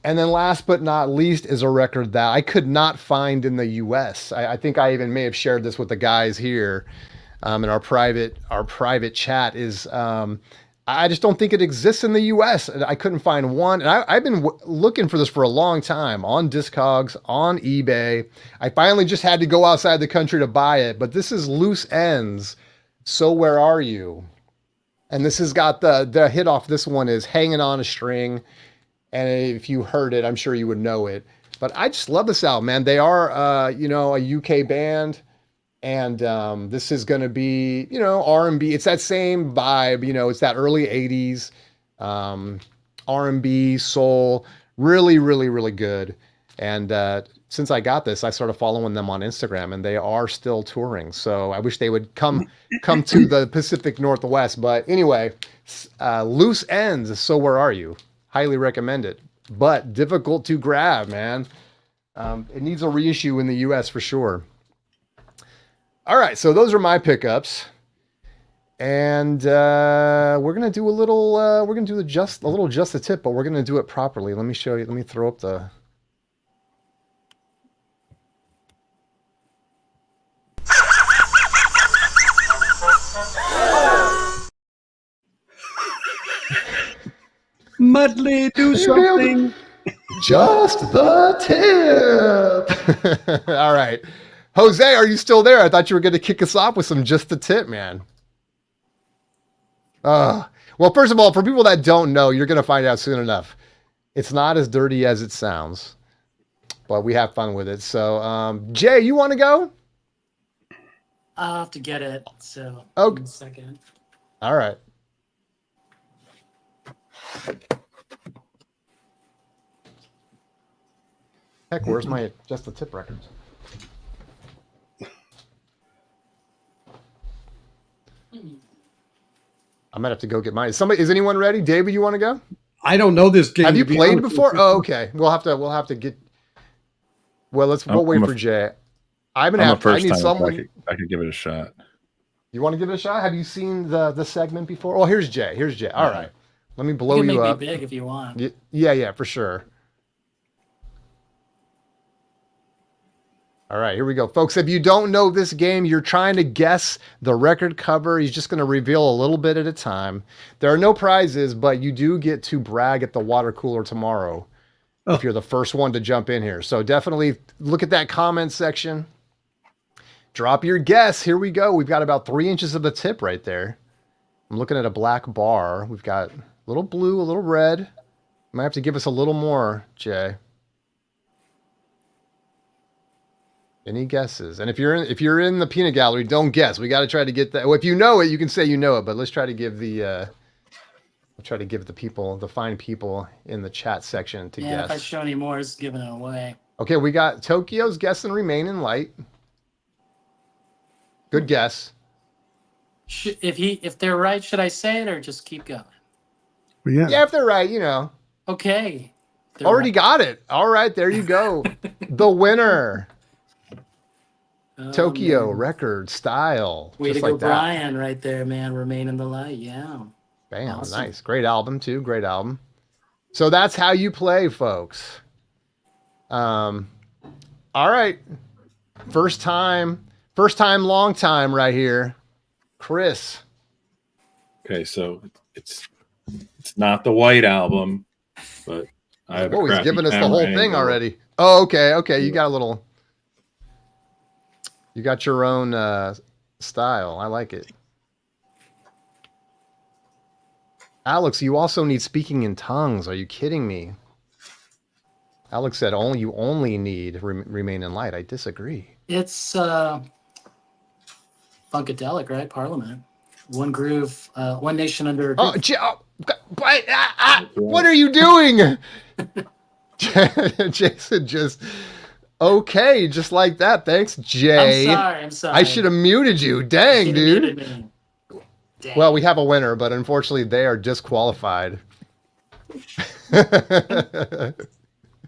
And then last but not least is a record that I could not find in the US. I think I even may have shared this with the guys here in our private chat is I just don't think it exists in the US. I couldn't find one. And I've been looking for this for a long time on Discogs, on eBay. I finally just had to go outside the country to buy it. But this is Loose Ends. So Where Are You? And this has got the hit off this one is Hanging on a String. And if you heard it, I'm sure you would know it. But I just love this album, man. They are, a UK band. And this is going to be, R&B. It's that same vibe, it's that early 80s R&B, soul. Really, really, really good. And since I got this, I started following them on Instagram, and they are still touring. So I wish they would come to the Pacific Northwest. But anyway, Loose Ends, So Where Are You? Highly recommend it, but difficult to grab, man. It needs a reissue in the US for sure. All right, so those are my pickups, and we're gonna do a little. We're gonna do just a tip, but we're gonna do it properly. Let me show you. Let me throw up the. Mudley, do something. Just the tip. All right. Jose, are you still there? I thought you were going to kick us off with some Just the Tip, man. Well, first of all, for people that don't know, you're going to find out soon enough. It's not as dirty as it sounds, but we have fun with it. So, Jay, you want to go? I'll have to get it. So, okay. One second. All right. Heck, where's my Just the Tip records? I might have to go get mine. Is anyone ready? David, you want to go? I don't know this game. Have you played before? Oh, okay. We'll have to get. Well, we'll wait for Jay. I need someone. I could give it a shot. You want to give it a shot? Have you seen the segment before? Oh, here's Jay. All right. Let me blow you up. Make me big if you want. Yeah, for sure. All right, here we go. Folks, if you don't know this game, you're trying to guess the record cover. He's just going to reveal a little bit at a time. There are no prizes, but you do get to brag at the water cooler tomorrow if you're the first one to jump in here. So definitely look at that comment section. Drop your guess. Here we go. We've got about 3 inches of the tip right there. I'm looking at a black bar. We've got a little blue, a little red. Might have to give us a little more, Jay. Any guesses? And if you're in the peanut gallery, don't guess. We got to try to get that. Well, if you know it, you can say you know it. But let's try to give the people, the fine people in the chat section to guess. Yeah, if I show any more, it's giving it away. Okay, we got Tokyo's Guess and Remain in Light. Good guess. If they're right, should I say it or just keep going? Well, yeah. Yeah, if they're right, Okay. Already got it. All right, there you go. The winner. Tokyo man. Record Style. Way just to go, like that. Brian, right there, man. Remain in the Light. Yeah. Bam. Awesome. Nice. Great album, too. Great album. So that's how you play, folks. All right. First time, long time right here. Chris. Okay, so it's not the White Album, but I have he's giving us the whole thing angle. already. Oh, okay. You got a little... You got your own style. I like it. Alex, you also need speaking in tongues. Are you kidding me? Alex said you only need Remain in Light. I disagree. It's Funkadelic, right? Parliament. One groove, one nation under. What are you doing? Jason just... Okay, just like that. Thanks, Jay. I'm sorry. I should have muted you. Dang, dude. Dang. Well, we have a winner, but unfortunately they are disqualified.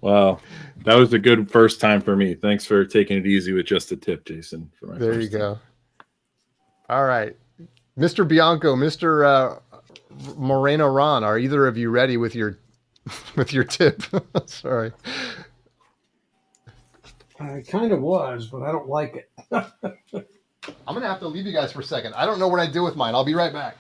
Well, that was a good first time for me. Thanks for taking it easy with Just a Tip, Jason. There you go. All right. Mr. Bianco, Mr. Moreno Ron, are either of you ready with your with your tip. Sorry. I kind of was, but I don't like it. I'm gonna have to leave you guys for a second. I don't know what I do with mine. I'll be right back.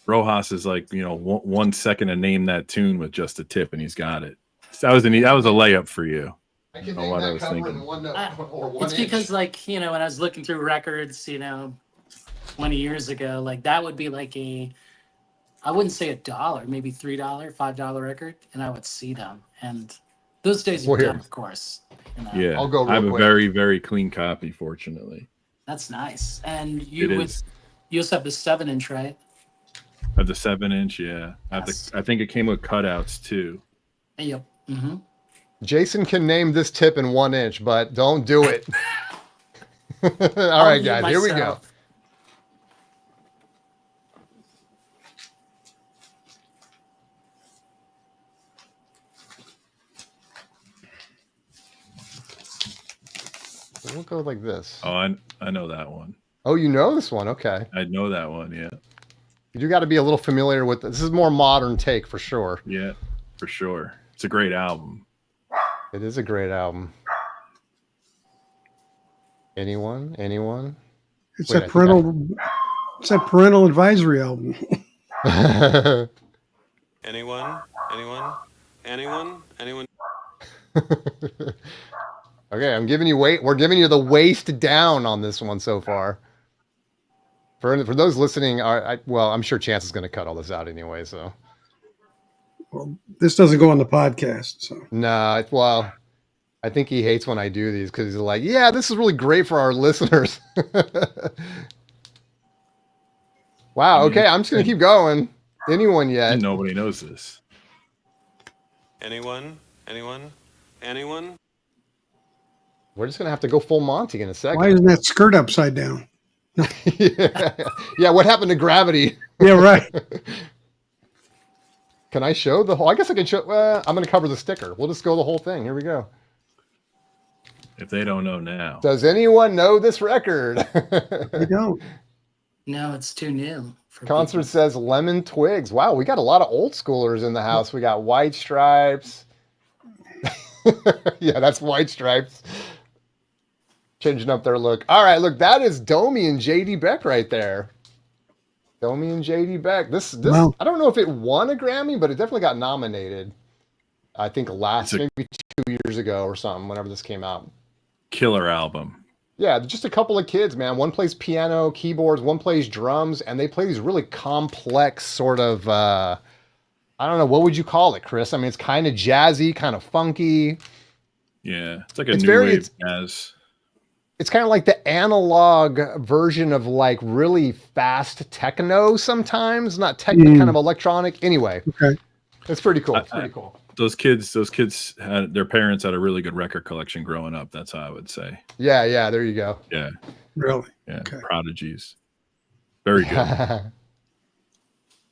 Rojas is like, 1 second to name that tune with just a tip, and he's got it. So that was a layup for you. I can Oh, name what I that was cover thinking. in one note or one It's inch. because, like, when I was looking through records, 20 years ago, like that would be like I wouldn't say $1, maybe $3, $5 record, and I would see them. And those days are Well, here. done, of course. Yeah, I'll go I have real a quick. very, very clean copy, fortunately. That's nice. And It you is. also have the 7-inch, right? Of the 7-inch, yeah. Yes. I think it came with cutouts too. Yep. Mm-hmm. Jason can name this tip in 1 inch, but don't do it. All right, guys, here we go. We'll go like this. Oh, I know that one. Oh, you know this one? Okay. I know that one, yeah. You got to be a little familiar with this. This is more modern take for sure. Yeah, for sure. It's a great album. It is a great album. Anyone? It's Wait, that parental advisory album. Anyone? Okay, I'm giving you weight. We're giving you the waist down on this one so far. For those listening, I'm sure Chance is going to cut all this out anyway. So Well, this doesn't go on the podcast, so nah, well, I think he hates when I do these because he's like, "Yeah, this is really great for our listeners." Wow. Okay, I'm just going to keep going. Anyone yet? Nobody knows this. Anyone? We're just going to have to go full Monty in a second. why isn't that skirt upside down? Yeah, what happened to gravity? Yeah, right. Can I show the whole? I guess I can show. I'm going to cover the sticker. We'll just go the whole thing. Here we go. If they don't know now. Does anyone know this record? I don't. No, it's too new. For Concert people. says Lemon Twigs. Wow, we got a lot of old schoolers in the house. We got White Stripes. Yeah, that's White Stripes. Changing up their look. All right, look, that is Domi and JD Beck right there. Domi and JD Beck. This Wow. I don't know if it won a Grammy, but it definitely got nominated. I think maybe 2 years ago or something, whenever this came out. Killer album. Yeah, just a couple of kids, man. One plays piano, keyboards, one plays drums, and they play these really complex sort of, I don't know, what would you call it, Chris? I mean, it's kind of jazzy, kind of funky. Yeah, it's like a It's new very- wave jazz. It's kind of like the analog version of like really fast techno sometimes, not techno, kind of electronic. Anyway, Okay. it's pretty cool. It's pretty cool. Those kids had their parents had a really good record collection growing up. That's how I would say. Yeah, there you go. Yeah, Really? yeah. Okay. Prodigies. Very good.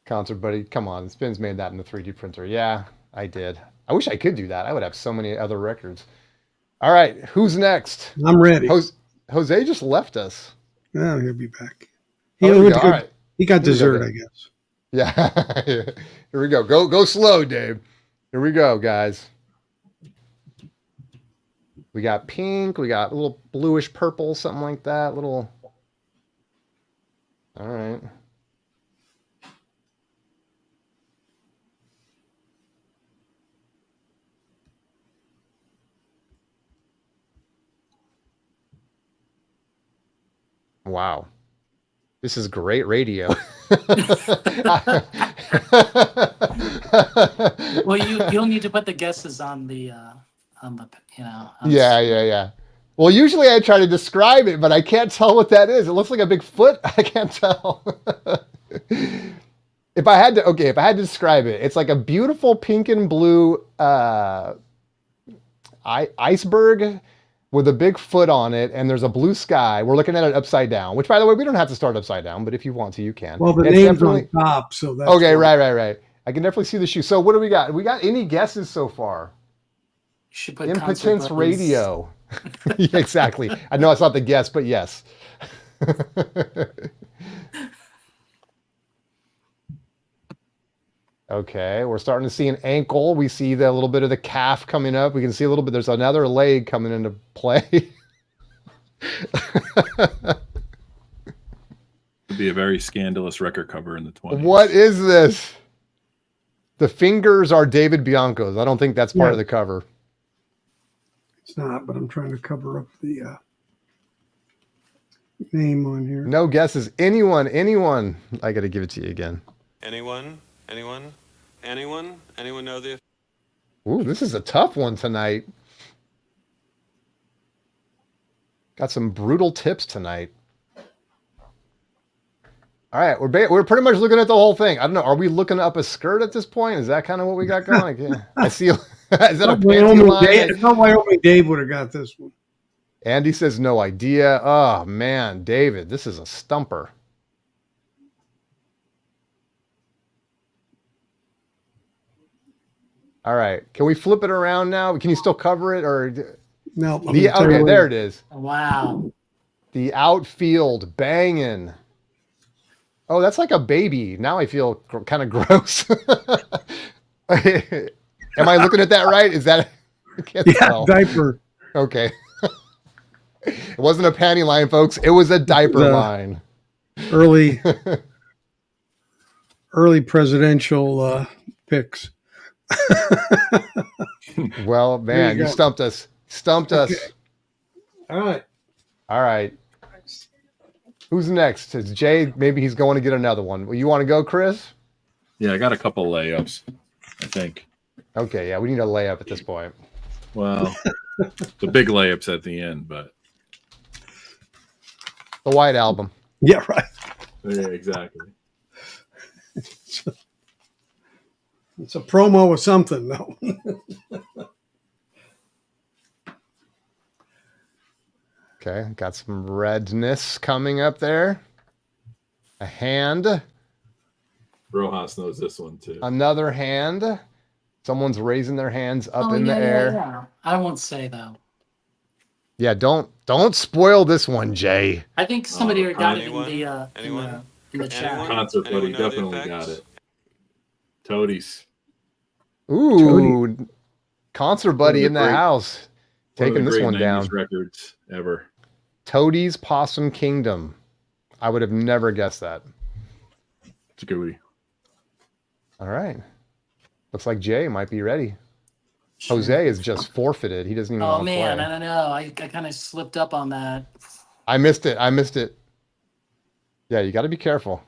Concert Buddy, come on. Spins made that in the 3D printer. Yeah, I did. I wish I could do that. I would have so many other records. All right, who's next? I'm ready. Jose just left us. Oh, he'll be back. Oh, there we go. All right. He got Here we go, dessert, then. I guess. Yeah. Here we go. Go slow, Dave. Here we go, guys. We got pink. We got a little bluish purple, something like that. Little. All right. Wow. This is great radio. Well, you'll need to put the guesses on the Yeah. Well, usually I try to describe it, but I can't tell what that is. It looks like a big foot. I can't tell. If I had to describe it, it's like a beautiful pink and blue iceberg with a big foot on it, and there's a blue sky. We're looking at it upside down, which, by the way, we don't have to start upside down, but if you want to, you can. Well, the It's name's definitely- on top, so that's Okay, why. right. I can definitely see the shoe. So what do we got? We got any guesses so far? You should put Impotence Concert Buddies. Radio. Yeah, exactly. I know it's not the guess, but yes. Okay, we're starting to see an ankle. We see the little bit of the calf coming up. We can see a little bit. There's another leg coming into play. It'd be a very scandalous record cover in the 20s. What is this? The fingers are David Bianco's. I don't think that's part of the cover. It's not, but I'm trying to cover up the name on here. No guesses. Anyone? I got to give it to you again. Anyone know the... Ooh, this is a tough one tonight. Got some brutal tips tonight. All right, we're pretty much looking at the whole thing. I don't know. Are we looking up a skirt at this point? Is that kind of what we got going? I see. Is that a panty line? No, Wyoming Dave would have got this one. Andy says no idea. Oh man, David, this is a stumper. All right, can we flip it around now? Can you still cover it or No. okay, there it is. Wow. The outfield banging. Oh, that's like a baby. Now I feel kind of gross. Am I looking at that right? Is that? I can't tell. Diaper. Okay. It wasn't a panty line, folks. It was a diaper line. Early presidential picks. Well, man, you stumped us. Okay. All right. All right. Who's next? It's Jay. Maybe he's going to get another one. Well, you want to go, Chris? Yeah, I got a couple layups, I think. Okay, yeah, we need a layup at this point. Well, the big layups at the end, but The White Album. Yeah, right. yeah, exactly. It's a promo of something, though. Okay, got some redness coming up there. A hand. Rojas knows this one too. Another hand. Someone's raising their hands up in the yeah, air. yeah. I won't say though. Yeah, don't spoil this one, Jay. I think somebody already got anyone? it in the chat. Anyone? Concert Buddy Anyone know the definitely effects? got it. Toadies. Ooh, Concert Buddy in the great- house. One of the Taking this great one 90s down. records ever. Toadie's Possum Kingdom. I would have never guessed that. It's a good one. All right. Looks like Jay might be ready. Jose is just forfeited. He doesn't even Oh want to man, play. I don't know. I kind of slipped up on that. I missed it. Yeah, you got to be careful.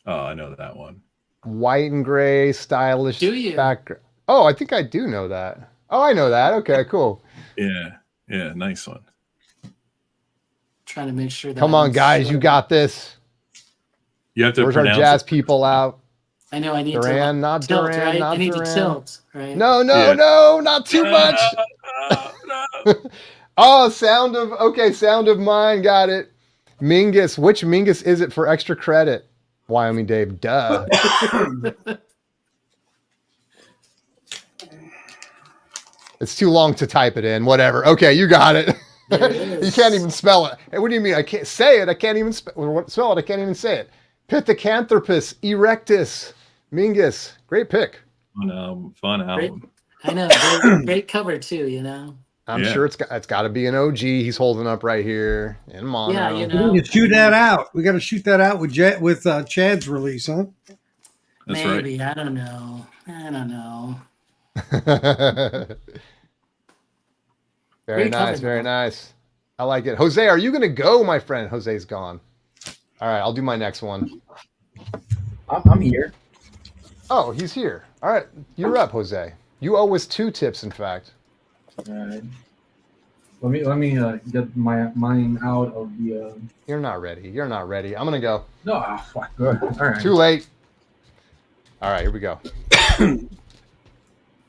Oh, I know that one. White and gray, stylish Do you? background. Oh, I think I do know that. Oh, I know that. Okay, cool. Yeah, nice one. Trying to make sure that. Come on, guys, you got this. You have to Where's our pronounce jazz it. people out? I know I need Duran, to not tilt, Duran, right? not I need Duran. to tilt, right? No, Yeah. not too much. Oh, sound of mine. Got it. Mingus. Which Mingus is it for extra credit? Wyoming Dave. Duh. It's too long to type it in. Whatever. Okay, you got it. There it You is. can't even spell it. Hey, what do you mean? I can't say it. I can't even spell it. I can't even say it. Pithecanthropus erectus Mingus. Great pick. Fun album. I know. Great cover too. You know. I'm Yeah. sure it's got to be an OG. He's holding up right here in mono. Yeah, you We know. need to shoot that out. We got to shoot that out with Chad's release, huh? That's right. Maybe I don't know. Very Great nice, cover, very though. nice. I like it. Jose, are you going to go, my friend? Jose's gone. All right, I'll do my next one. I'm here. Oh, he's here. All right, you're up, Jose. You owe us 2 tips, in fact. All right. Let me get mine out of the. You're not ready. I'm going to go. No, fuck. Good. All right. Too late. All right, here we go.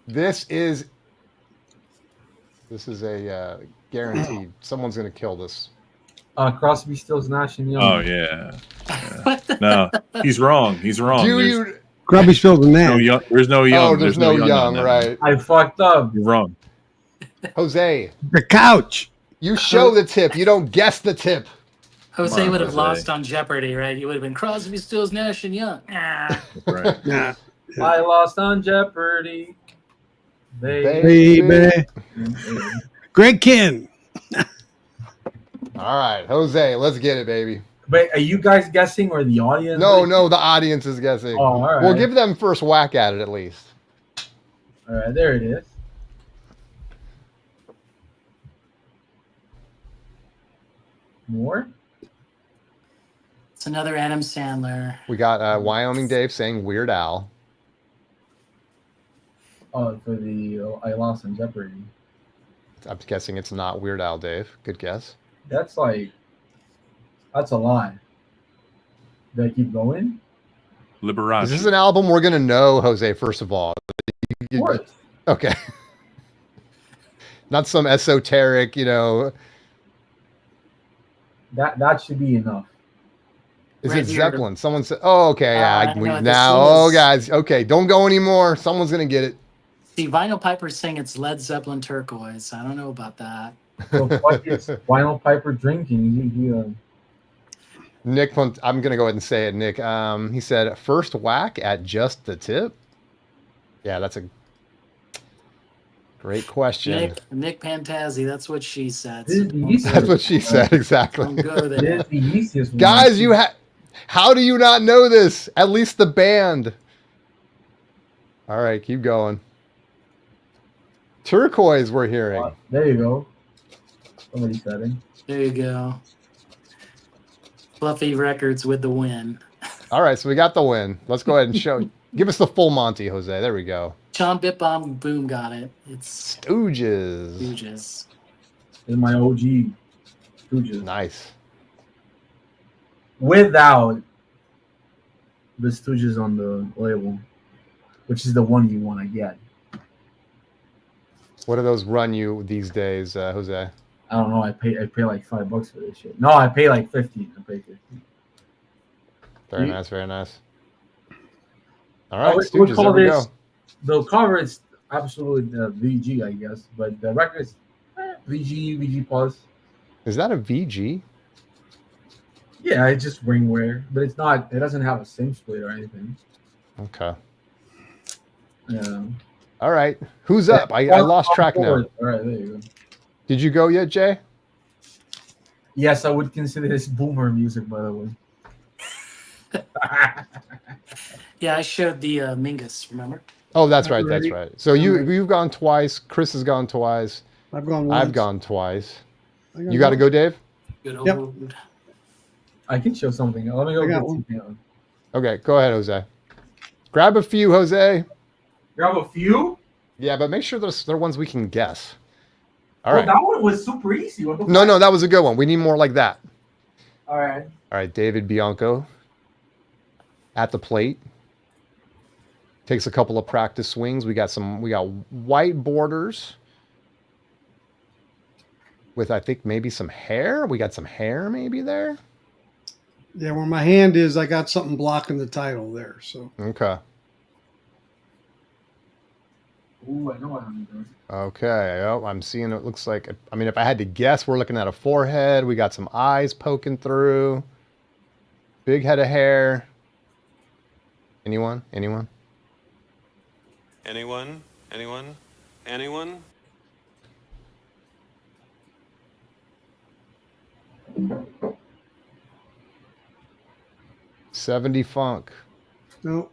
This is a guaranteed. Someone's going to kill this. Crosby, Stills, Nash and Young. Oh yeah. No, he's wrong. He's wrong. Do There's you? Grubby spilled the no net. young. There's no young. Oh, there's no on young, that one. right? I fucked up. You're wrong. Jose, The couch. You show the tip. You don't guess the tip. Jose on, would have Jose. lost on Jeopardy, right? You would have been Crosby, Stills, Nash, and Young. Ah. Right. Yeah. I lost on Jeopardy. Baby. Greg Ken. All right, Jose, let's get it, baby. Wait, are you guys guessing or the audience? No, the audience is guessing. Oh, all right. We'll give them first whack at it at least. All right, there it is. More? It's another Adam Sandler. We got Wyoming Dave saying Weird Al. Oh, for the I lost on Jeopardy. I'm guessing it's not Weird Al, Dave. Good guess. That's a lie. Did I keep going? Liberace. Is this an album we're gonna know, Jose? First of all, Of course. okay. Not some esoteric, That should be enough. Is Right it here. Zeppelin? Someone said, "Oh, okay, yeah." I I know can what read this now. Oh, is. guys, okay, don't go anymore. Someone's gonna get it. See, Vinyl Piper's saying it's Led Zeppelin Turquoise. I don't know about that. So what is Vinyl Piper drinking? Nick, I'm gonna go ahead and say it. Nick, he said first whack at just the tip. Yeah, that's a great question. Nick Pantazzi, that's what she said. This is the easiest That's what she said Don't exactly. go This there. is the easiest one. Guys, how do you not know this? At least the band. All right, keep going. Turquoise, we're hearing. There you go. Somebody said it. There you go. Fluffy Records with the win. All right, so we got the win. Let's go ahead and show. Give us the full Monty, Jose. There we go. John Bit Bomb Boom got it. It's Stooges. Stooges. This is my OG Stooges. Nice. Without the Stooges on the label, which is the one you want to get. What do those run you these days, Jose? I don't know. I pay like $5 for this shit. No, I pay like 50. I pay 50. Very You- nice, very nice. All right, we'll Stooges, call there we this- go. The cover is absolute VG, I guess, but the record is VG plus. Is that a VG? Yeah, it's just ring wear, but it's not. It doesn't have a sim split or anything. Okay. Yeah. All right. Who's up? I lost track now. All right, there you go. Did you go yet, Jay? Yes, I would consider this boomer music, by the way. Yeah, I showed the Mingus, remember? Oh, that's right. That's Ready? right. So you've gone twice. Chris has gone twice. I've gone. I've once. gone twice. I got You got to one. go, Dave? Good Yep. old. I can show something. Let me go I got get one. something on. Okay, go ahead, Jose. Grab a few, Jose. Grab a few. Yeah, but make sure they're ones we can guess. All Oh, right. that one was super easy. What the No, fuck? no, that was a good one. We need more like that. All right. All right, David Bianco at the plate. Takes a couple of practice swings. We got white borders with, I think, maybe some hair. We got some hair maybe there. Yeah, where my hand is, I got something blocking the title there. So Okay. Ooh, I know what I'm doing. Okay. Oh, I'm seeing it looks like, I mean, if I had to guess, we're looking at a forehead. We got some eyes poking through. Big head of hair. Anyone? Anyone? Anyone? Anyone? Anyone? 70 funk. no,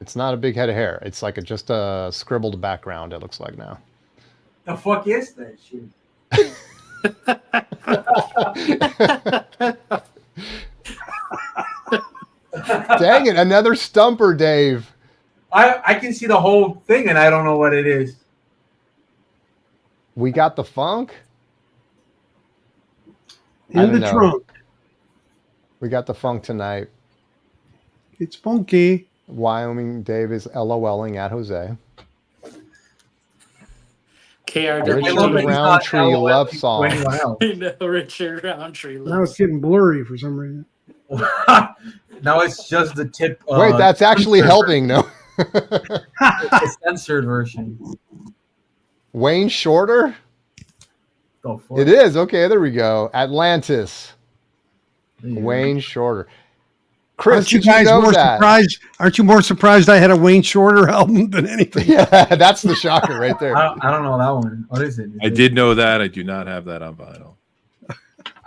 It's not a big head of hair. It's like just a scribbled background, it looks like now. The fuck is that shit? Dang it, another stumper, Dave. I can see the whole thing and I don't know what it is. We got the funk. I in don't the know. trunk. We got the funk tonight. It's funky. Wyoming Dave is LOLing at Jose. KRW. Richard Roundtree love song. I know, Richard Roundtree. Now it's getting blurry for some reason. Now it's just the tip. Wait, that's actually helping, no? the censored version. Wayne Shorter? the fuck? It is. Okay, there we go. Atlantis. There you go. Wayne Shorter. Chris, Aren't you did you guys know more that? surprised? Aren't you more surprised I had a Wayne Shorter album than anything? Yeah, that's the shocker right there. I don't know that one. What is it? I did know that. I do not have that on vinyl.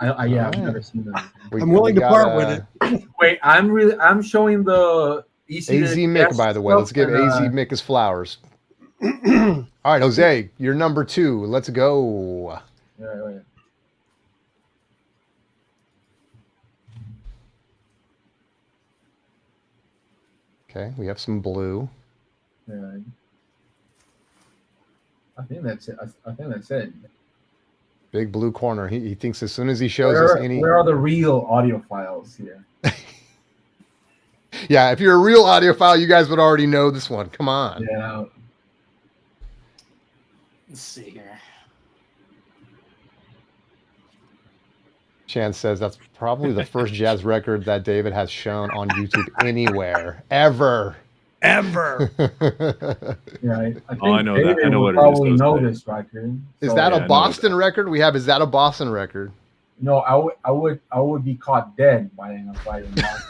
Yeah, I've Alright. never seen that. I'm willing to part with it. Wait, I'm showing the AZ Mick, by the way. Let's give AZ Mick his flowers. All right, Jose, you're number 2. Let's go. Yeah. Okay, we have some blue. Yeah. I think that's it. I think that's it. Big blue corner. He thinks as soon as he shows us any. Where are the real audiophiles here? Yeah, if you're a real audiophile, you guys would already know this one. Come on. Yeah. Let's see here. Chance says that's probably the first jazz record that David has shown on YouTube anywhere, ever. Ever. Yeah, I think I know that. David I know would what it is, probably those know days. this record. Is So, that yeah, I a know Boston that. record we have? Is that a Boston record? No, I would be caught dead buying a fight in Boston.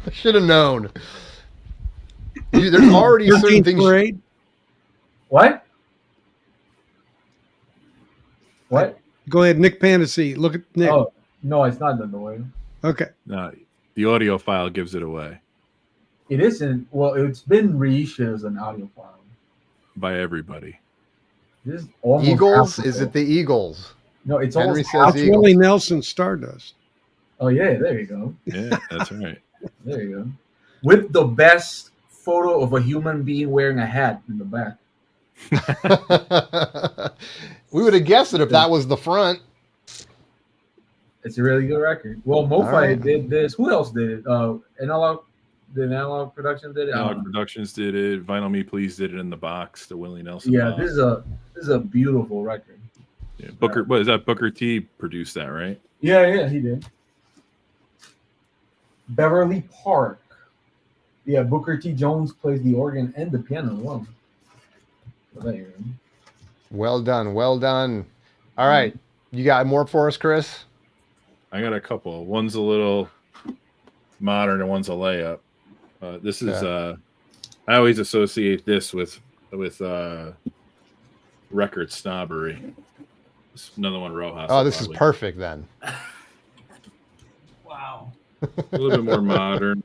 I should have known. There's already certain 13th things. grade. What? What? Go ahead, Nick Fantasy. Look at Nick. Oh no, it's not the noise. Okay. No, the audio file gives it away It isn't. Well, it's been reissued as an audio file. by everybody. This is almost Eagles? half Is the- it the Eagles? No, it's Henry almost says half. That's Eagles. Willie Nelson Stardust. Oh yeah, there you go. Yeah, that's right. There you go. With the best photo of a human being wearing a hat in the back. We would have guessed it if that was the front. It's a really good record. Well, MoFi right. did this. Who else did it? Analog Production did it. Analog Productions did it. Vinyl Me Please did it in the box. The Willie Nelson. Yeah, box. this is a beautiful record. Yeah, Booker. What is that? Booker T produced that, right? Yeah, he did. Beverly Park. Yeah, Booker T. Jones plays the organ and the piano as well. So there you go. Well done. Well done. All right. You got more for us, Chris? I got a couple. One's a little modern and one's a layup. This is I always associate this with record snobbery. It's another one, Rojas. Oh, this is probably. perfect then. Wow. A little bit more modern.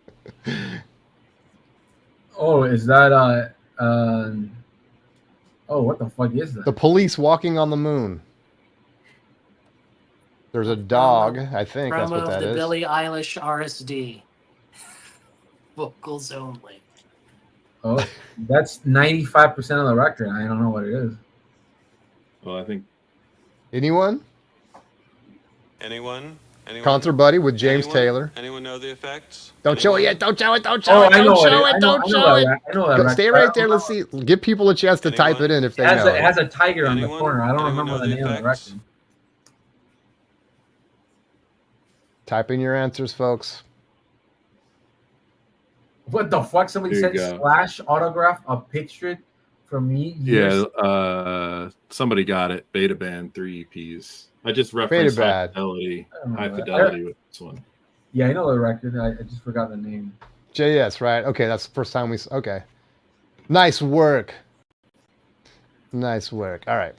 Oh, is that oh, what the fuck is that? The Police Walking on the Moon. There's a dog. I think that's Promo what that of the is. Billie Eilish RSD. Vocals only. Oh, that's 95% of the record. I don't know what it is. Well, I think Anyone? Anyone? Concert Buddy with James Anyone? Taylor. Anyone know the effects? Don't show it Anyone? yet. Don't show it. Don't show it. I know Don't what show it- it. I know- Don't I know show it. that- I know that Go- record. Stay I right don't there. know. Let's see. Give people a chance to type it in if they It know. has a tiger on the Anyone? corner. I don't Anyone remember know the name of the effects? record. Type in your answers, folks. What the fuck? Somebody There you said go. Slash autograph a picture from me. yeah. Somebody got it. Beta Band 3 EPs. I just referenced Band. High Fidelity with this one. Yeah, I know the record. I just forgot the name. JS, right? Okay, that's the first time we. Okay. Nice work. Nice work. All right.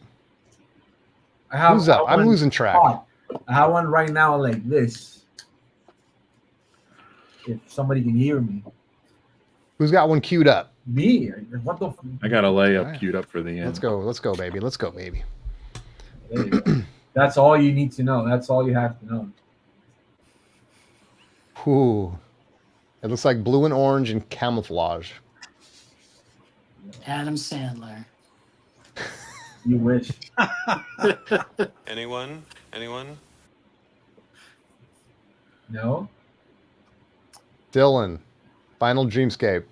I have. Who's up? I have I'm one losing track. hot. I have one right now like this. If somebody can hear me. Who's got one queued up? Me? What the? I got a layup Alright. queued up for the end. Let's go. Let's go, baby. Let's go, baby. There you go. That's all you need to know. That's all you have to know. Ooh. It looks like blue and orange and camouflage. Adam Sandler. You wish. Anyone? Anyone? No. Dylan. Final Dreamscape.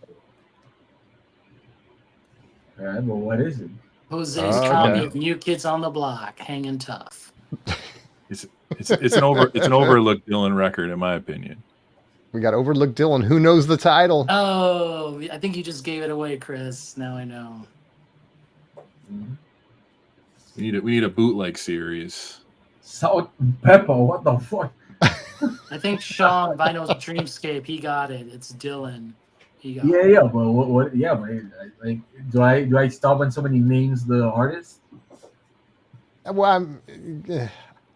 All right, but what is it? Jose's Oh, copy okay. of New Kids on the Block, hanging tough. It's an overlooked Dylan record, in my opinion. We got Overlooked Dylan. Who knows the title? Oh, I think you just gave it away, Chris. Now I know. We need a bootleg series. Salt and pepper. What the fuck? I think Sean Vinyl's Dreamscape. He got it. It's Dylan. He got Yeah, it. yeah, but what? Yeah, but like, do I stop when somebody names the artist? Well,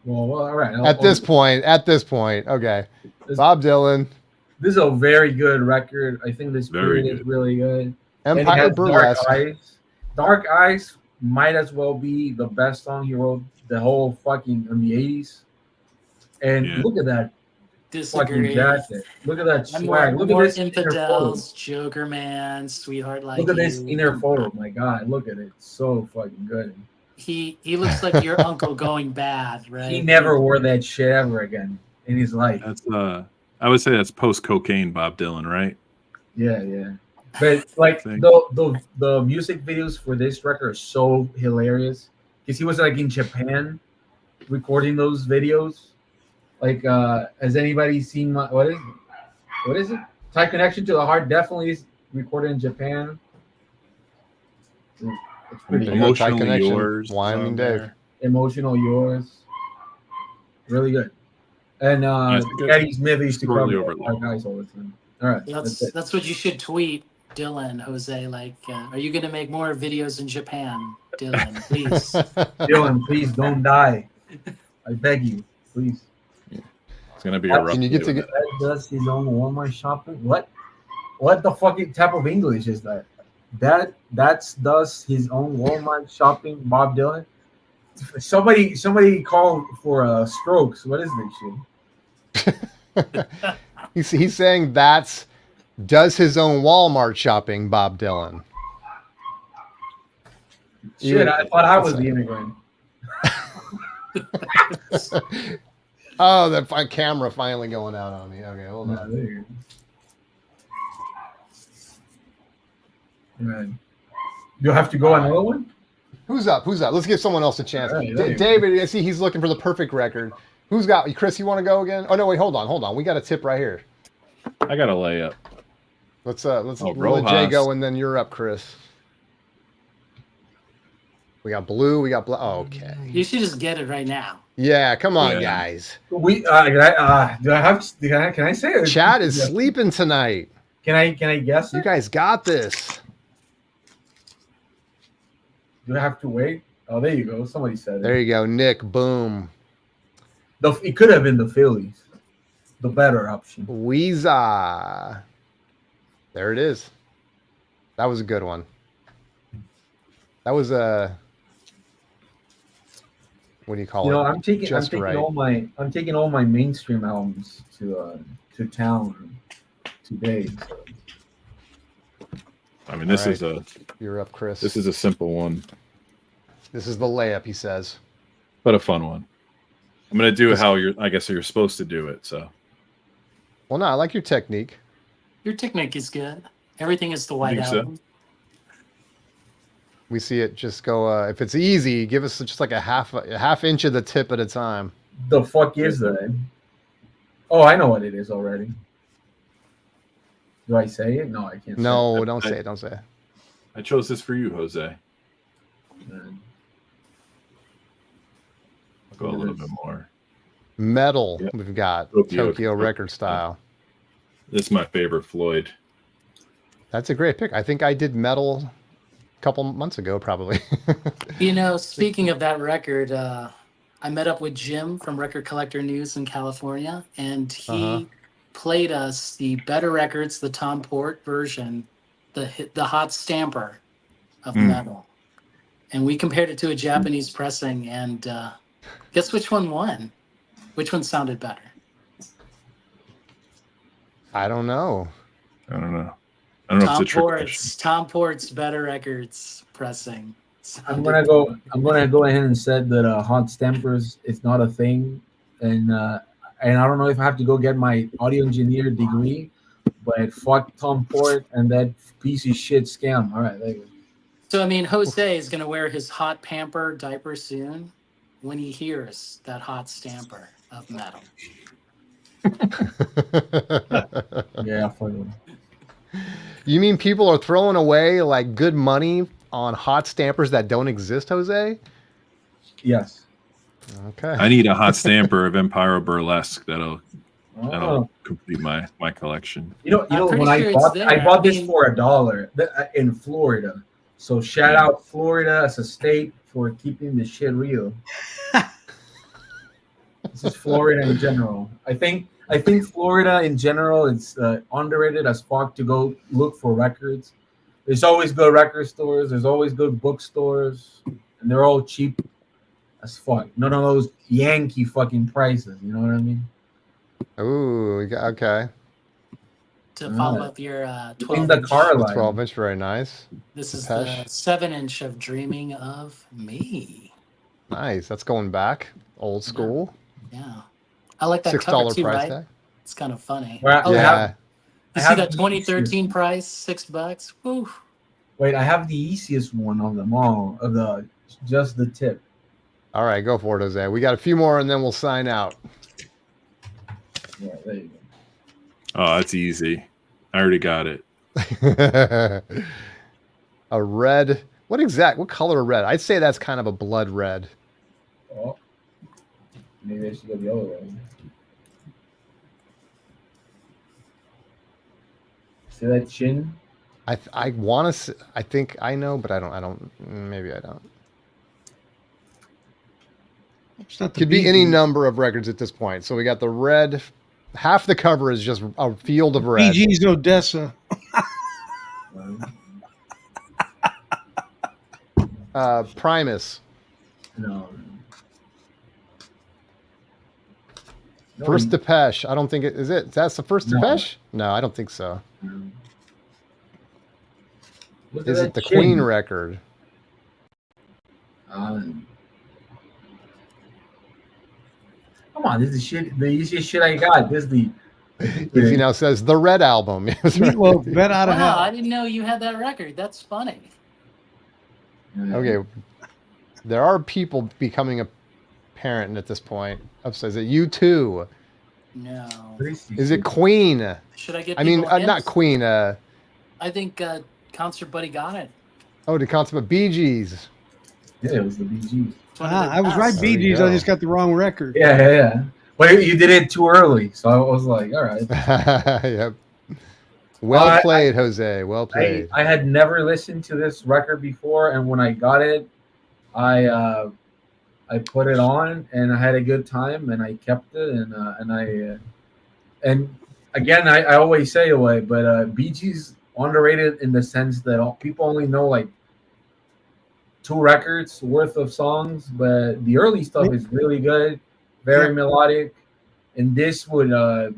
Well, all right. at this point, okay. This, Bob Dylan, this is a very good record. I think this Very period is good. really good. And it Empire has Burlesque. Dark Eyes. Dark Eyes might as well be the best song he wrote the whole fucking in the 80s. And Yeah. look at that fucking Disagree. jacket. Look at that I'm swag. Look at more this inner photo. infidels, Joker Man, Sweetheart Like Look at this You. inner photo. My God, look at it. It's so fucking good. He looks like your uncle going bad, right? He never wore that shit ever again in his life. That's I would say that's post cocaine Bob Dylan, right? Yeah, yeah. But like Thing. the music videos for this record are so hilarious because he was like in Japan recording those videos. Like, has anybody seen what is it? Tight Connection to the Heart definitely is recorded in Japan. It's pretty There you go, Tight Emotionally Connection, Yours. Wyoming on Dave. there. Emotional Yours. Really good. And That's good. Eddie Smith used to Totally cover overlooked. our guys all the time. All right. That's it. That's what you should tweet, Dylan, Jose. Like, are you going to make more videos in Japan, Dylan? Please. Dylan, please don't die. I beg you, please. It's gonna be a rough. Can you get day to with get? That does his own Walmart shopping. What the fucking type of English is that? That's does his own Walmart shopping, Bob Dylan. Somebody called for strokes. What is this shit? He's saying that's does his own Walmart shopping, Bob Dylan. Shit, I thought I was the immigrant. Oh, the camera finally going out on me. Okay, hold on. There you go. Right. You have to go another one? Who's up? Let's give someone else a chance. All right, there you go. David, I see he's looking for the perfect record. Who's got? Chris, you want to go again? Oh no, wait, hold on. We got a tip right here. I got a layup. Let's Oh, let Jay Rojas. go, and then you're up, Chris. We got blue. Oh, okay. You should just get it right now. Yeah, come on, Yeah. guys. We can I say it? Chad is sleeping tonight. Can I guess You it? guys got this. Do I have to wait? Oh, there you go. Somebody said There it. you go, Nick. Boom. It could have been the Phillies, the better option. Weezer. There it is. That was a good one. That was a. What do you call You it? know, I'm taking right. all my mainstream albums to town today. So. I mean, this All is a You're up, Chris. this is a simple one, This is the layup, he says. but a fun one. I'm gonna do it how you're supposed to do it. So Well, no, I like your technique. Your technique is good. Everything is the white think so? album. We see it just go. If it's easy, give us just like a half inch of the tip at a time. The fuck is that? Oh, I know what it is already. Do I say it? No, I can't. No, don't say it. Don't say it. I chose this for you, Jose. Say it. I'll go a little bit more. Metal. Yep. We've got Tokyo. Tokyo record style. This is my favorite Floyd. That's a great pick. I think I did metal a couple months ago, probably. You know, speaking of that record, I met up with Jim from Record Collector News in California, and he played us the Better Records, the Tom Port version, the hot stamper of metal. And we compared it to a Japanese pressing, and guess which one won? Which one sounded better? I don't know. I don't know if it's a trick question. Tom Port's Better Records pressing. I'm gonna go ahead and said that hot stampers is not a thing, and I don't know if I have to go get my audio engineer degree, but fuck Tom Port and that piece of shit scam. All right, there you go. So, I mean, Jose is going to wear his hot pamper diaper soon when he hears that hot stamper of metal. Yeah, fuck it. You mean people are throwing away like good money on hot stampers that don't exist, Jose? Yes. Okay. I need a hot stamper of Empire Burlesque. That'll Oh. complete my collection. I'm pretty When sure it's there. I bought I this mean- for $1 in Florida. So shout out Florida as a state for keeping the shit real. This is Florida in general. I think Florida in general is underrated as fuck to go look for records. There's always good record stores. There's always good bookstores, and they're all cheap as fuck. None of those Yankee fucking prices. You know what I mean? Ooh, okay. To follow up your In 12 the inch. car The line. 12-inch, very nice. This is Depeche. the 7-inch of Dreaming of Me. Nice. That's going back. Old school. Yeah. I like that $6 cover too, price right? tag. It's kind of funny. Well, Oh, I yeah. have- You I see have that the 2013 price, $6? Woo. Wait, I have the easiest one of them all. Just the tip. All right, go for it, Jose. We got a few more, and then we'll sign out. Yeah, there you go. Oh, that's easy. I already got it. A red. What color of red? I'd say that's kind of a blood red. Oh, maybe I should go the other way. See that chin? I want to. I think I know, but I don't. Maybe I don't. It's not the Could be Bee any Gees. number of records at this point. So we got the red. Half the cover is just a field of red. Bee Gees Odessa. Primus. No. First Depeche. I don't think it is it. That's the first No. Depeche? No, I don't think so. Look at Is that it the chin. Queen record? Come on, this is shit. The easiest shit I got. This is the. Easy now says the Red Album. Yes, right. Meatloaf, Bet Out of Wow, Hell. I didn't know you had that record. That's funny. Okay. There are people becoming apparent at this point. Upstairs. Is it U2? No. Is it Queen? Should I get I mean, people not hints? Queen. I think Concert Buddy got it. Oh, the consummate Bee Gees. Yeah, it was the BG. It's one of the I was right, best. There Bee you Gees. I go. just got the wrong record. Yeah. Well, you did it too early, so I was like, all right. Yep. Well I- played, Jose. Well played. I had never listened to this record before, and when I got it, I put it on and I had a good time, and I kept it, and again, I always say away, but Bee Gees underrated in the sense that people only know like 2 records worth of songs, but the early stuff is really good, very melodic, and this would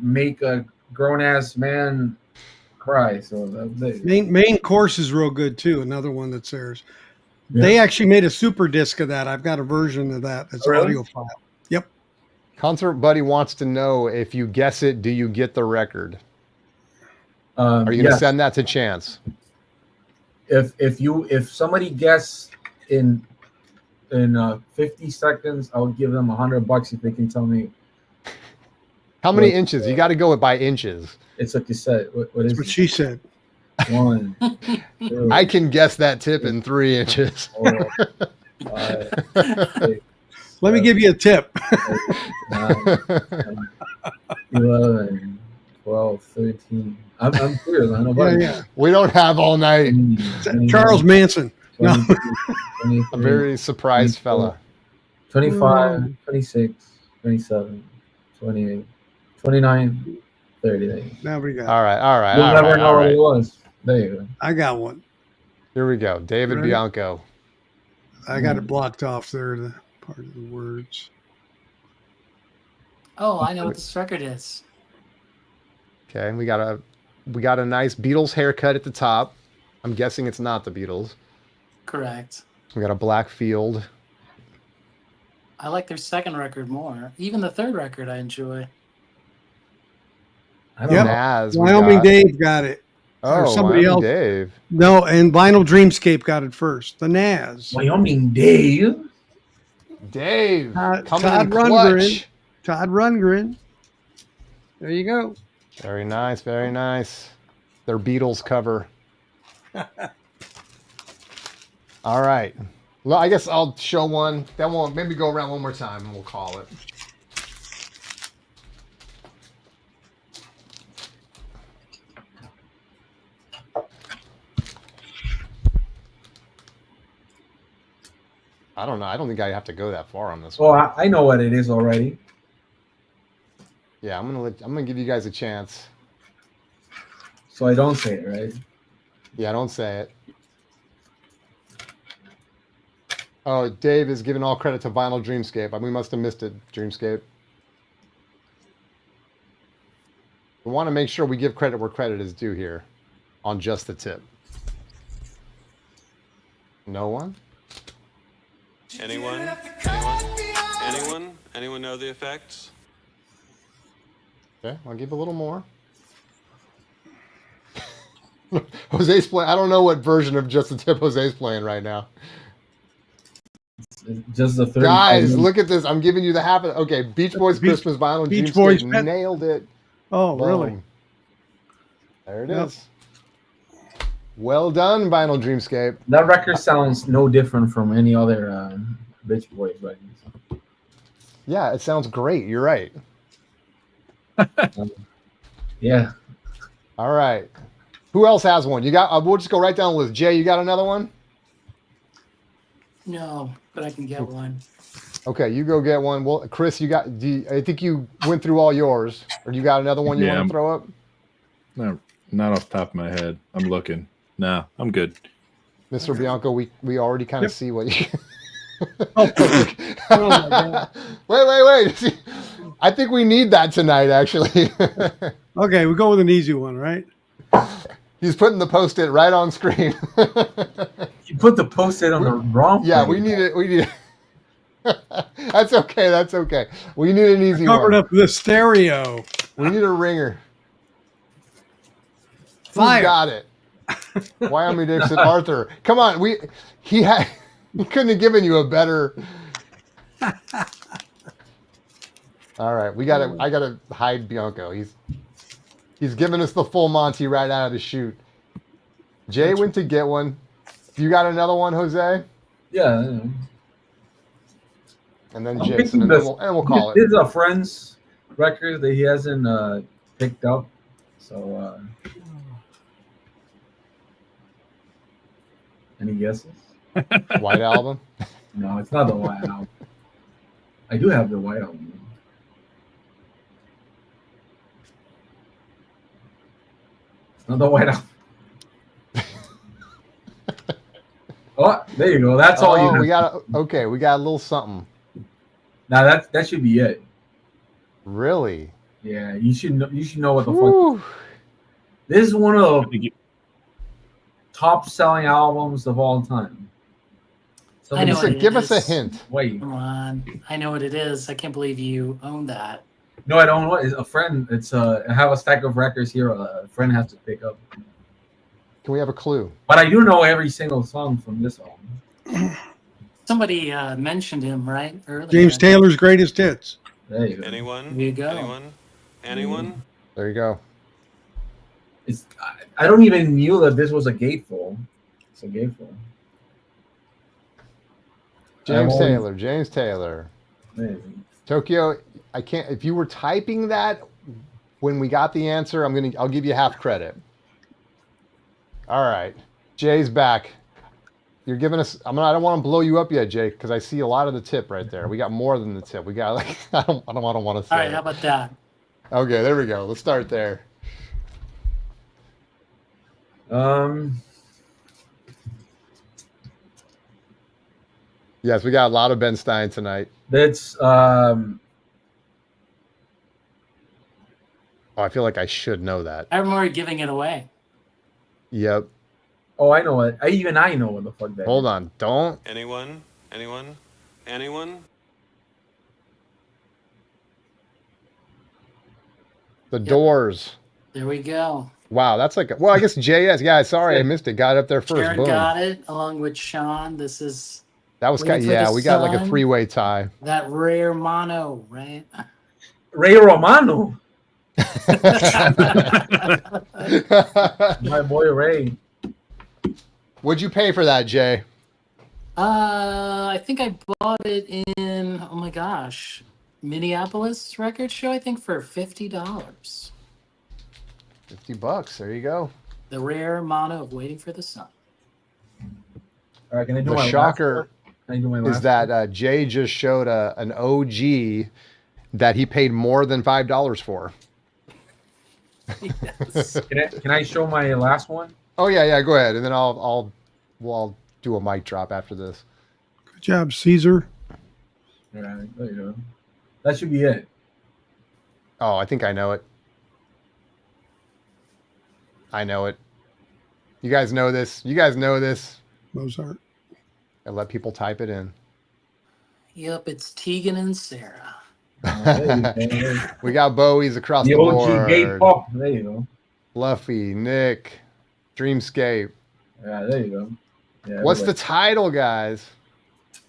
make a grown ass man cry. So Main Course is real good too. Another one that's theirs. They actually made a super disc of that. I've got a version of that. It's Oh, really? audio file. Yep. Concert Buddy wants to know if you guess it, do you get the record? Are you going to yes. send that to Chance? If somebody guess in 50 seconds, I'll give them $100 if they can tell me How many Like, inches? You got to go by inches. it's a cassette. What That's is what it? she said. 1, 2, I can guess that tip in 3 inches. 4, 5, 6, Let me give you a tip. 8, 9, 10, 11, 12, 13. I'm serious. I know Yeah, about yeah. We don't have all night. Charles Manson. No. 23, A very surprised fella. 25, 26, 27, 28, 29, 30. Now we got. All right, all right, You'll all never right, know all what it right. was. There you go. I got one. Here we go. David Ready? Bianco. I got it blocked off there. The part of the words. Oh, I know what this record is. Okay, we got a nice Beatles haircut at the top. I'm guessing it's not the Beatles. Correct. We got a black field. I like their second record more. Even the third record I enjoy. I don't Yep. know. Naz. we Wyoming got- Dave got it. or Oh, somebody Wyoming else. Dave. No, and Vinyl Dreamscape got it first. The Naz. Wyoming Dave. Dave. Todd Coming in Rundgren. clutch. Todd Rundgren. There you go. Very nice, very nice. Their Beatles cover. All right. Well, I guess I'll show one. Then we'll maybe go around one more time and we'll call it. I don't know. I don't think I have to go that far on this Oh, one. I know what it is already. Yeah, I'm gonna give you guys a chance. So I don't say it, right? Yeah, don't say it. Oh, Dave is giving all credit to Vinyl Dreamscape. We must have missed it, Dreamscape. We want to make sure we give credit where credit is due here on Just the Tip. No one? Anyone? Anyone know the effects? Okay, I'll give a little more. Jose's playing. I don't know what version of Just the Tip Jose's playing right now. Just the 30. Guys, look at this. I'm giving you the half of okay, Beach Boys Christmas Vinyl Beach Dreamscape Boys nailed it. Oh, Boom. really? There it Yep. is. Well done, Vinyl Dreamscape. That record sounds no different from any other Beach Boys records. Yeah, it sounds great. You're right. Yeah. All right. Who else has one? You got? We'll just go right down the list. Jay, you got another one? No, but I can get one. Okay, you go get one. Well, Chris, you got? I think you went through all yours, or you got another one you want to throw up? No, not off the top of my head. I'm looking. No, I'm good. Mr. Bianco, we already kind of see what you. Oh, oh my God. Wait. I think we need that tonight, actually. Okay, we go with an easy one, right? He's putting the post-it right on screen. You put the post-it on the wrong Yeah, place. we need it. We need it. That's okay. That's okay. We need an easy Covered one. up the stereo. We need a ringer. Fire. Who's got it? Wyoming Dixon, Arthur. Come on. He couldn't have given you a better. All right, I gotta hide Bianco. He's giving us the full Monty right out of the chute. Jay went to get one. You got another one, Jose? Yeah. And then I'm Jason, picking and this- we'll call This it. is a friend's record that he hasn't picked up. So, any guesses? White Album. No, it's not the White Album. I do have the White Album. It's not the White Album. Oh, there you go. That's all you have. We got a little something. Now that should be it. Really? Yeah, you should know. You should know what the fuck. Woo. This is one of I the think you- top-selling albums of all time. So I know Listen, what it give us a is. hint. Wait, Come on. I know what it is. I can't believe you own that. no, I don't know. It's a friend. It's I have a stack of records here. A friend has to pick up. Can we have a clue? But I do know every single song from this album. Somebody mentioned him, right? Earlier. James Taylor's greatest hits. There you go. Anyone? There you go. Anyone? There you go. It's I don't even knew that this was a gatefold. It's a gatefold. James always- Taylor. James Taylor. Amazing. Tokyo. I can't. If you were typing that when we got the answer, I'll give you half credit. All right, Jay's back. You're giving us. I don't want to blow you up yet, Jay, because I see a lot of the tip right there. We got more than the tip. We got like I don't want to say. All right, it. how about that? Okay, there we go. Let's start there. Yes, we got a lot of Ben Stein tonight. That's Oh, I feel like I should know that. I remember giving it away. Yep. oh, I know it. I know what the fuck that. Hold is. on. Don't. Anyone? The Doors. There we go. Wow, that's like. Well, I guess JS. Yeah, sorry, I missed it. Got it up there first. Sharon Boom. got it along with Sean. This is That was kind. Waiting for Yeah, the we got like a Sun. three-way tie. that rare mono, right? Ray Romano, my boy Ray. What'd you pay for that, Jay? I think I bought it in, oh my gosh, Minneapolis record show, I think for $50. $50. There you go. The rare mono of Waiting for the Sun. All right, can I do The my shocker last one? Can I do my last is that Jay just showed an OG that he paid more than $5 for. Yes. Can I show my last one? Oh yeah, go ahead, and then I'll do a mic drop after this. Good job, Caesar. All right, there you go. That should be it. Oh, I think I know it. I know it. You guys know this. Mozart. And let people type it in. Yep, it's Tegan and Sarah. There you go. We got Bowie's across The the OG gay board. pop. There you go. Fluffy, Nick, Dreamscape. Yeah, there you go. Yeah, What's the title, guys?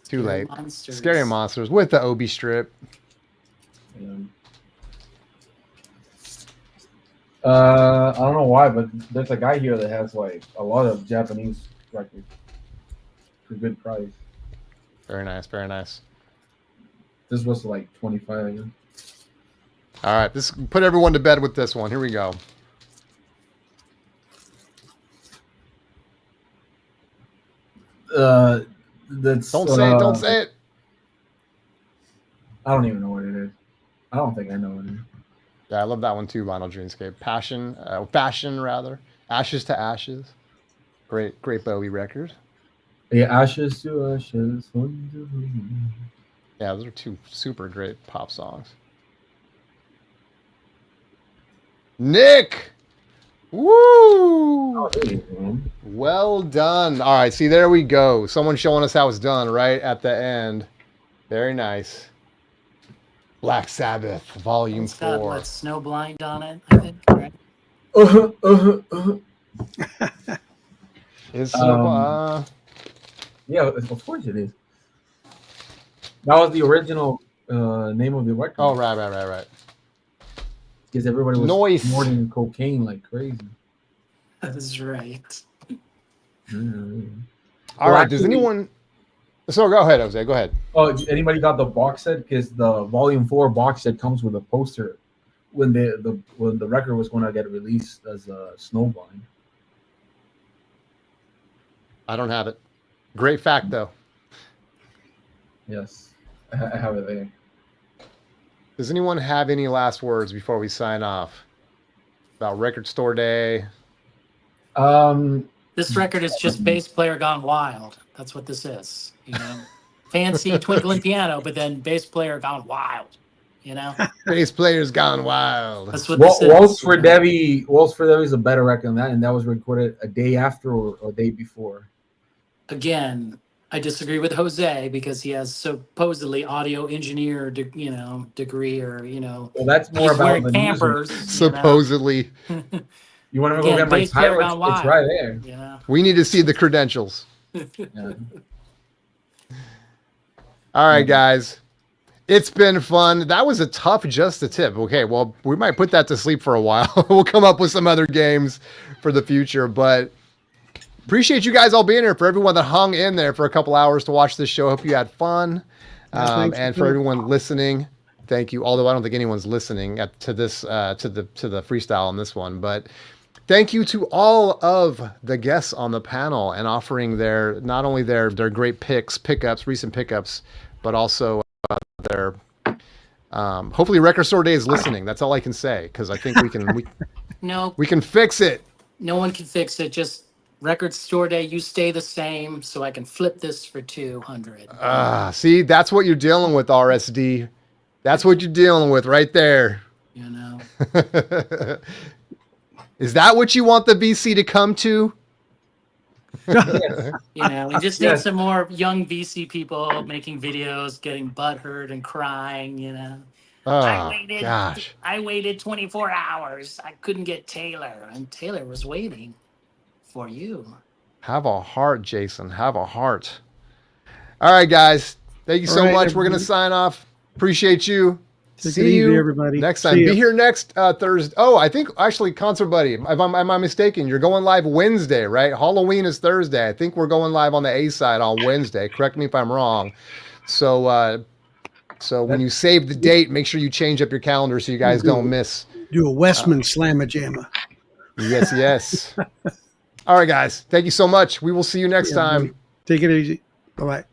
Too late. Monsters. Scary Monsters with the Obi strip. I don't know why, but there's a guy here that has like a lot of Japanese records for good price. Very nice, very nice. This was like 25. All right, this put everyone to bed with this one. Here we go. That's Don't say it. Don't say it. I don't even know what it is. I don't think I know what it is. Yeah, I love that one too. Vinyl Dreamscape. Fashion rather. Ashes to Ashes. Great Bowie record. Yeah, Ashes to Ashes. Yeah, those are two super great pop songs. Nick! Woo! Oh, there you go. Well done. All right, see, there we go. Someone showing us how it's done right at the end. Very nice. Black Sabbath, Volume It's got 4. what, Snowblind on it, I think, right? Is Yeah, of course it is. That was the original name of the record. Oh, right. Because everybody was Noise. snorting cocaine like crazy. That is right. All right, does actually- anyone... So go ahead, Jose. Go ahead. Oh, anybody got the box set? Because the Volume 4 box set comes with a poster when the record was going to get released as a Snowblind. I don't have it. Great fact, though. Yes, I have it there. Does anyone have any last words before we sign off? About Record Store Day? This record is just bass player gone wild. That's what this is. You know, fancy twinkling piano, but then bass player gone wild. You know, Bass players gone wild. that's what this is. Waltz for Debbie is a better record than that, and that was recorded a day after or a day before. Again, I disagree with Jose because he has supposedly audio engineer, degree, or Well, that's more he's about wearing the music. Pampers. Supposedly. You want to go Again, get my bass player title? gone It's wild. right there. You know, We need to see the credentials. Yeah. All right, guys. It's been fun. That was a tough just a tip. Okay, well, we might put that to sleep for a while. We'll come up with some other games for the future, but appreciate you guys all being here. For everyone that hung in there for a couple hours to watch this show, hope you had fun. thanks And for for doing it. everyone listening, thank you. Although I don't think anyone's listening to this to the freestyle on this one, but thank you to all of the guests on the panel and offering not only their great pickups, recent pickups, but also their hopefully Record Store Day is listening. That's all I can say, because I think we can fix it. no one can fix it. Just Record Store Day, you stay the same, so I can flip this for 200. See, that's what you're dealing with, RSD. That's what you're dealing with right there. You know, Is that what you want the VC to come to? we just need Yes. some more young VC people making videos, getting butthurt and crying. You know. Oh, gosh. I waited 24 hours. I couldn't get Taylor, and Taylor was waiting for you. Have a heart, Jason. Have a heart. All right, guys. Thank you so All right, much. We're going to everybody. sign off. Appreciate you. Take See it easy, you everybody. next See time. ya. Be here next Thursday. Oh, I think actually, Concert Buddy, am I mistaken? You're going live Wednesday, right? Halloween is Thursday. I think we're going live on the A side on Wednesday. Correct me if I'm wrong. So, so when you save the date, make sure you change up your calendar so you guys don't miss. Do a Westman slamma-jamma. Yes, yes. All right, guys. Thank you so much. We will see you next Yeah, time. buddy. Take it easy. Bye-bye.